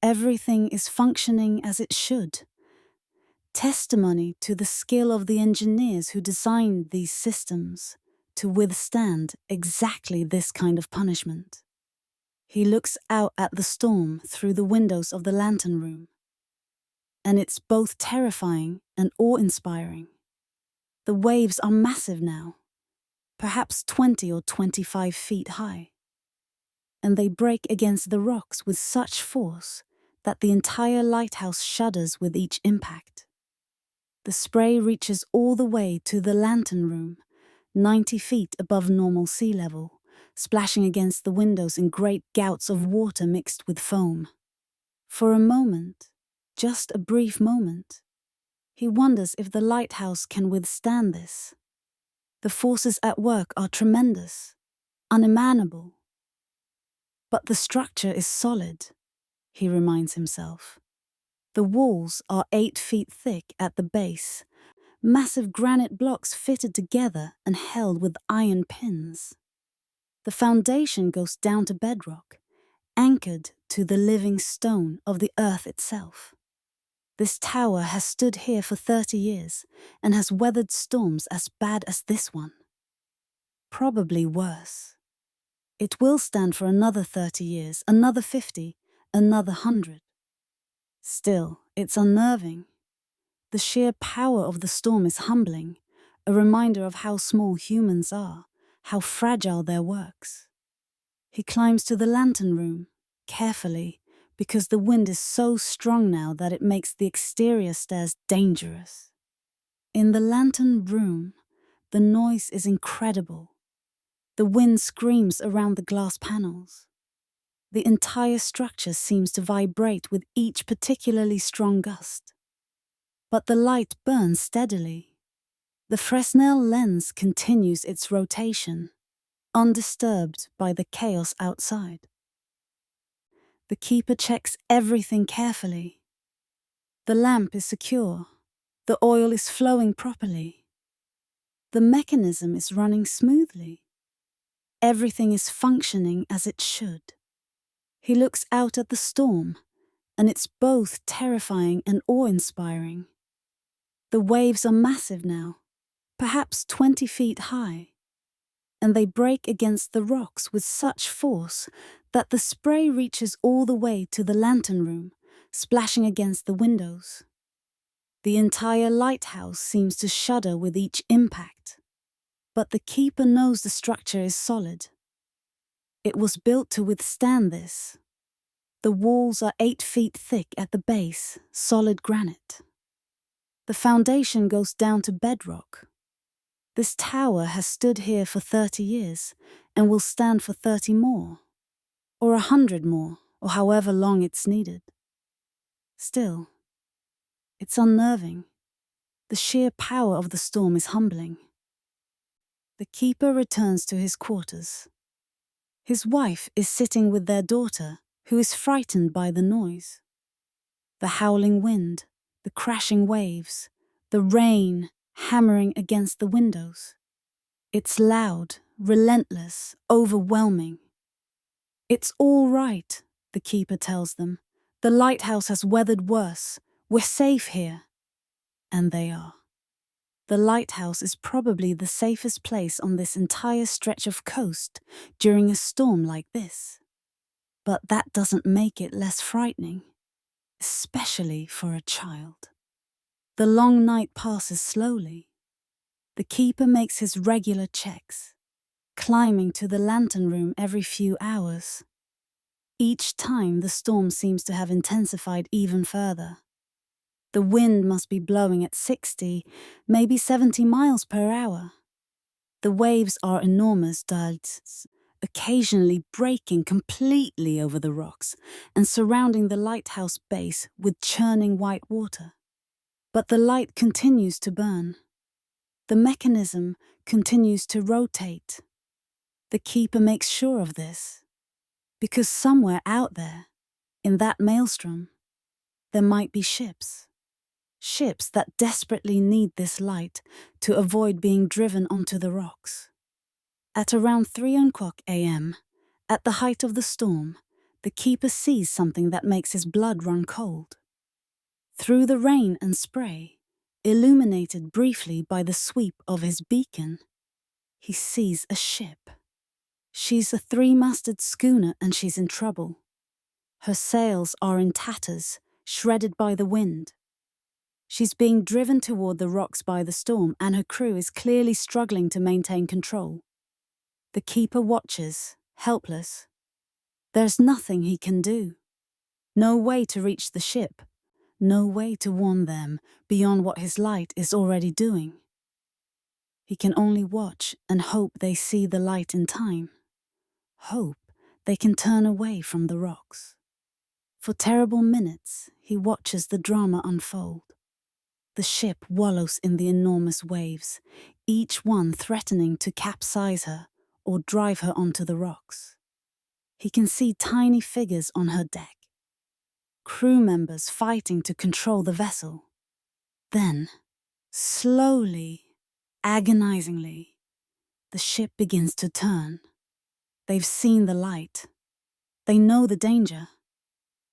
Everything is functioning as it should. Testimony to the skill of the engineers who designed these systems to withstand exactly this kind of punishment. He looks out at the storm through the windows of the lantern room, and it's both terrifying and awe-inspiring. The waves are massive now, perhaps 20 or 25 feet high, and they break against the rocks with such force that the entire lighthouse shudders with each impact. The spray reaches all the way to the lantern room, 90 feet above normal sea level, splashing against the windows in great gouts of water mixed with foam. For a moment, just a brief moment, he wonders if the lighthouse can withstand this. The forces at work are tremendous, unimaginable. But the structure is solid, he reminds himself. The walls are 8 feet thick at the base, massive granite blocks fitted together and held with iron pins. The foundation goes down to bedrock, anchored to the living stone of the earth itself. This tower has stood here for 30 years and has weathered storms as bad as this one. Probably worse. It will stand for another 30 years, another 50, another 100. Still, it's unnerving. The sheer power of the storm is humbling, a reminder of how small humans are, how fragile their works. He climbs to the lantern room, carefully, because the wind is so strong now that it makes the exterior stairs dangerous. In the lantern room, the noise is incredible. The wind screams around the glass panels. The entire structure seems to vibrate with each particularly strong gust. But the light burns steadily. The Fresnel lens continues its rotation, undisturbed by the chaos outside. The keeper checks everything carefully. The lamp is secure. The oil is flowing properly. The mechanism is running smoothly. Everything is functioning as it should. He looks out at the storm, and it's both terrifying and awe-inspiring. The waves are massive now, perhaps 20 feet high, and they break against the rocks with such force that the spray reaches all the way to the lantern room, splashing against the windows. The entire lighthouse seems to shudder with each impact, but the keeper knows the structure is solid. It was built to withstand this. The walls are 8 feet thick at the base, solid granite. The foundation goes down to bedrock. This tower has stood here for 30 years and will stand for 30 more, or 100 more, or however long it's needed. Still, it's unnerving. The sheer power of the storm is humbling. The keeper returns to his quarters. His wife is sitting with their daughter, who is frightened by the noise. The howling wind, the crashing waves, the rain hammering against the windows. It's loud, relentless, overwhelming. It's all right, the keeper tells them. The lighthouse has weathered worse. We're safe here. And they are. The lighthouse is probably the safest place on this entire stretch of coast during a storm like this. But that doesn't make it less frightening, especially for a child. The long night passes slowly. The keeper makes his regular checks, climbing to the lantern room every few hours. Each time the storm seems to have intensified even further. The wind must be blowing at 60, maybe 70 miles per hour. The waves are enormous, occasionally breaking completely over the rocks and surrounding the lighthouse base with churning white water. But the light continues to burn. The mechanism continues to rotate. The keeper makes sure of this, because somewhere out there, in that maelstrom, there might be ships. Ships that desperately need this light to avoid being driven onto the rocks. At around 3:00 a.m., at the height of the storm, the keeper sees something that makes his blood run cold. Through the rain and spray, illuminated briefly by the sweep of his beacon, he sees a ship. She's a 3-masted schooner and she's in trouble. Her sails are in tatters, shredded by the wind. She's being driven toward the rocks by the storm, and her crew is clearly struggling to maintain control. The keeper watches, helpless. There's nothing he can do. No way to reach the ship. No way to warn them beyond what his light is already doing. He can only watch and hope they see the light in time. Hope they can turn away from the rocks. For terrible minutes, he watches the drama unfold. The ship wallows in the enormous waves, each one threatening to capsize her or drive her onto the rocks. He can see tiny figures on her deck, crew members fighting to control the vessel. Then, slowly, agonizingly, the ship begins to turn. They've seen the light. They know the danger.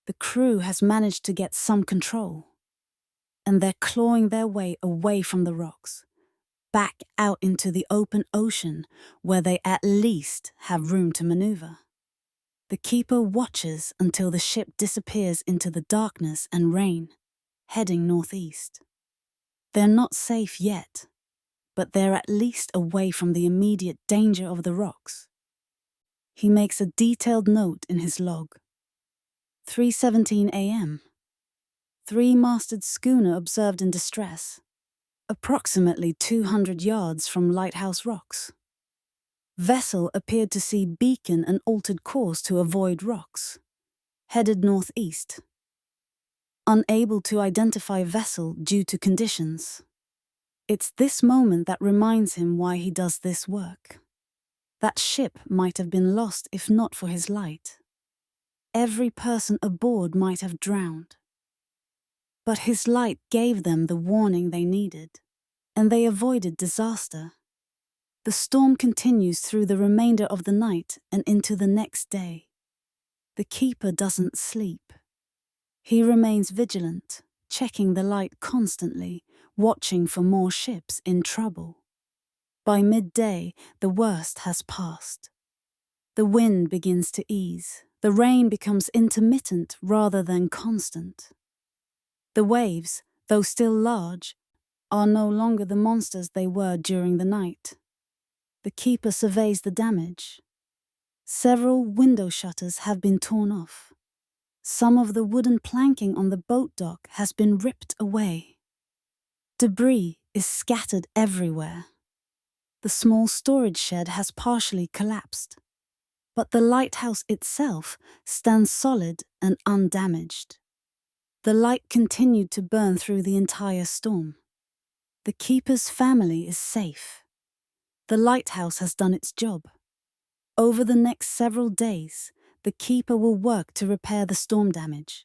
The crew has managed to get some control. And they're clawing their way away from the rocks, back out into the open ocean where they at least have room to maneuver. The keeper watches until the ship disappears into the darkness and rain, heading northeast. They're not safe yet, but they're at least away from the immediate danger of the rocks. He makes a detailed note in his log. 3:17 a.m. Three-masted schooner observed in distress, approximately 200 yards from Lighthouse Rocks. Vessel appeared to see beacon and altered course to avoid rocks. Headed northeast. Unable to identify vessel due to conditions. It's this moment that reminds him why he does this work. That ship might have been lost if not for his light. Every person aboard might have drowned. But his light gave them the warning they needed, and they avoided disaster. The storm continues through the remainder of the night and into the next day. The keeper doesn't sleep. He remains vigilant, checking the light constantly, watching for more ships in trouble. By midday, the worst has passed. The wind begins to ease. The rain becomes intermittent rather than constant. The waves, though still large, are no longer the monsters they were during the night. The keeper surveys the damage. Several window shutters have been torn off. Some of the wooden planking on the boat dock has been ripped away. Debris is scattered everywhere. The small storage shed has partially collapsed, but the lighthouse itself stands solid and undamaged. The light continued to burn through the entire storm. The keeper's family is safe. The lighthouse has done its job. Over the next several days, the keeper will work to repair the storm damage.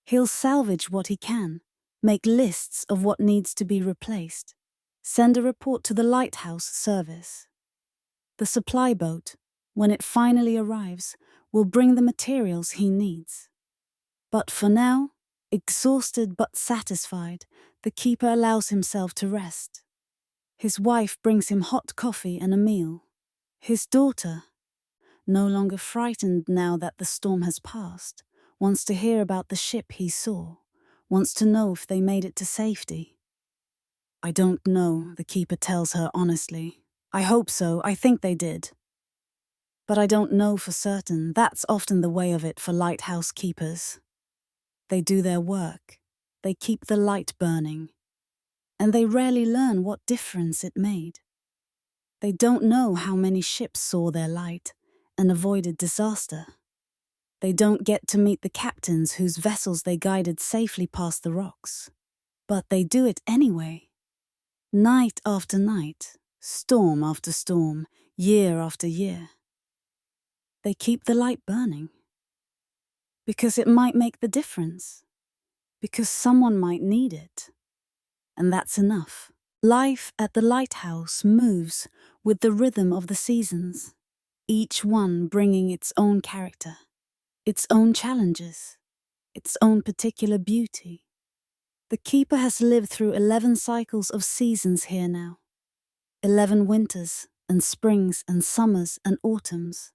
He'll salvage what he can, make lists of what needs to be replaced, send a report to the lighthouse service. The supply boat, when it finally arrives, will bring the materials he needs. But for now, exhausted but satisfied, the keeper allows himself to rest. His wife brings him hot coffee and a meal. His daughter, no longer frightened now that the storm has passed, wants to hear about the ship he saw, wants to know if they made it to safety. "I don't know," the keeper tells her honestly. "I hope so, I think they did. But I don't know for certain. That's often the way of it for lighthouse keepers. They do their work, they keep the light burning, and they rarely learn what difference it made. They don't know how many ships saw their light and avoided disaster. They don't get to meet the captains whose vessels they guided safely past the rocks. But they do it anyway. Night after night, storm after storm, year after year. They keep the light burning. Because it might make the difference. Because someone might need it. And that's enough. Life at the lighthouse moves with the rhythm of the seasons, each one bringing its own character, its own challenges, its own particular beauty. The keeper has lived through 11 cycles of seasons here now. 11 winters and springs and summers and autumns.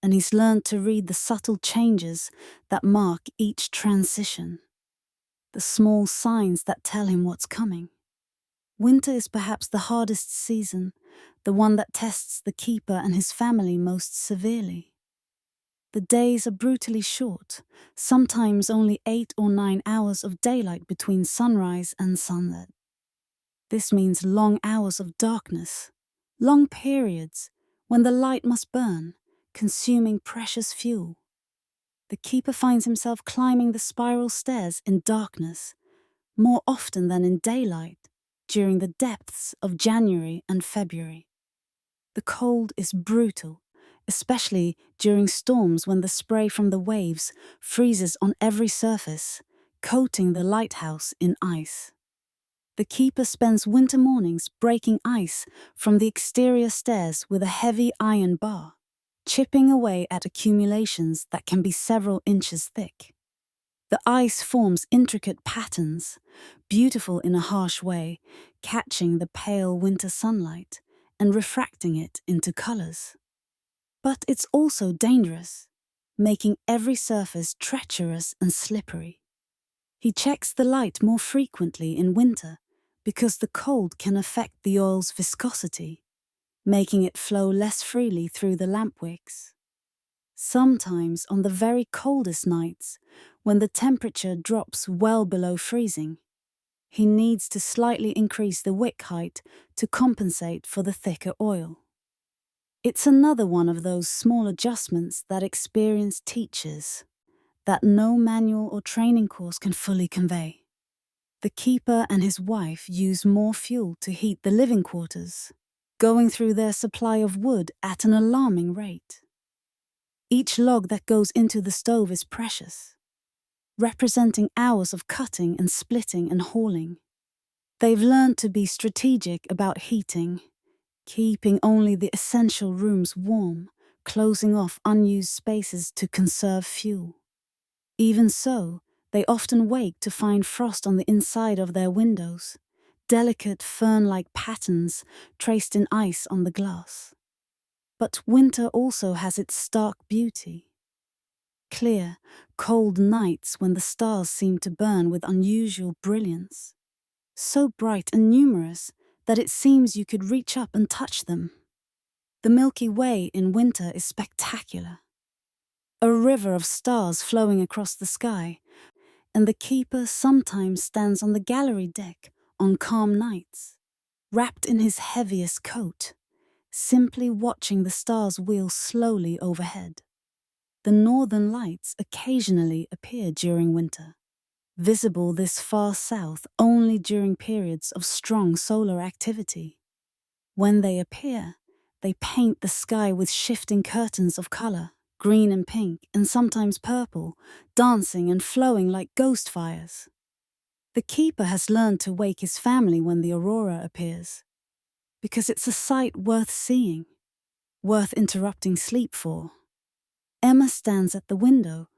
And he's learned to read the subtle changes that mark each transition. The small signs that tell him what's coming. Winter is perhaps the hardest season, the one that tests the keeper and his family most severely. The days are brutally short, sometimes only 8 or 9 hours of daylight between sunrise and sunset. This means long hours of darkness, long periods when the light must burn, consuming precious fuel. The keeper finds himself climbing the spiral stairs in darkness, more often than in daylight, during the depths of January and February. The cold is brutal, especially during storms when the spray from the waves freezes on every surface, coating the lighthouse in ice. The keeper spends winter mornings breaking ice from the exterior stairs with a heavy iron bar, chipping away at accumulations that can be several inches thick. The ice forms intricate patterns, beautiful in a harsh way, catching the pale winter sunlight and refracting it into colors. But it's also dangerous, making every surface treacherous and slippery. He checks the light more frequently in winter, because the cold can affect the oil's viscosity, making it flow less freely through the lamp wicks. Sometimes on the very coldest nights, when the temperature drops well below freezing, he needs to slightly increase the wick height to compensate for the thicker oil. It's another one of those small adjustments that experience teaches, that no manual or training course can fully convey. The keeper and his wife use more fuel to heat the living quarters, going through their supply of wood at an alarming rate. Each log that goes into the stove is precious, representing hours of cutting and splitting and hauling. They've learned to be strategic about heating, keeping only the essential rooms warm, closing off unused spaces to conserve fuel. Even so, they often wake to find frost on the inside of their windows, delicate fern-like patterns traced in ice on the glass. But winter also has its stark beauty. Clear, cold nights when the stars seem to burn with unusual brilliance, so bright and numerous that it seems you could reach up and touch them. The Milky Way in winter is spectacular. A river of stars flowing across the sky, and the keeper sometimes stands on the gallery deck on calm nights, wrapped in his heaviest coat, simply watching the stars wheel slowly overhead. The northern lights occasionally appear during winter, visible this far south only during periods of strong solar activity. When they appear, they paint the sky with shifting curtains of color, green and pink, and sometimes purple, dancing and flowing like ghost fires. The keeper has learned to wake his family when the aurora appears, because it's a sight worth seeing, worth interrupting sleep for. Emma stands at the window,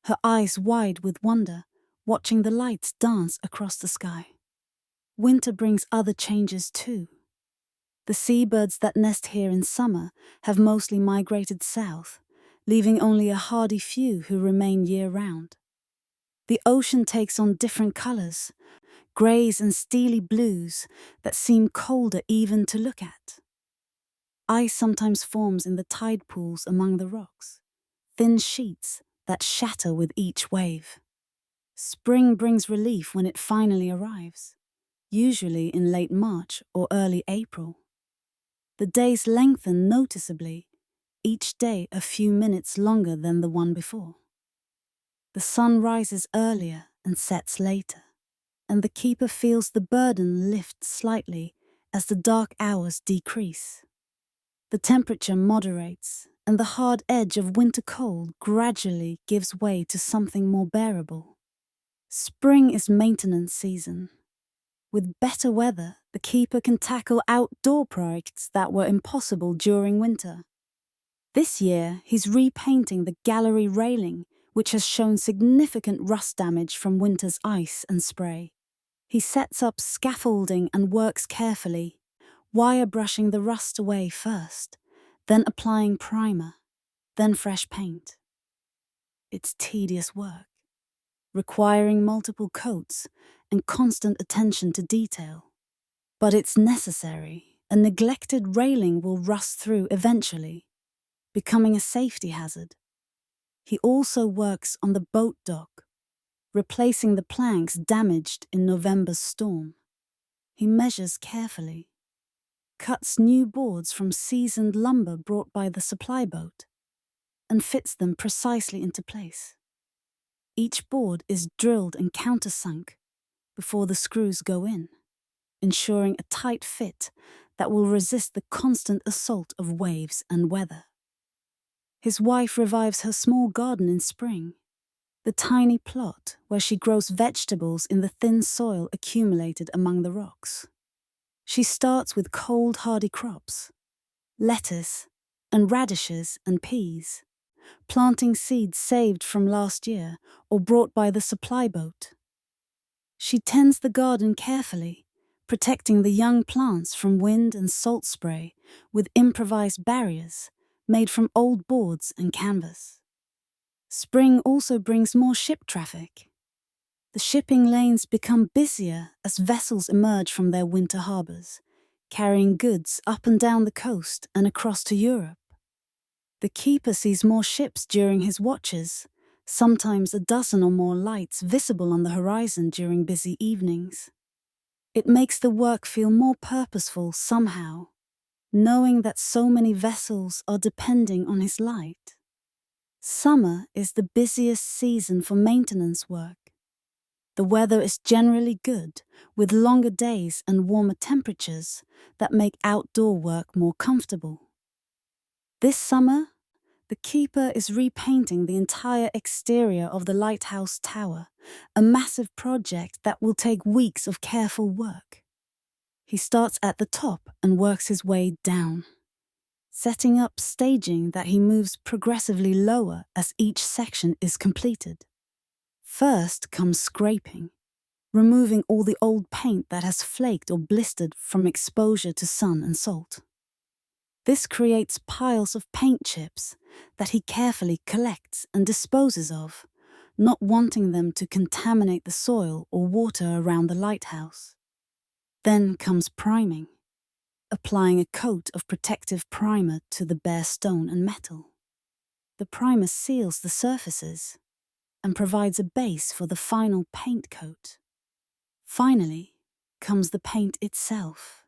her eyes wide with wonder, watching the lights dance across the sky. Winter brings other changes too. The seabirds that nest here in summer have mostly migrated south, leaving only a hardy few who remain year-round. The ocean takes on different colors, grays and steely blues that seem colder even to look at. Ice sometimes forms in the tide pools among the rocks, thin sheets that shatter with each wave. Spring brings relief when it finally arrives, usually in late March or early April. The days lengthen noticeably, each day a few minutes longer than the one before. The sun rises earlier and sets later, and the keeper feels the burden lift slightly as the dark hours decrease. The temperature moderates, and the hard edge of winter cold gradually gives way to something more bearable. Spring is maintenance season. With better weather, the keeper can tackle outdoor projects that were impossible during winter. This year, he's repainting the gallery railing, which has shown significant rust damage from winter's ice and spray. He sets up scaffolding and works carefully, wire brushing the rust away first, then applying primer, then fresh paint. It's tedious work, requiring multiple coats and constant attention to detail. But it's necessary. A neglected railing will rust through eventually, becoming a safety hazard. He also works on the boat dock, replacing the planks damaged in November's storm. He measures carefully, cuts new boards from seasoned lumber brought by the supply boat, and fits them precisely into place. Each board is drilled and countersunk before the screws go in, ensuring a tight fit that will resist the constant assault of waves and weather. His wife revives her small garden in spring, the tiny plot where she grows vegetables in the thin soil accumulated among the rocks. She starts with cold, hardy crops, lettuce and radishes and peas, planting seeds saved from last year or brought by the supply boat. She tends the garden carefully, protecting the young plants from wind and salt spray with improvised barriers made from old boards and canvas. Spring also brings more ship traffic. The shipping lanes become busier as vessels emerge from their winter harbours, carrying goods up and down the coast and across to Europe. The keeper sees more ships during his watches, sometimes a dozen or more lights visible on the horizon during busy evenings. It makes the work feel more purposeful somehow, knowing that so many vessels are depending on his light. Summer is the busiest season for maintenance work. The weather is generally good, with longer days and warmer temperatures that make outdoor work more comfortable. This summer, the keeper is repainting the entire exterior of the lighthouse tower, a massive project that will take weeks of careful work. He starts at the top and works his way down, setting up staging that he moves progressively lower as each section is completed. First comes scraping, removing all the old paint that has flaked or blistered from exposure to sun and salt. This creates piles of paint chips that he carefully collects and disposes of, not wanting them to contaminate the soil or water around the lighthouse. Then comes priming, applying a coat of protective primer to the bare stone and metal. The primer seals the surfaces and provides a base for the final paint coat. Finally comes the paint itself,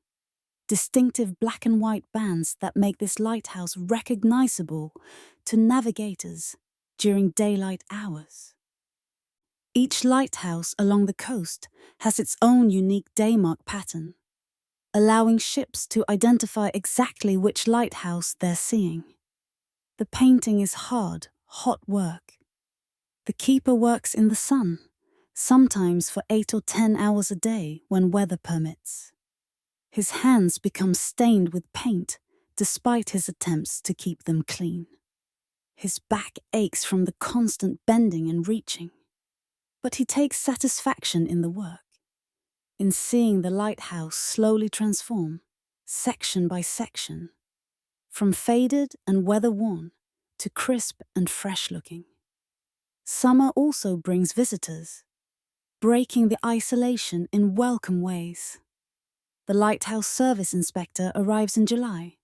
distinctive black and white bands that make this lighthouse recognizable to navigators during daylight hours. Each lighthouse along the coast has its own unique daymark pattern, allowing ships to identify exactly which lighthouse they're seeing. The painting is hard, hot work. The keeper works in the sun, sometimes for 8 or 10 hours a day when weather permits. His hands become stained with paint despite his attempts to keep them clean. His back aches from the constant bending and reaching. But he takes satisfaction in the work, in seeing the lighthouse slowly transform, section by section, from faded and weather-worn to crisp and fresh-looking. Summer also brings visitors, breaking the isolation in welcome ways. The lighthouse service inspector arrives in July,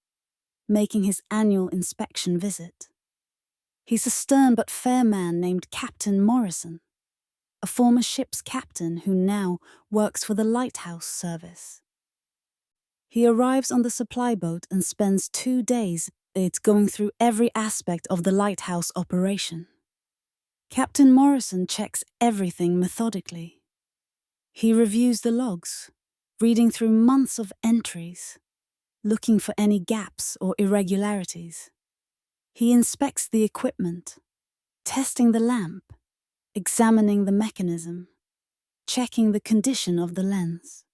making his annual inspection visit. He's a stern but fair man named Captain Morrison, a former ship's captain who now works for the lighthouse service. He arrives on the supply boat and spends 2 days going through every aspect of the lighthouse operation. Captain Morrison checks everything methodically. He reviews the logs, reading through months of entries, looking for any gaps or irregularities. He inspects the equipment, testing the lamp, examining the mechanism, checking the condition of the lens.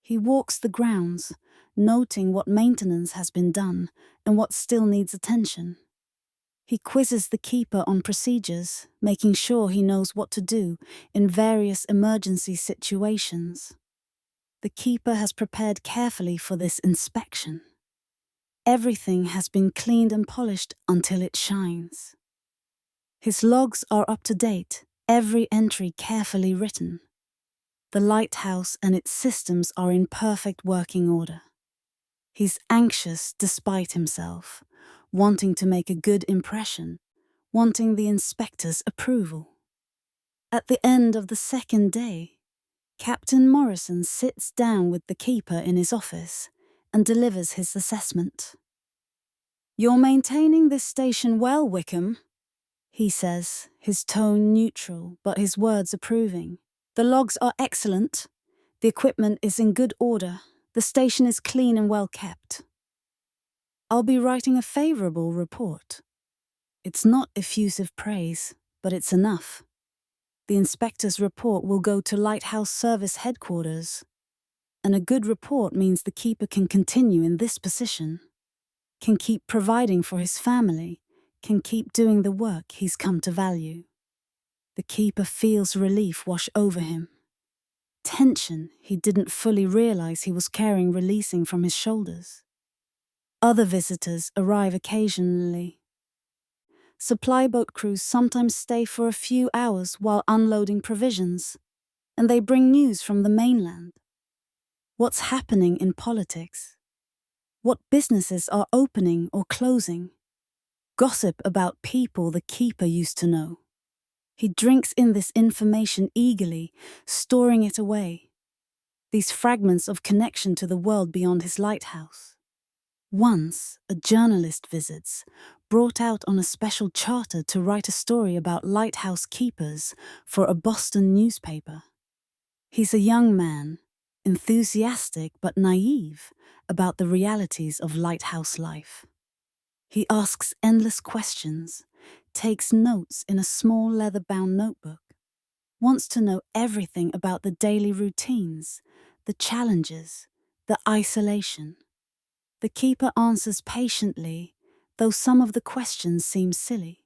He walks the grounds, noting what maintenance has been done and what still needs attention. He quizzes the keeper on procedures, making sure he knows what to do in various emergency situations. The keeper has prepared carefully for this inspection. Everything has been cleaned and polished until it shines. His logs are up to date, every entry carefully written. The lighthouse and its systems are in perfect working order. He's anxious despite himself, wanting to make a good impression, wanting the inspector's approval. At the end of the second day, Captain Morrison sits down with the keeper in his office and delivers his assessment. "You're maintaining this station well, Wickham," he says, his tone neutral but his words approving. "The logs are excellent. The equipment is in good order. The station is clean and well kept." I'll be writing a favourable report. It's not effusive praise, but it's enough. The inspector's report will go to Lighthouse Service Headquarters, and a good report means the keeper can continue in this position, can keep providing for his family, can keep doing the work he's come to value. The keeper feels relief wash over him. Tension he didn't fully realize he was carrying releasing from his shoulders. Other visitors arrive occasionally. Supply boat crews sometimes stay for a few hours while unloading provisions, and they bring news from the mainland. What's happening in politics? What businesses are opening or closing? Gossip about people the keeper used to know. He drinks in this information eagerly, storing it away. These fragments of connection to the world beyond his lighthouse. Once, a journalist visits, brought out on a special charter to write a story about lighthouse keepers for a Boston newspaper. He's a young man, enthusiastic but naive about the realities of lighthouse life. He asks endless questions, takes notes in a small leather-bound notebook, wants to know everything about the daily routines, the challenges, the isolation. The keeper answers patiently, though some of the questions seem silly.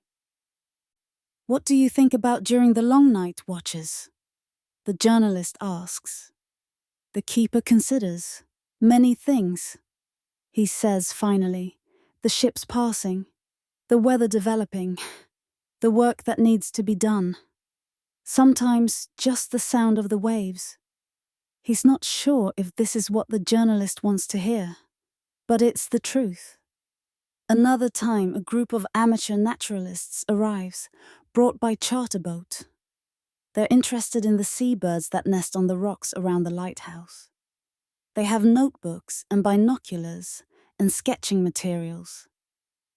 "What do you think about during the long night watches?" the journalist asks. The keeper considers. "Many things," he says finally. "The ships passing, the weather developing, the work that needs to be done. Sometimes just the sound of the waves." He's not sure if this is what the journalist wants to hear, but it's the truth. Another time, a group of amateur naturalists arrives, brought by charter boat. They're interested in the seabirds that nest on the rocks around the lighthouse. They have notebooks and binoculars and sketching materials.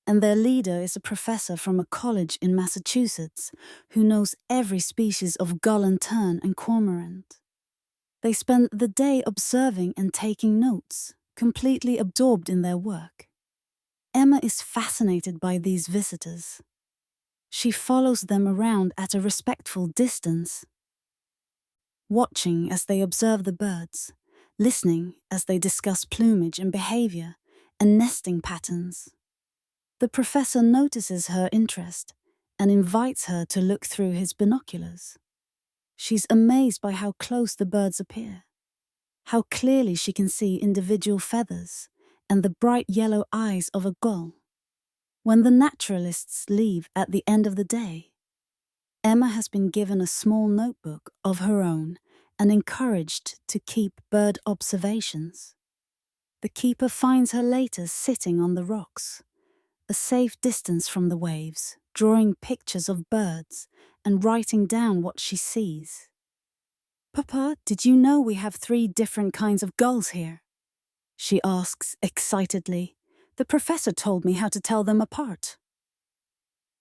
And their leader is a professor from a college in Massachusetts who knows every species of gull and tern and cormorant. They spend the day observing and taking notes, completely absorbed in their work. Emma is fascinated by these visitors. She follows them around at a respectful distance, watching as they observe the birds, listening as they discuss plumage and behavior and nesting patterns. The professor notices her interest and invites her to look through his binoculars. She's amazed by how close the birds appear, how clearly she can see individual feathers and the bright yellow eyes of a gull. When the naturalists leave at the end of the day, Emma has been given a small notebook of her own and encouraged to keep bird observations. The keeper finds her later sitting on the rocks, a safe distance from the waves, drawing pictures of birds and writing down what she sees. "Papa, did you know we have 3 different kinds of gulls here?" she asks excitedly. "The professor told me how to tell them apart."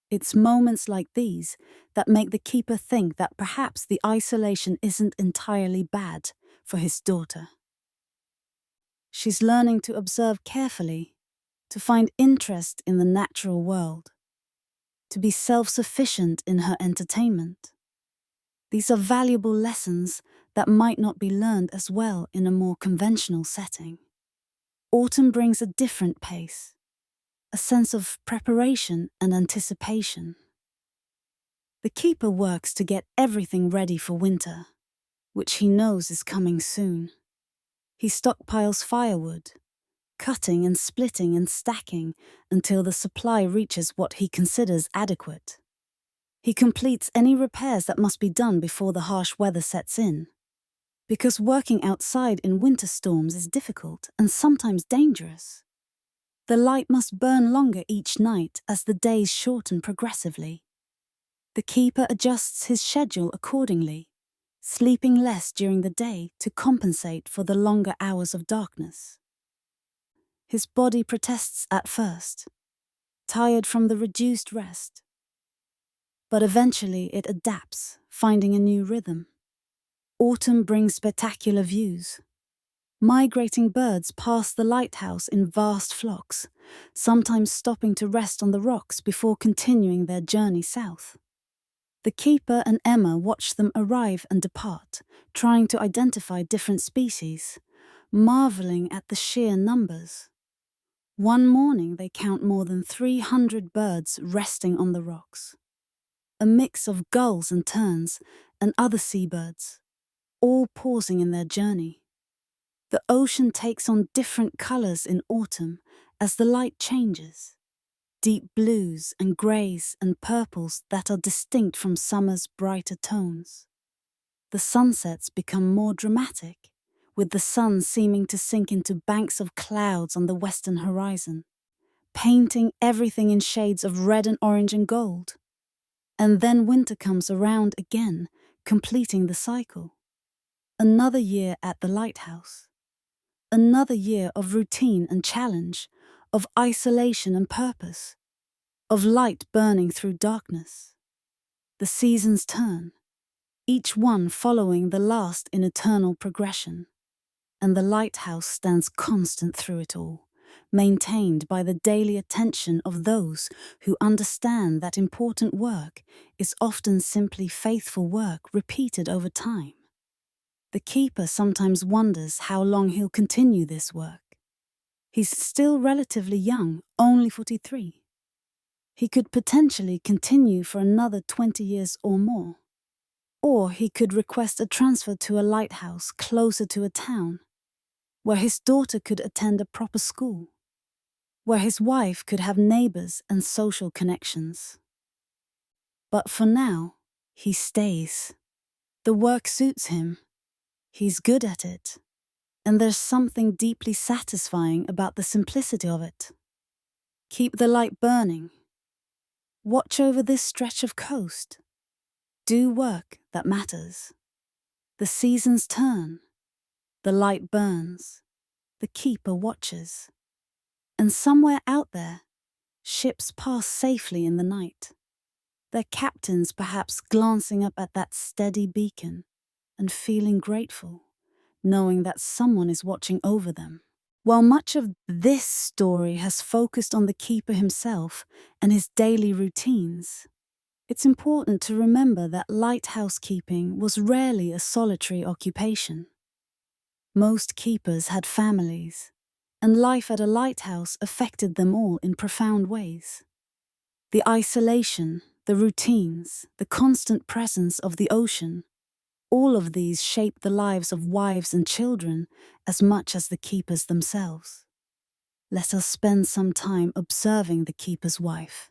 It's moments like these that make the keeper think that perhaps the isolation isn't entirely bad for his daughter. She's learning to observe carefully, to find interest in the natural world, to be self-sufficient in her entertainment. These are valuable lessons that might not be learned as well in a more conventional setting. Autumn brings a different pace, a sense of preparation and anticipation. The keeper works to get everything ready for winter, which he knows is coming soon. He stockpiles firewood, cutting and splitting and stacking until the supply reaches what he considers adequate. He completes any repairs that must be done before the harsh weather sets in, because working outside in winter storms is difficult and sometimes dangerous. The light must burn longer each night as the days shorten progressively. The keeper adjusts his schedule accordingly, sleeping less during the day to compensate for the longer hours of darkness. His body protests at first, tired from the reduced rest. But eventually it adapts, finding a new rhythm. Autumn brings spectacular views. Migrating birds pass the lighthouse in vast flocks, sometimes stopping to rest on the rocks before continuing their journey south. The keeper and Emma watch them arrive and depart, trying to identify different species, marveling at the sheer numbers. One morning they count more than 300 birds resting on the rocks. A mix of gulls and terns and other seabirds, all pausing in their journey. The ocean takes on different colors in autumn as the light changes. deep blues and greys and purples that are distinct from summer's brighter tones. The sunsets become more dramatic, with the sun seeming to sink into banks of clouds on the western horizon, painting everything in shades of red and orange and gold. And then winter comes around again, completing the cycle. Another year at the lighthouse. Another year of routine and challenge, of isolation and purpose, of light burning through darkness. The seasons turn, each one following the last in eternal progression, and the lighthouse stands constant through it all, maintained by the daily attention of those who understand that important work is often simply faithful work repeated over time. The keeper sometimes wonders how long he'll continue this work. He's still relatively young, only 43. He could potentially continue for another 20 years or more. Or he could request a transfer to a lighthouse closer to a town, where his daughter could attend a proper school, where his wife could have neighbors and social connections. But for now, he stays. The work suits him. He's good at it. And there's something deeply satisfying about the simplicity of it. Keep the light burning. Watch over this stretch of coast. Do work that matters. The seasons turn. The light burns. The keeper watches. And somewhere out there, ships pass safely in the night. Their captains perhaps glancing up at that steady beacon and feeling grateful, knowing that someone is watching over them. While much of this story has focused on the keeper himself and his daily routines, it's important to remember that lighthouse keeping was rarely a solitary occupation. Most keepers had families, and life at a lighthouse affected them all in profound ways. The isolation, the routines, the constant presence of the ocean, all of these shape the lives of wives and children as much as the keepers themselves. Let us spend some time observing the keeper's wife,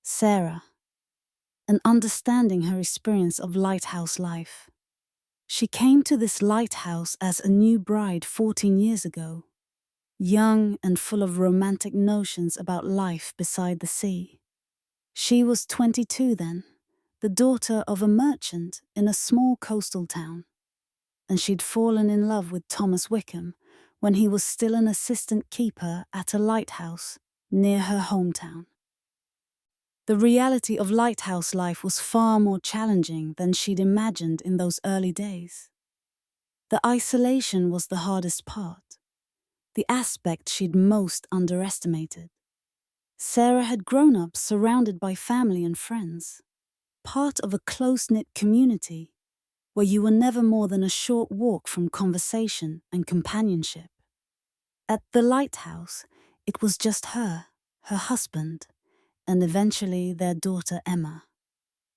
Sarah, and understanding her experience of lighthouse life. She came to this lighthouse as a new bride 14 years ago, young and full of romantic notions about life beside the sea. She was 22 then, the daughter of a merchant in a small coastal town, and she'd fallen in love with Thomas Wickham when he was still an assistant keeper at a lighthouse near her hometown. The reality of lighthouse life was far more challenging than she'd imagined in those early days. The isolation was the hardest part, the aspect she'd most underestimated. Sarah had grown up surrounded by family and friends, part of a close-knit community where you were never more than a short walk from conversation and companionship. At the lighthouse, it was just her husband, and eventually their daughter Emma.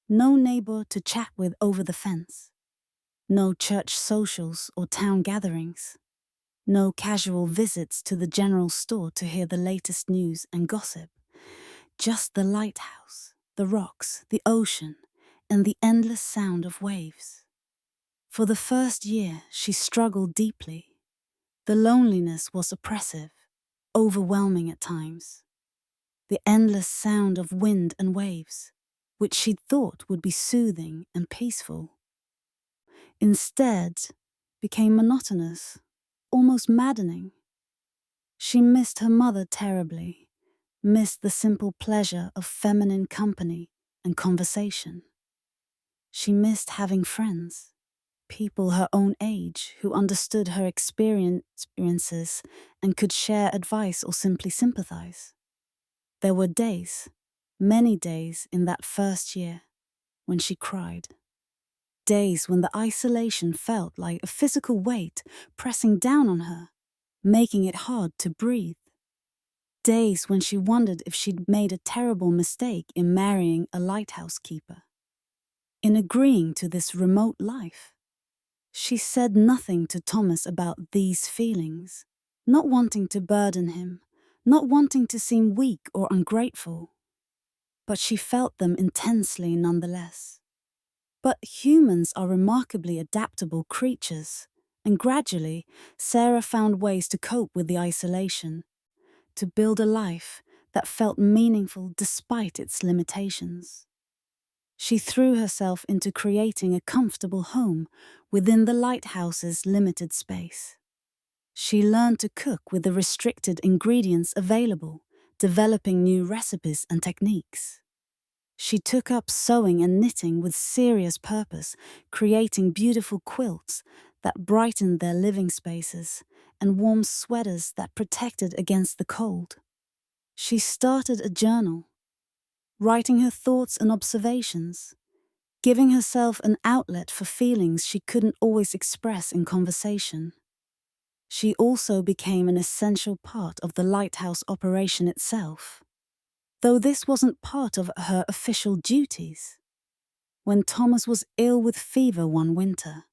No neighbor to chat with over the fence. No church socials or town gatherings. No casual visits to the general store to hear the latest news and gossip. Just the lighthouse, the rocks, the ocean, and the endless sound of waves. For the first year, she struggled deeply. The loneliness was oppressive, overwhelming at times. The endless sound of wind and waves, which she'd thought would be soothing and peaceful, instead became monotonous, almost maddening. She missed her mother terribly, missed the simple pleasure of feminine company and conversation. She missed having friends, people her own age who understood her experiences and could share advice or simply sympathize. There were days, many days in that first year, when she cried. Days when the isolation felt like a physical weight pressing down on her, making it hard to breathe. Days when she wondered if she'd made a terrible mistake in marrying a lighthouse keeper, in agreeing to this remote life. She said nothing to Thomas about these feelings, not wanting to burden him, not wanting to seem weak or ungrateful. but she felt them intensely nonetheless. But humans are remarkably adaptable creatures, and gradually, Sarah found ways to cope with the isolation, to build a life that felt meaningful despite its limitations. She threw herself into creating a comfortable home within the lighthouse's limited space. She learned to cook with the restricted ingredients available, developing new recipes and techniques. She took up sewing and knitting with serious purpose, creating beautiful quilts that brightened their living spaces and warm sweaters that protected against the cold. She started a journal, writing her thoughts and observations, giving herself an outlet for feelings she couldn't always express in conversation. She also became an essential part of the lighthouse operation itself, though this wasn't part of her official duties. When Thomas was ill with fever one winter,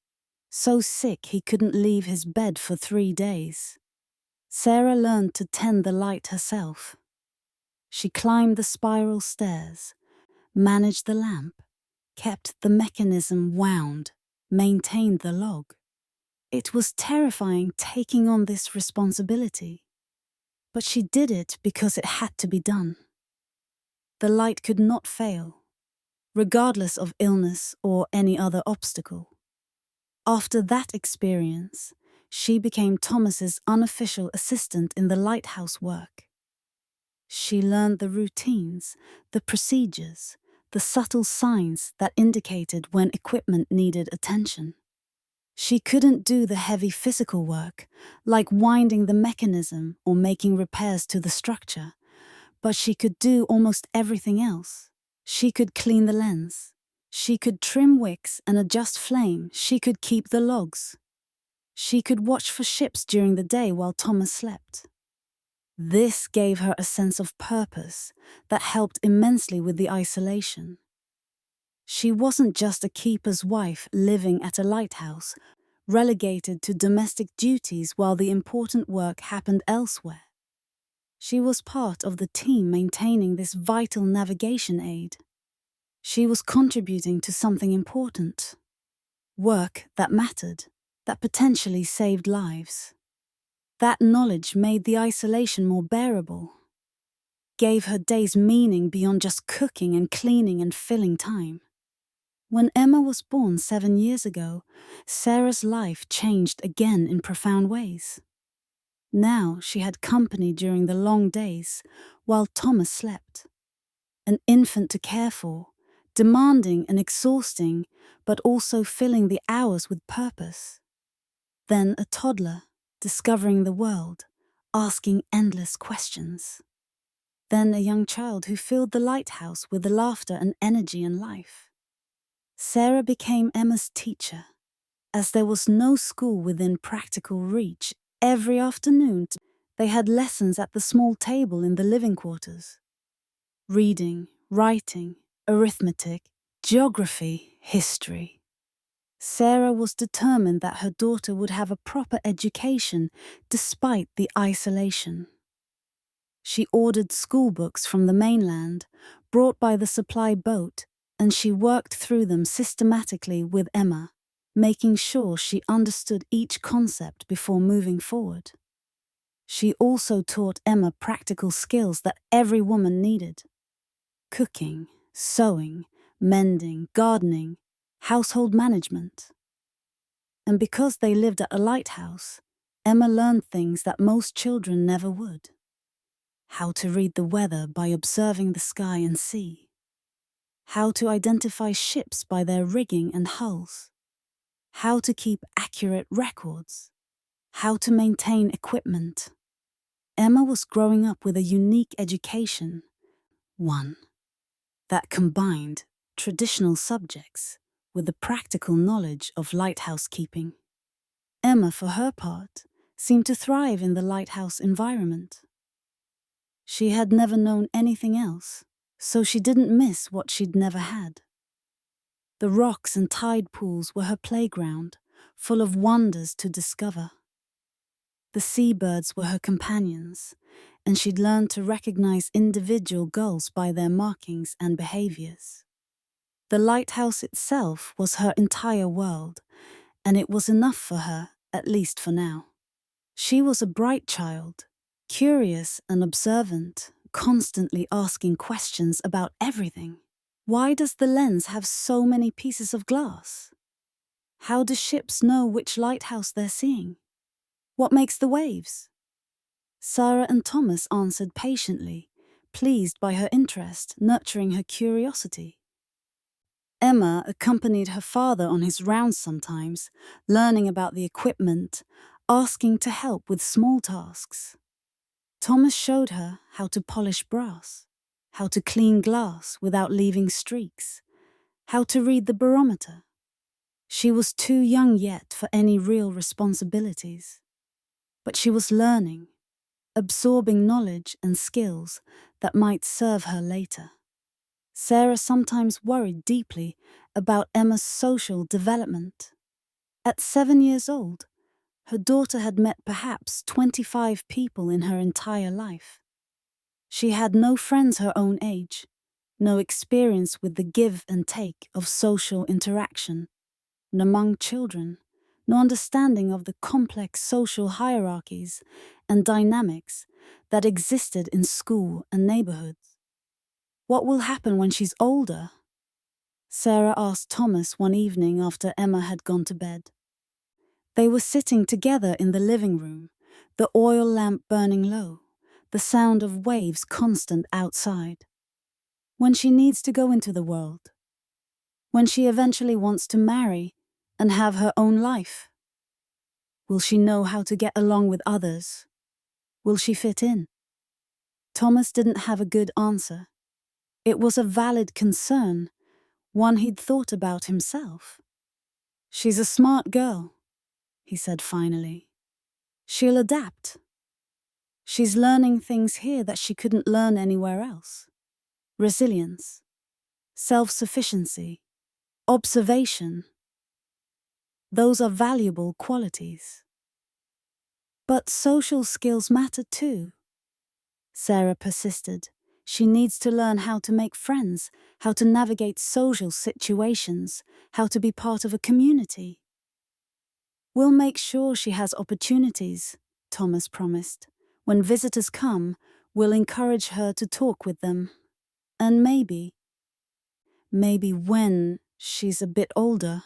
so sick he couldn't leave his bed for 3 days, Sarah learned to tend the light herself. She climbed the spiral stairs, managed the lamp, kept the mechanism wound, maintained the log. It was terrifying taking on this responsibility, but she did it because it had to be done. The light could not fail, regardless of illness or any other obstacle. After that experience, she became Thomas's unofficial assistant in the lighthouse work. She learned the routines, the procedures, the subtle signs that indicated when equipment needed attention. She couldn't do the heavy physical work, like winding the mechanism or making repairs to the structure, but she could do almost everything else. She could clean the lens. She could trim wicks and adjust flame. She could keep the logs. She could watch for ships during the day while Thomas slept. This gave her a sense of purpose that helped immensely with the isolation. She wasn't just a keeper's wife living at a lighthouse, relegated to domestic duties while the important work happened elsewhere. She was part of the team maintaining this vital navigation aid. She was contributing to something important. Work that mattered, that potentially saved lives. That knowledge made the isolation more bearable, gave her days meaning beyond just cooking and cleaning and filling time. When Emma was born 7 years ago, Sarah's life changed again in profound ways. Now she had company during the long days, while Thomas slept. An infant to care for, demanding and exhausting, but also filling the hours with purpose. Then a toddler, discovering the world, asking endless questions. Then a young child who filled the lighthouse with the laughter and energy and life. Sarah became Emma's teacher. As there was no school within practical reach, every afternoon they had lessons at the small table in the living quarters. Reading, writing, arithmetic, geography, history. Sarah was determined that her daughter would have a proper education despite the isolation. She ordered school books from the mainland, brought by the supply boat, and she worked through them systematically with Emma, making sure she understood each concept before moving forward. She also taught Emma practical skills that every woman needed: cooking, sewing, mending, gardening, household management. And because they lived at a lighthouse, Emma learned things that most children never would. How to read the weather by observing the sky and sea. How to identify ships by their rigging and hulls. How to keep accurate records. How to maintain equipment. Emma was growing up with a unique education, one that combined traditional subjects with the practical knowledge of lighthouse keeping. Emma, for her part, seemed to thrive in the lighthouse environment. She had never known anything else, so she didn't miss what she'd never had. The rocks and tide pools were her playground, full of wonders to discover. The seabirds were her companions, and she'd learned to recognize individual gulls by their markings and behaviors. The lighthouse itself was her entire world, and it was enough for her, at least for now. She was a bright child, curious and observant, constantly asking questions about everything. Why does the lens have so many pieces of glass? How do ships know which lighthouse they're seeing? What makes the waves? Sarah and Thomas answered patiently, pleased by her interest, nurturing her curiosity. Emma accompanied her father on his rounds sometimes, learning about the equipment, asking to help with small tasks. Thomas showed her how to polish brass, how to clean glass without leaving streaks, how to read the barometer. She was too young yet for any real responsibilities. But she was learning, absorbing knowledge and skills that might serve her later. Sarah sometimes worried deeply about Emma's social development. At 7 years old, her daughter had met perhaps 25 people in her entire life. She had no friends her own age, no experience with the give and take of social interaction, and among children, no understanding of the complex social hierarchies and dynamics that existed in school and neighborhoods. What will happen when she's older? Sarah asked Thomas one evening after Emma had gone to bed. They were sitting together in the living room, the oil lamp burning low, the sound of waves constant outside. When she needs to go into the world, when she eventually wants to marry and have her own life, will she know how to get along with others? Will she fit in? Thomas didn't have a good answer. It was a valid concern, one he'd thought about himself. She's a smart girl, he said finally. She'll adapt. She's learning things here that she couldn't learn anywhere else. Resilience, self-sufficiency, observation. Those are valuable qualities. But social skills matter too. Sarah persisted. She needs to learn how to make friends, how to navigate social situations, how to be part of a community. We'll make sure she has opportunities, Thomas promised. When visitors come, we'll encourage her to talk with them. And maybe when she's a bit older,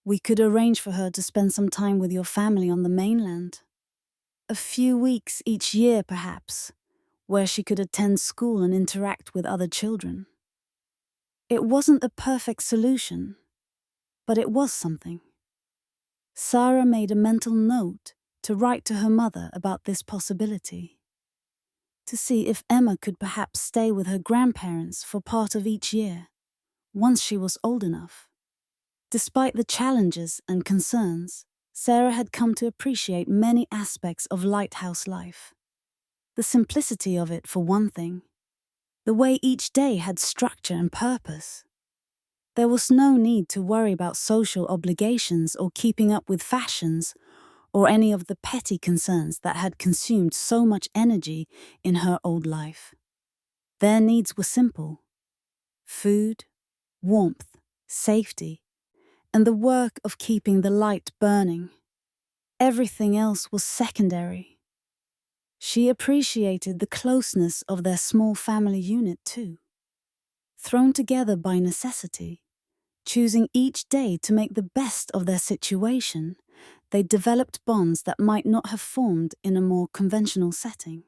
we could arrange for her to spend some time with your family on the mainland. A few weeks each year, perhaps, where she could attend school and interact with other children. It wasn't the perfect solution, but it was something. Sarah made a mental note to write to her mother about this possibility, to see if Emma could perhaps stay with her grandparents for part of each year, once she was old enough. Despite the challenges and concerns, Sarah had come to appreciate many aspects of lighthouse life. The simplicity of it, for one thing. The way each day had structure and purpose. There was no need to worry about social obligations or keeping up with fashions or any of the petty concerns that had consumed so much energy in her old life. Their needs were simple: food, warmth, safety, and the work of keeping the light burning. Everything else was secondary. She appreciated the closeness of their small family unit too. Thrown together by necessity, choosing each day to make the best of their situation, they developed bonds that might not have formed in a more conventional setting.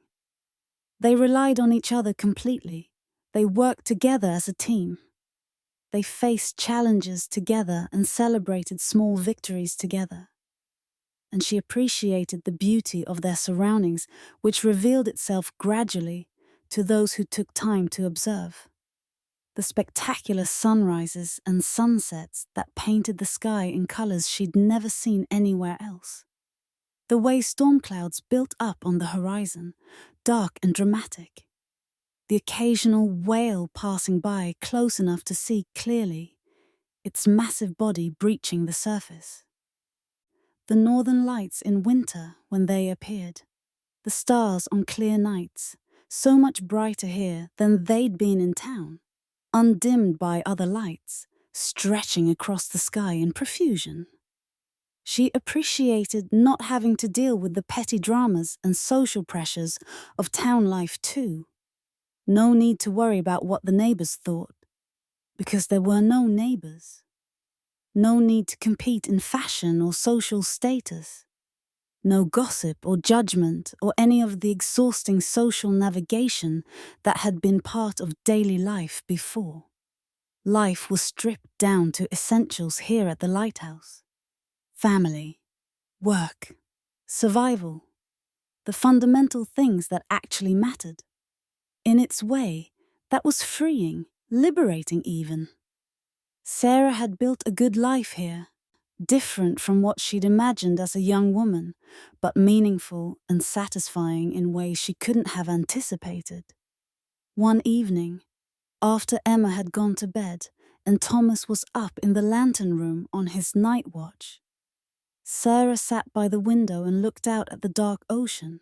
They relied on each other completely. They worked together as a team. They faced challenges together and celebrated small victories together. And she appreciated the beauty of their surroundings, which revealed itself gradually to those who took time to observe. The spectacular sunrises and sunsets that painted the sky in colors she'd never seen anywhere else. The way storm clouds built up on the horizon, dark and dramatic. The occasional whale passing by close enough to see clearly, its massive body breaching the surface. the northern lights in winter when they appeared, the stars on clear nights, so much brighter here than they'd been in town, undimmed by other lights, stretching across the sky in profusion. She appreciated not having to deal with the petty dramas and social pressures of town life too. No need to worry about what the neighbors thought, because there were no neighbors. No need to compete in fashion or social status. No gossip or judgment or any of the exhausting social navigation that had been part of daily life before. Life was stripped down to essentials here at the lighthouse. Family, work, survival, the fundamental things that actually mattered. In its way, that was freeing, liberating even. Sarah had built a good life here, different from what she'd imagined as a young woman, but meaningful and satisfying in ways she couldn't have anticipated. One evening, after Emma had gone to bed and Thomas was up in the lantern room on his night watch, Sarah sat by the window and looked out at the dark ocean.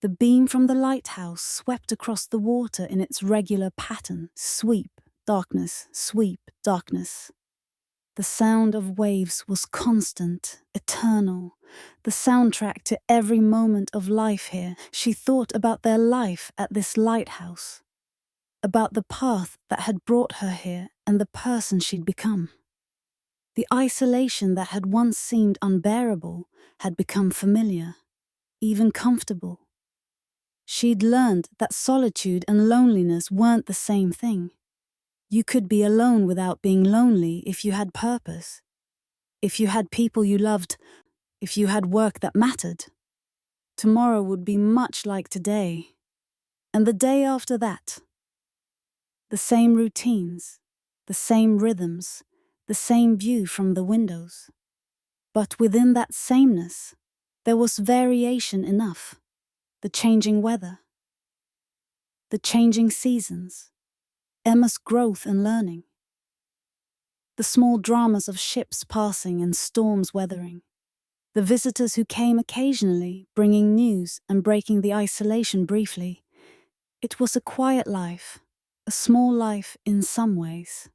The beam from the lighthouse swept across the water in its regular pattern, sweep, darkness, sweep, darkness. The sound of waves was constant, eternal, the soundtrack to every moment of life here. She thought about their life at this lighthouse, about the path that had brought her here and the person she'd become. The isolation that had once seemed unbearable had become familiar, even comfortable. She'd learned that solitude and loneliness weren't the same thing. You could be alone without being lonely if you had purpose, if you had people you loved, if you had work that mattered. Tomorrow would be much like today, and the day after that. The same routines, the same rhythms, the same view from the windows. But within that sameness, there was variation enough. The changing weather, the changing seasons, Emma's growth and learning, the small dramas of ships passing and storms weathering, the visitors who came occasionally, bringing news and breaking the isolation briefly. It was a quiet life, a small life in some ways.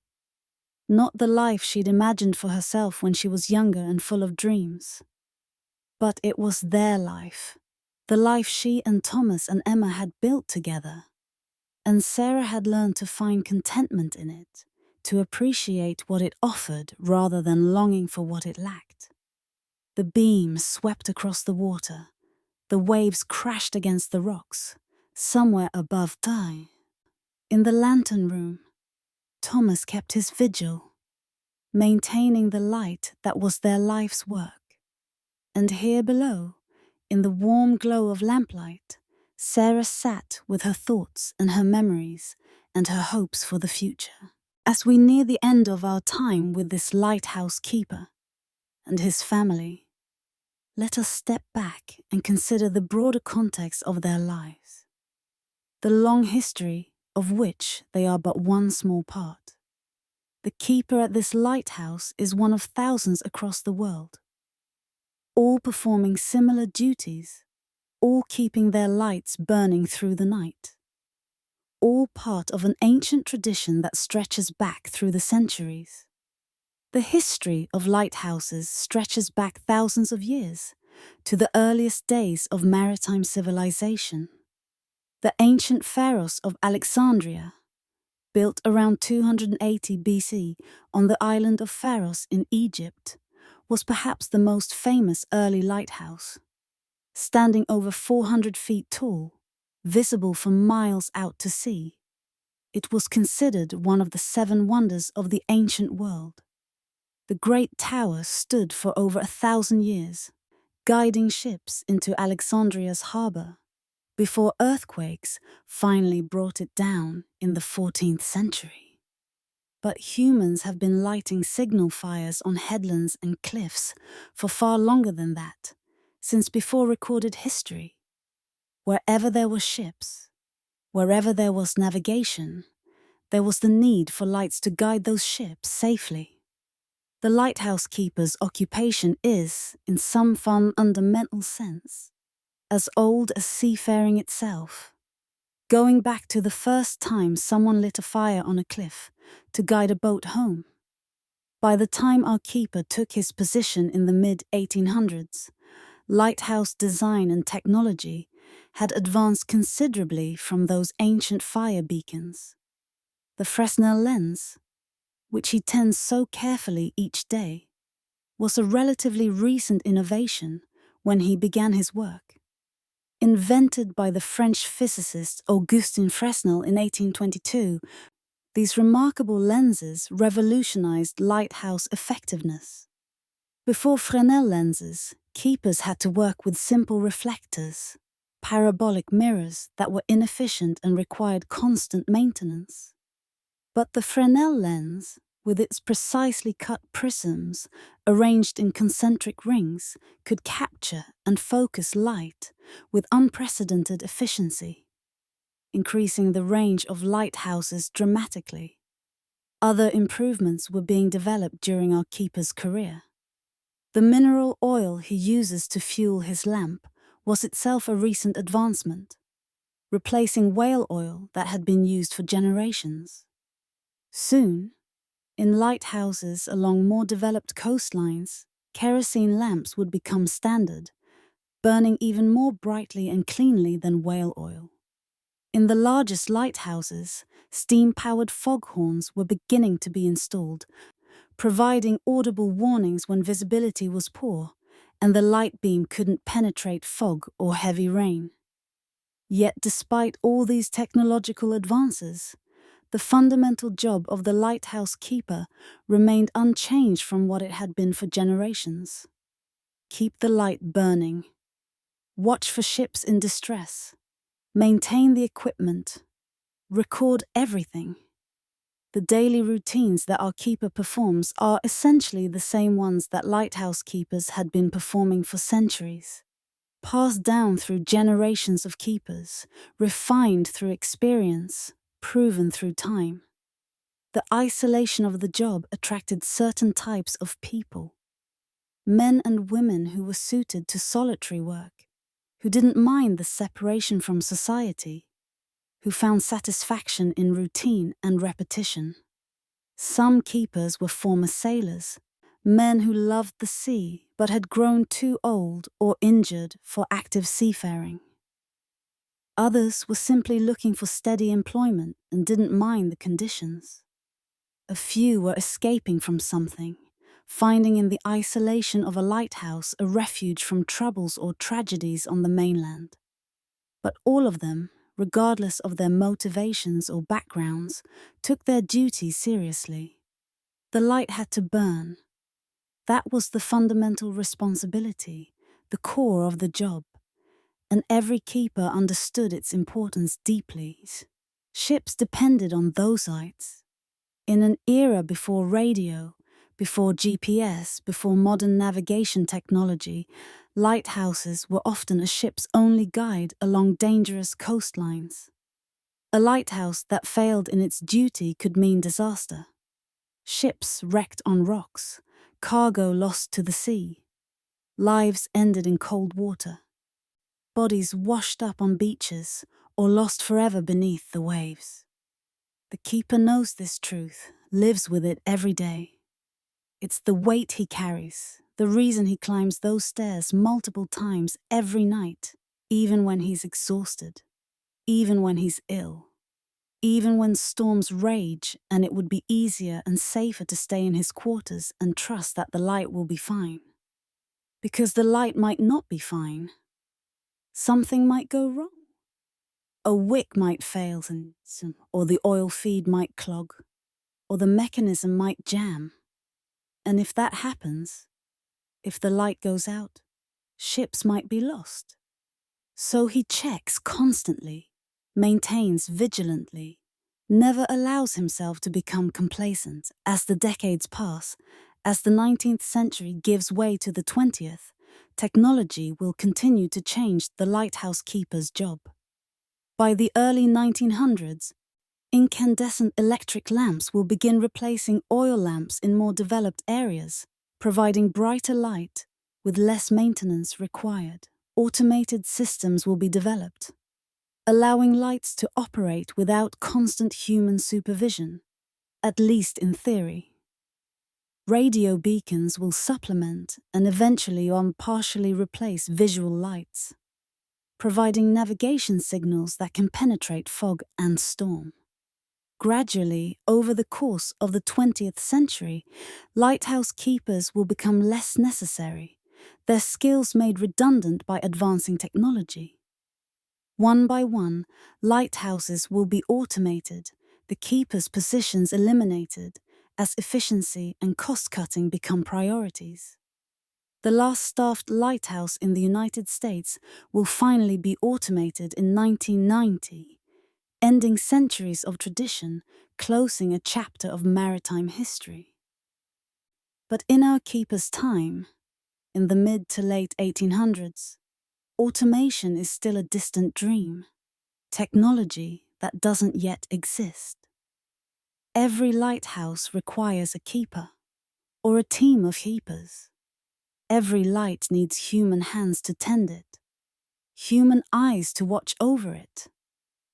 Not the life she'd imagined for herself when she was younger and full of dreams. But it was their life, the life she and Thomas and Emma had built together. And Sarah had learned to find contentment in it, to appreciate what it offered rather than longing for what it lacked. The beam swept across the water. The waves crashed against the rocks, somewhere above Ty. In the lantern room, Thomas kept his vigil, maintaining the light that was their life's work. And here below, in the warm glow of lamplight, Sarah sat with her thoughts and her memories and her hopes for the future. As we near the end of our time with this lighthouse keeper and his family, let us step back and consider the broader context of their lives, the long history of which they are but one small part. The keeper at this lighthouse is one of thousands across the world, all performing similar duties, all keeping their lights burning through the night, all part of an ancient tradition that stretches back through the centuries. The history of lighthouses stretches back thousands of years, to the earliest days of maritime civilization. The ancient Pharos of Alexandria, built around 280 BC on the island of Pharos in Egypt, was perhaps the most famous early lighthouse. Standing over 400 feet tall, visible for miles out to sea, it was considered one of the 7 wonders of the ancient world. The great tower stood for over 1,000 years, guiding ships into Alexandria's harbor, before earthquakes finally brought it down in the 14th century. But humans have been lighting signal fires on headlands and cliffs for far longer than that, since before recorded history. Wherever there were ships, wherever there was navigation, there was the need for lights to guide those ships safely. The lighthouse keeper's occupation is, in some fundamental sense, as old as seafaring itself, going back to the first time someone lit a fire on a cliff to guide a boat home. By the time our keeper took his position in the mid-1800s, lighthouse design and technology had advanced considerably from those ancient fire beacons. The Fresnel lens, which he tends so carefully each day, was a relatively recent innovation when he began his work. Invented by the French physicist Augustin Fresnel in 1822, these remarkable lenses revolutionized lighthouse effectiveness. Before Fresnel lenses, keepers had to work with simple reflectors, parabolic mirrors that were inefficient and required constant maintenance. But the Fresnel lens, with its precisely cut prisms arranged in concentric rings, could capture and focus light with unprecedented efficiency, increasing the range of lighthouses dramatically. Other improvements were being developed during our keeper's career. The mineral oil he uses to fuel his lamp was itself a recent advancement, replacing whale oil that had been used for generations. Soon, in lighthouses along more developed coastlines, kerosene lamps would become standard, burning even more brightly and cleanly than whale oil. In the largest lighthouses, steam-powered foghorns were beginning to be installed, providing audible warnings when visibility was poor and the light beam couldn't penetrate fog or heavy rain. Yet despite all these technological advances, the fundamental job of the lighthouse keeper remained unchanged from what it had been for generations. Keep the light burning. Watch for ships in distress. Maintain the equipment. Record everything. The daily routines that our keeper performs are essentially the same ones that lighthouse keepers had been performing for centuries. Passed down through generations of keepers, refined through experience, proven through time. The isolation of the job attracted certain types of people. Men and women who were suited to solitary work, who didn't mind the separation from society, who found satisfaction in routine and repetition. Some keepers were former sailors, men who loved the sea but had grown too old or injured for active seafaring. Others were simply looking for steady employment and didn't mind the conditions. A few were escaping from something, finding in the isolation of a lighthouse a refuge from troubles or tragedies on the mainland. But all of them, regardless of their motivations or backgrounds, took their duty seriously. The light had to burn. That was the fundamental responsibility, the core of the job, and every keeper understood its importance deeply. Ships depended on those lights. In an era before radio, before GPS, before modern navigation technology, lighthouses were often a ship's only guide along dangerous coastlines. A lighthouse that failed in its duty could mean disaster. Ships wrecked on rocks, cargo lost to the sea, lives ended in cold water, bodies washed up on beaches or lost forever beneath the waves. The keeper knows this truth, lives with it every day. It's the weight he carries, the reason he climbs those stairs multiple times every night, even when he's exhausted, even when he's ill, even when storms rage and it would be easier and safer to stay in his quarters and trust that the light will be fine. Because the light might not be fine. Something might go wrong. A wick might fail, or the oil feed might clog, or the mechanism might jam. And if that happens, if the light goes out, ships might be lost. So he checks constantly, maintains vigilantly, never allows himself to become complacent. As the decades pass, as the 19th century gives way to the 20th, technology will continue to change the lighthouse keeper's job. By the early 1900s, Incandescent electric lamps will begin replacing oil lamps in more developed areas, providing brighter light with less maintenance required. Automated systems will be developed, allowing lights to operate without constant human supervision, at least in theory. Radio beacons will supplement and eventually partially replace visual lights, providing navigation signals that can penetrate fog and storm. Gradually, over the course of the 20th century, lighthouse keepers will become less necessary, their skills made redundant by advancing technology. One by one, lighthouses will be automated, the keepers' positions eliminated, as efficiency and cost-cutting become priorities. The last staffed lighthouse in the United States will finally be automated in 1990. Ending centuries of tradition, closing a chapter of maritime history. But in our keeper's time, in the mid to late 1800s, automation is still a distant dream, technology that doesn't yet exist. Every lighthouse requires a keeper, or a team of keepers. Every light needs human hands to tend it, human eyes to watch over it,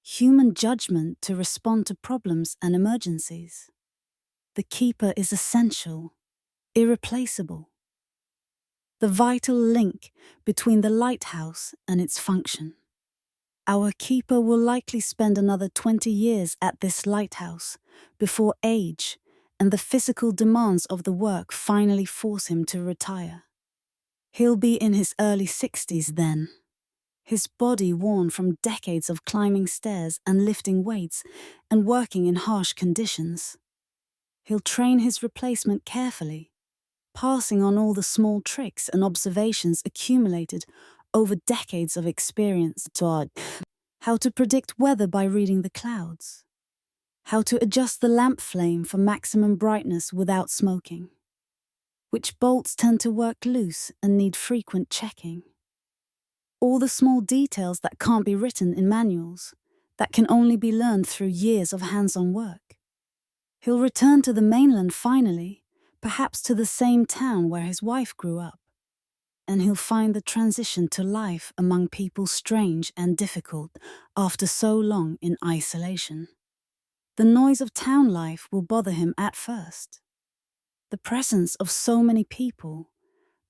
human judgment to respond to problems and emergencies. The keeper is essential, irreplaceable. The vital link between the lighthouse and its function. Our keeper will likely spend another 20 years at this lighthouse before age and the physical demands of the work finally force him to retire. He'll be in his early 60s then. His body worn from decades of climbing stairs and lifting weights and working in harsh conditions. He'll train his replacement carefully, passing on all the small tricks and observations accumulated over decades of experience toward how to predict weather by reading the clouds, how to adjust the lamp flame for maximum brightness without smoking, which bolts tend to work loose and need frequent checking. All the small details that can't be written in manuals, that can only be learned through years of hands-on work. He'll return to the mainland finally, perhaps to the same town where his wife grew up, and he'll find the transition to life among people strange and difficult after so long in isolation. The noise of town life will bother him at first. The presence of so many people,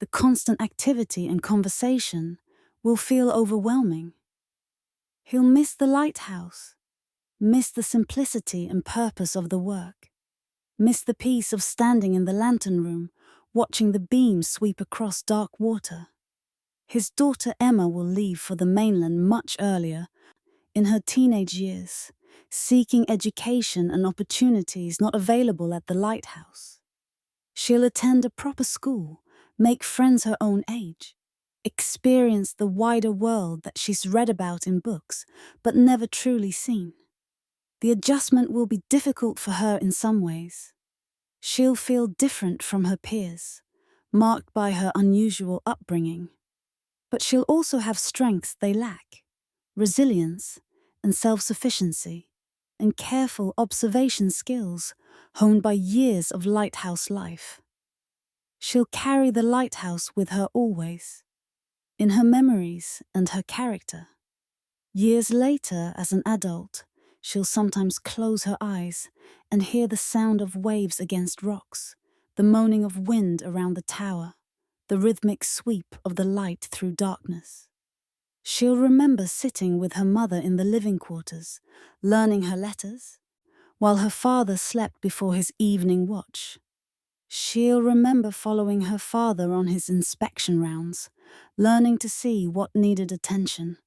the constant activity and conversation, will feel overwhelming. He'll miss the lighthouse, miss the simplicity and purpose of the work, miss the peace of standing in the lantern room, watching the beams sweep across dark water. His daughter Emma will leave for the mainland much earlier, in her teenage years, seeking education and opportunities not available at the lighthouse. She'll attend a proper school, make friends her own age, experience the wider world that she's read about in books, but never truly seen. The adjustment will be difficult for her in some ways. She'll feel different from her peers, marked by her unusual upbringing. But she'll also have strengths they lack, resilience and self-sufficiency, and careful observation skills honed by years of lighthouse life. She'll carry the lighthouse with her always, in her memories and her character. Years later, as an adult, she'll sometimes close her eyes and hear the sound of waves against rocks, the moaning of wind around the tower, the rhythmic sweep of the light through darkness. She'll remember sitting with her mother in the living quarters, learning her letters, while her father slept before his evening watch. She'll remember following her father on his inspection rounds, learning to see what needed attention.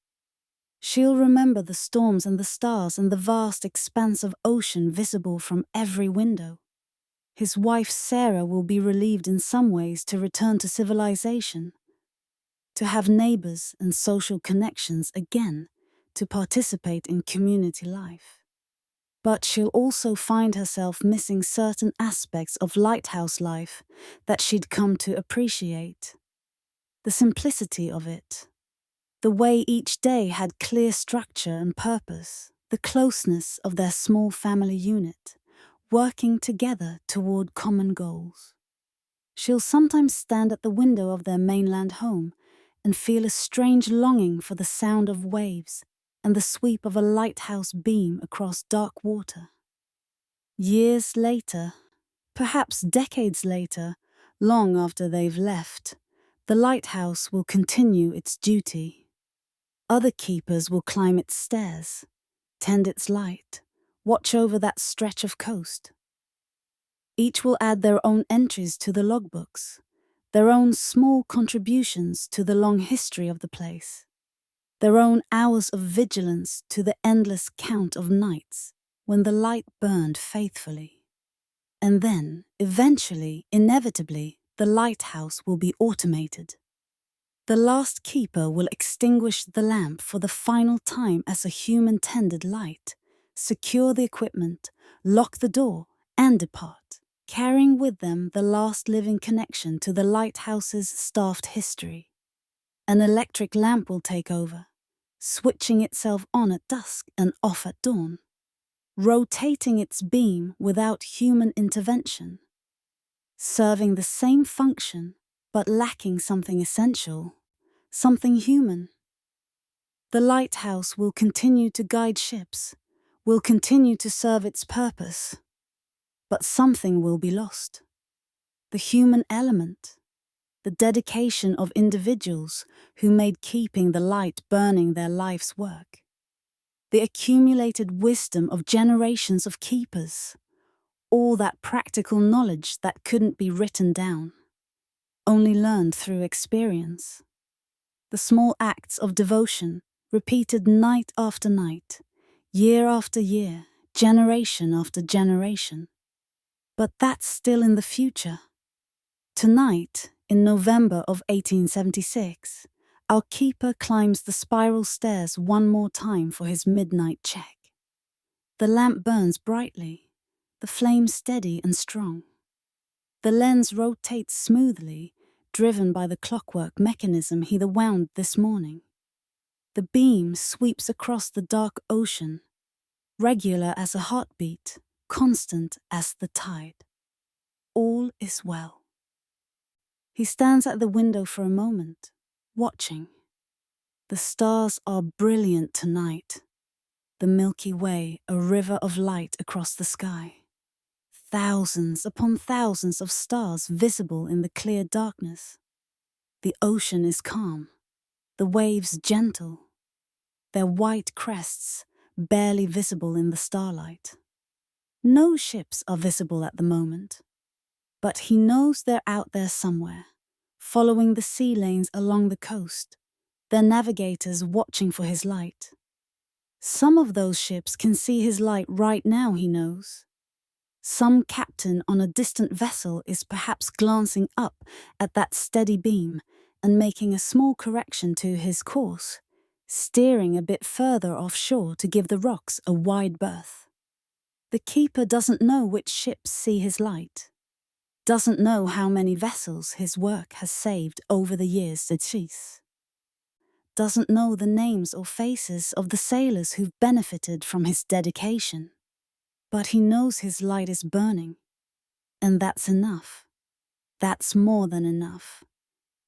She'll remember the storms and the stars and the vast expanse of ocean visible from every window. His wife Sarah will be relieved in some ways to return to civilization, to have neighbors and social connections again, to participate in community life. But she'll also find herself missing certain aspects of lighthouse life that she'd come to appreciate. The simplicity of it, the way each day had clear structure and purpose, the closeness of their small family unit, working together toward common goals. She'll sometimes stand at the window of their mainland home and feel a strange longing for the sound of waves and the sweep of a lighthouse beam across dark water. Years later, perhaps decades later, long after they've left, the lighthouse will continue its duty. Other keepers will climb its stairs, tend its light, watch over that stretch of coast. Each will add their own entries to the logbooks, their own small contributions to the long history of the place, their own hours of vigilance to the endless count of nights when the light burned faithfully. And then, eventually, inevitably, the lighthouse will be automated. The last keeper will extinguish the lamp for the final time as a human-tended light, secure the equipment, lock the door, and depart, carrying with them the last living connection to the lighthouse's staffed history. An electric lamp will take over, switching itself on at dusk and off at dawn, rotating its beam without human intervention, serving the same function but lacking something essential, something human. The lighthouse will continue to guide ships, will continue to serve its purpose, but something will be lost. The human element, the dedication of individuals who made keeping the light burning their life's work, the accumulated wisdom of generations of keepers, all that practical knowledge that couldn't be written down, only learned through experience. The small acts of devotion, repeated night after night, year after year, generation after generation. But that's still in the future. Tonight, in November of 1876, our keeper climbs the spiral stairs one more time for his midnight check. The lamp burns brightly, the flame steady and strong. The lens rotates smoothly, driven by the clockwork mechanism he wound this morning. The beam sweeps across the dark ocean, regular as a heartbeat, constant as the tide. All is well. He stands at the window for a moment, watching. The stars are brilliant tonight. The Milky Way, a river of light across the sky. Thousands upon thousands of stars visible in the clear darkness. The ocean is calm, the waves gentle, their white crests barely visible in the starlight. No ships are visible at the moment, but he knows they're out there somewhere, following the sea lanes along the coast, their navigators watching for his light. Some of those ships can see his light right now, he knows. Some captain on a distant vessel is perhaps glancing up at that steady beam and making a small correction to his course, steering a bit further offshore to give the rocks a wide berth. The keeper doesn't know which ships see his light, doesn't know how many vessels his work has saved over the years at sea, doesn't know the names or faces of the sailors who've benefited from his dedication. But he knows his light is burning, and that's enough. That's more than enough.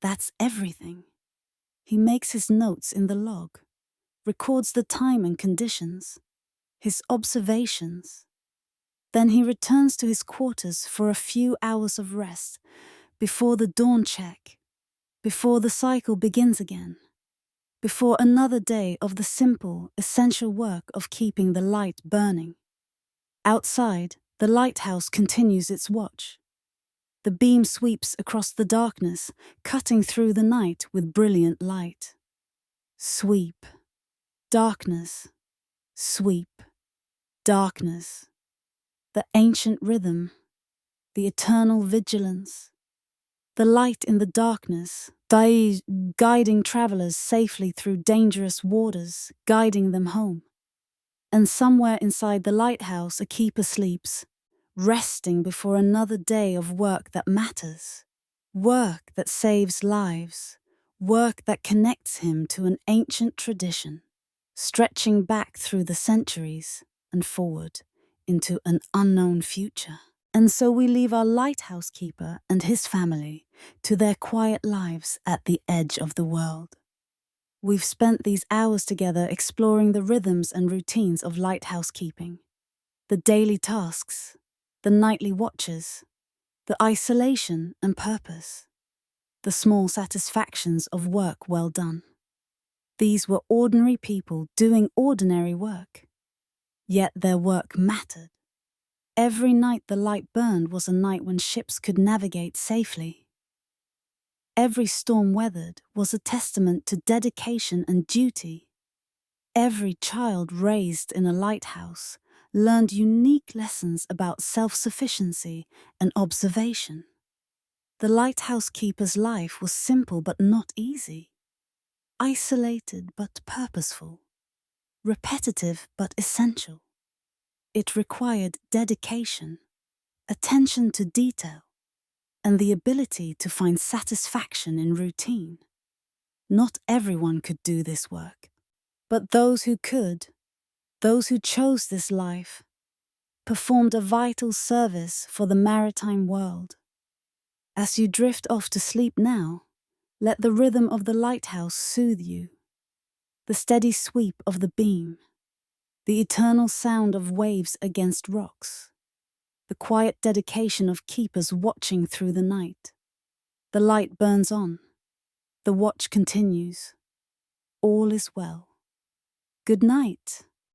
That's everything. He makes his notes in the log, records the time and conditions, his observations. Then he returns to his quarters for a few hours of rest before the dawn check, before the cycle begins again, before another day of the simple, essential work of keeping the light burning. Outside, the lighthouse continues its watch. The beam sweeps across the darkness, cutting through the night with brilliant light. Sweep, darkness, sweep, darkness. The ancient rhythm, the eternal vigilance. The light in the darkness, guiding travelers safely through dangerous waters, guiding them home. And somewhere inside the lighthouse a keeper sleeps, resting before another day of work that matters, work that saves lives, work that connects him to an ancient tradition. stretching back through the centuries and forward into an unknown future. And so we leave our lighthouse keeper and his family to their quiet lives at the edge of the world. We've spent these hours together exploring the rhythms and routines of lighthouse keeping, the daily tasks, the nightly watches, the isolation and purpose, the small satisfactions of work well done. These were ordinary people doing ordinary work, yet their work mattered. Every night the light burned was a night when ships could navigate safely. Every storm weathered was a testament to dedication and duty. Every child raised in a lighthouse learned unique lessons about self-sufficiency and observation. The lighthouse keeper's life was simple but not easy, isolated but purposeful, repetitive but essential. It required dedication, attention to detail, and the ability to find satisfaction in routine. Not everyone could do this work, but those who could, those who chose this life, performed a vital service for the maritime world. As you drift off to sleep now, let the rhythm of the lighthouse soothe you, the steady sweep of the beam, the eternal sound of waves against rocks, the quiet dedication of keepers watching through the night. The light burns on, the watch continues. All is well. Good night.